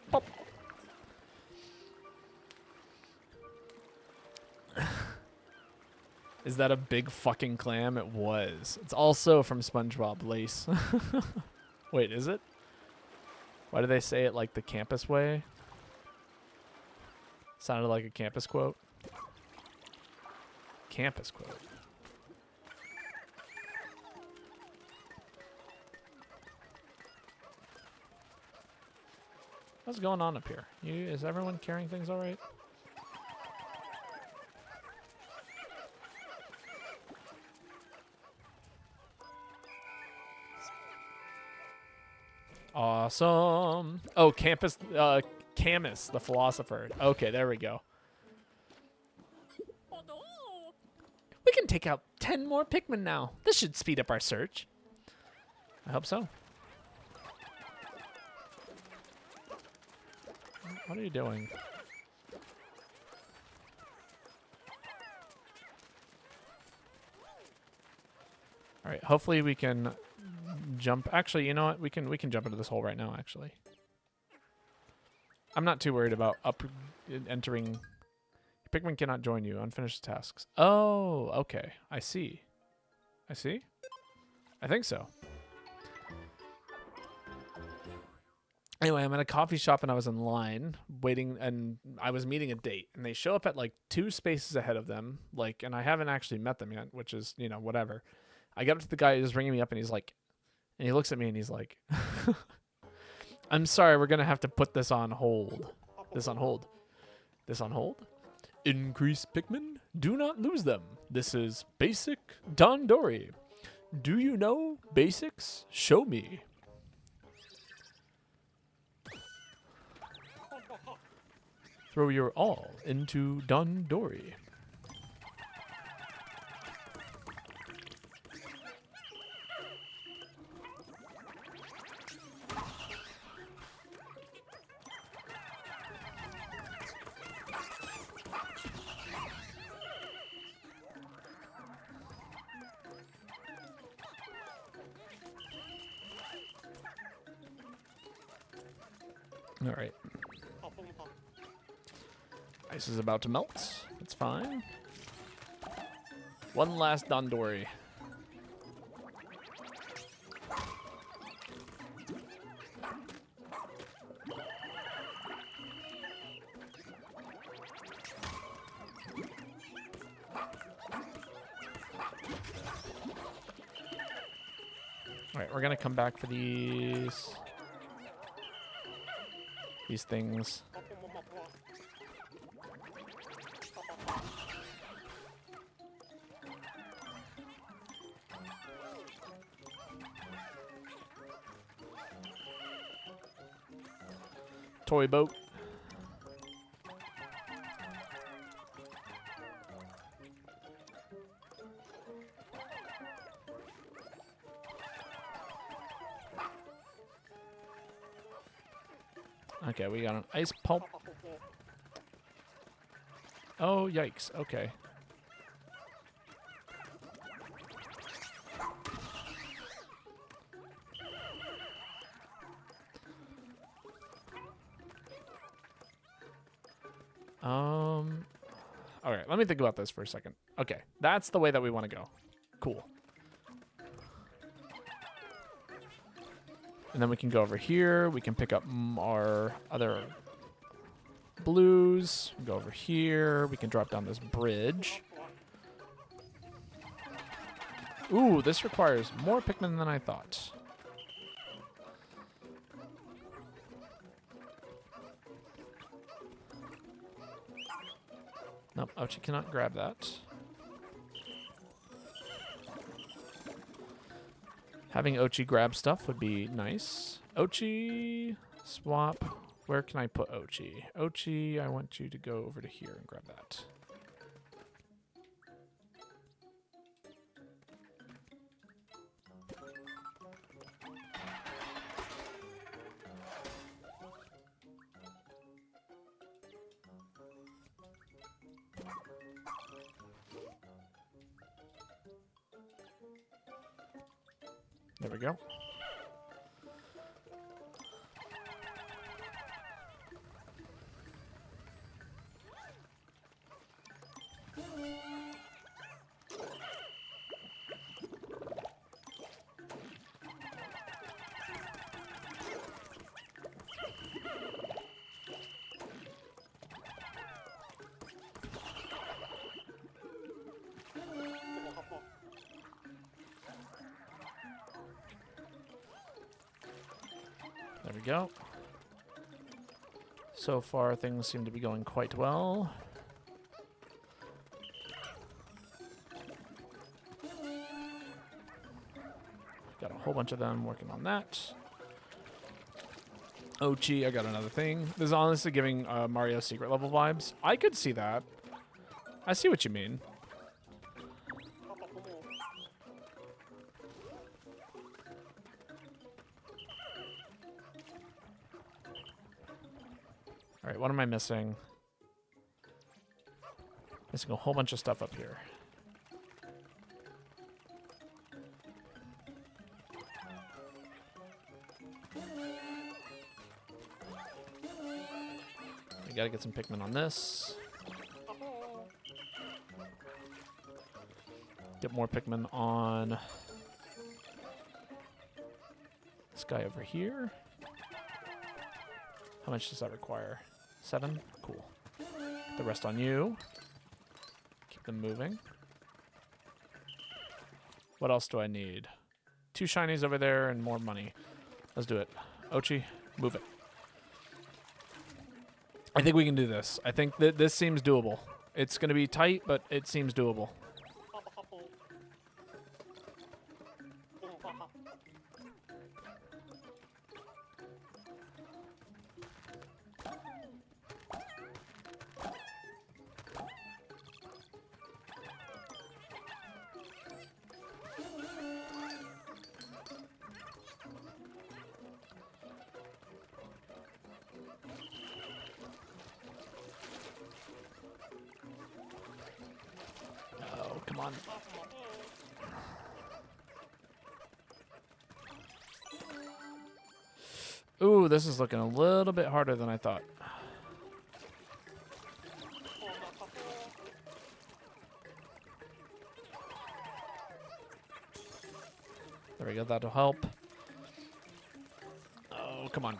Speaker 1: Pop. Is that a big fucking clam? It was. It's also from SpongeBob Lace. Wait, is it? Why do they say it like the campus way? Sounded like a campus quote. campus quote. What's going on up here? Is everyone carrying things all right? Awesome. Oh, Camus, the philosopher. Okay, there we go.
Speaker 2: We can take out 10 more Pikmin now. This should speed up our search.
Speaker 1: I hope so. What are you doing? All right, hopefully we can jump. Actually, you know what? We can jump into this hole right now, actually. I'm not too worried about entering. Pikmin cannot join you. Unfinished tasks. Oh, okay. I see. I see. I think so. Anyway, I'm at a coffee shop and I was in line waiting, and I was meeting a date, and they show up at like 2 spaces ahead of them, like, and I haven't actually met them yet, which is, you know, whatever. I got up to the guy who's ringing me up, and he's like, and he looks at me and he's like, I'm sorry, we're gonna have to put this on hold. This on hold. This on hold? Increase Pikmin? Do not lose them. This is basic Dandori. Do you know basics? Show me. Throw your all into Dandori. All right. Ice is about to melt. It's fine. One last Dandori. All right, we're gonna come back for these things. Toy boat. Okay, we got an ice pulp. Oh, yikes. Okay. All right, let me think about this for a second. Okay, that's the way that we want to go. Cool. And then we can go over here. We can pick up our other blues. Go over here. We can drop down this bridge. Ooh, this requires more Pikmin than I thought. Nope, Ochi cannot grab that. Having Ochi grab stuff would be nice. Ochi, swap. Where can I put Ochi? Ochi, I want you to go over to here and grab that. There we go. we go. So far, things seem to be going quite well. Got a whole bunch of them working on that. Ochi, I got another thing. This is honestly giving Mario secret level vibes. I could see that. I see what you mean. All right, what am I missing? Missing a whole bunch of stuff up here. We gotta get some Pikmin on this. Get more Pikmin on this guy over here. How much does that require? 7? Cool. Get the rest on you. Keep them moving. What else do I need? 2 shinies over there and more money. Let's do it. Ochi, move it. I think we can do this. I think that this seems doable. It's going to be tight, but it seems doable. Oh, come on. Ooh, this is looking a little bit harder than I thought. There we go, that'll help. Oh, come on.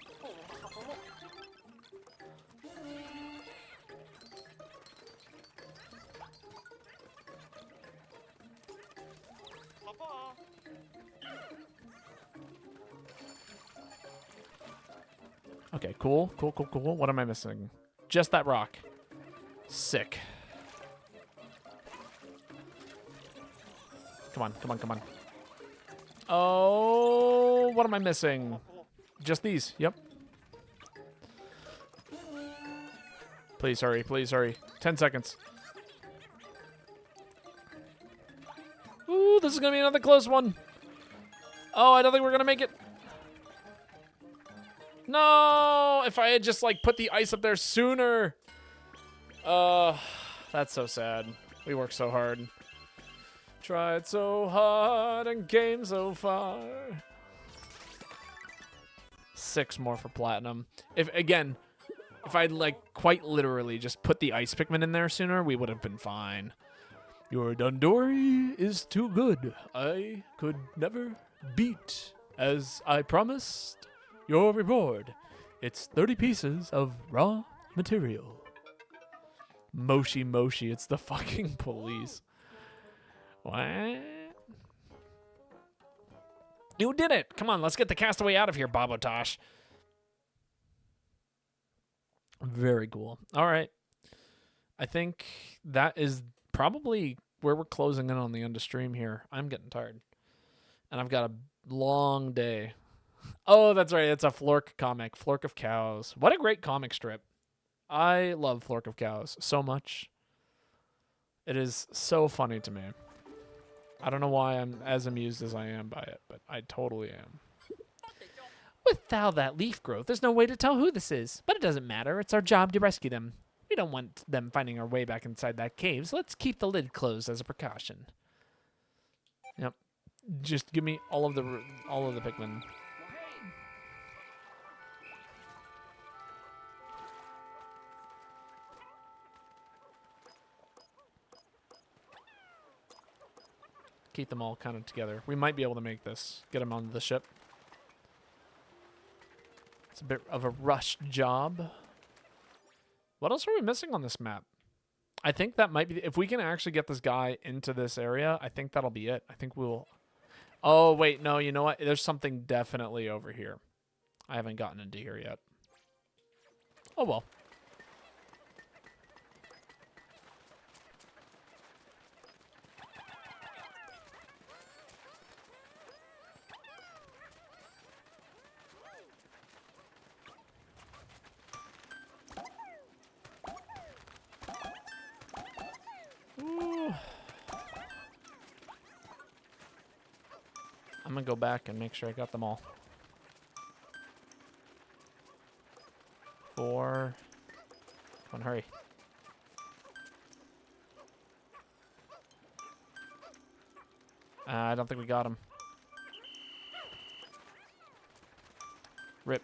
Speaker 1: Okay, cool, cool, cool, cool. What am I missing? Just that rock. Sick. Come on, come on, come on. Oh, what am I missing? Just these, yep. Please hurry, please hurry. 10 seconds. Ooh, this is gonna be another close one. Oh, I don't think we're gonna make it. No, if I had just like put the ice up there sooner. That's so sad. We worked so hard. Tried so hard and came so far. 6 more for platinum. If I'd like quite literally just put the ice Pikmin in there sooner, we would have been fine. Your Dundori is too good. I could never beat. As I promised, your reward. It's 30 pieces of raw material. Moshi Moshi, it's the fucking police. What? You did it! Come on, let's get the castaway out of here, Babotosh. Very cool. All right. I think that is probably where we're closing in on the end of stream here. I'm getting tired. And I've got a long day. Oh, that's right. It's a Flork comic. Flork of Cows. What a great comic strip. I love Flork of Cows so much. It is so funny to me. I don't know why I'm as amused as I am by it, but I totally am.
Speaker 2: Without that leaf growth, there's no way to tell who this is. But it doesn't matter. It's our job to rescue them. We don't want them finding our way back inside that cave, so let's keep the lid closed as a precaution.
Speaker 1: Yep. Just give me all of the Pikmin. Keep them all kind of together. We might be able to make this. Get them onto the ship. It's a bit of a rushed job. What else are we missing on this map? I think that might be... If we can actually get this guy into this area, I think that'll be it. I think we'll... Oh, wait. No, you know what? There's something definitely over here. I haven't gotten into here yet. Oh, well. Ooh. I'm gonna go back and make sure I got them all. 4. Come on, hurry. I don't think we got him. Rip.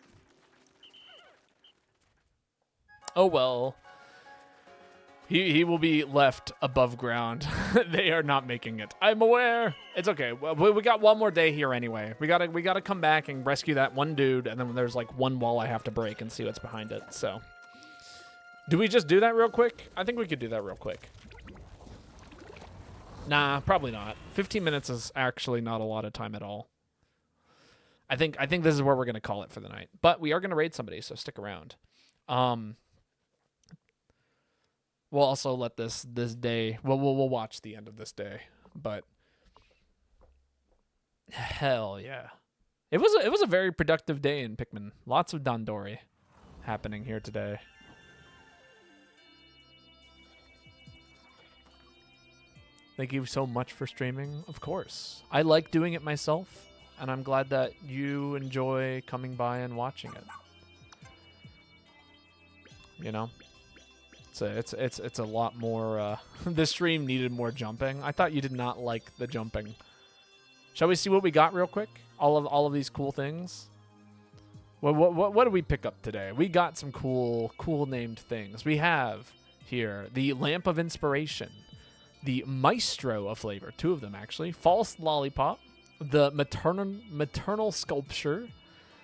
Speaker 1: Oh well. He will be left above ground. They are not making it. I'm aware. It's okay. We got one more day here anyway. We gotta come back and rescue that one dude, and then there's like one wall I have to break and see what's behind it. So, do we just do that real quick? I think we could do that real quick. Nah, probably not. 15 minutes is actually not a lot of time at all. I think this is where we're gonna call it for the night. But we are gonna raid somebody, so stick around. We'll also let this day. We'll watch the end of this day, but hell yeah, it was a very productive day in Pikmin. Lots of Dandori happening here today. Thank you so much for streaming. Of course, I like doing it myself, and I'm glad that you enjoy coming by and watching it. You know. It's a lot more. This stream needed more jumping. I thought you did not like the jumping. Shall we see what we got real quick? All of these cool things. What did we pick up today? We got some cool named things. We have here the Lamp of Inspiration, the Maestro of Flavor, 2 of them actually. False Lollipop, the Maternal Sculpture,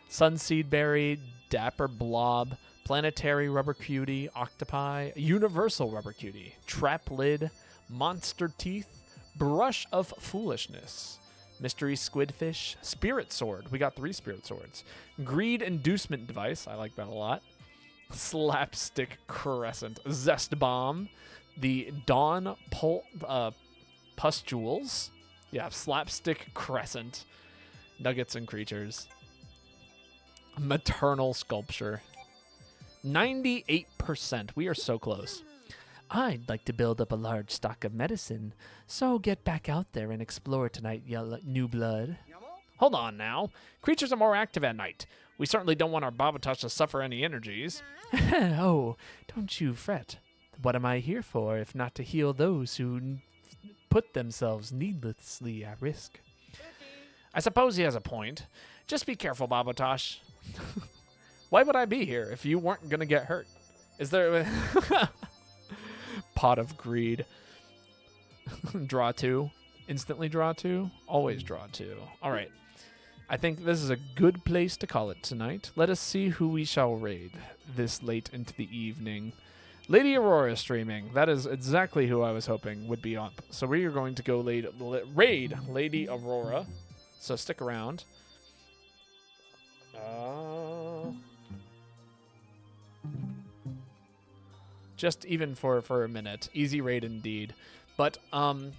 Speaker 1: Sunseed Berry, Dapper Blob, Planetary Rubber Cutie, Octopi, Universal Rubber Cutie, Trap Lid, Monster Teeth, Brush of Foolishness, Mystery Squidfish, Spirit Sword. We got 3 Spirit Swords. Greed Inducement Device. I like that a lot. Slapstick Crescent. Zest Bomb. The Dawn Pustules. Yeah, Slapstick Crescent. Nuggets and Creatures. Maternal Sculpture. 98%. We are so close. I'd like to build up a large stock of medicine, so get back out there and explore tonight, new blood. Hold on now. Creatures are more active at night. We certainly don't want our Babotosh to suffer any energies. Oh, don't you fret. What am I here for if not to heal those who put themselves needlessly at risk? I suppose he has a point. Just be careful, Babotosh. Why would I be here if you weren't going to get hurt? Is there... Pot of Greed. Draw 2. Instantly draw 2. Always draw 2. All right. I think this is a good place to call it tonight. Let us see who we shall raid this late into the evening. Lady Aurora streaming. That is exactly who I was hoping would be up. So we are going to go raid Lady Aurora. So stick around. Just even for a minute. Easy raid indeed. But,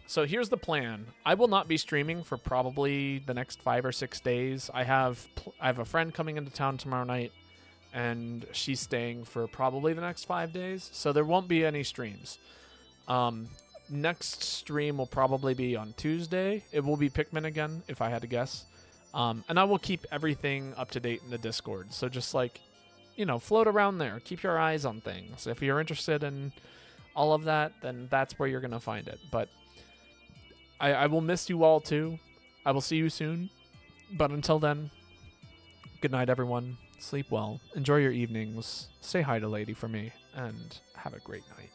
Speaker 1: so here's the plan. I will not be streaming for probably the next 5 or 6 days. I have a friend coming into town tomorrow night, and she's staying for probably the next 5 days. So there won't be any streams. Next stream will probably be on Tuesday. It will be Pikmin again, if I had to guess. And I will keep everything up to date in the Discord. So just like, you know, float around there. Keep your eyes on things. If you're interested in all of that, then that's where you're going to find it. But I will miss you all too. I will see you soon. But until then, good night, everyone. Sleep well. Enjoy your evenings. Say hi to Lady for me. And have a great night.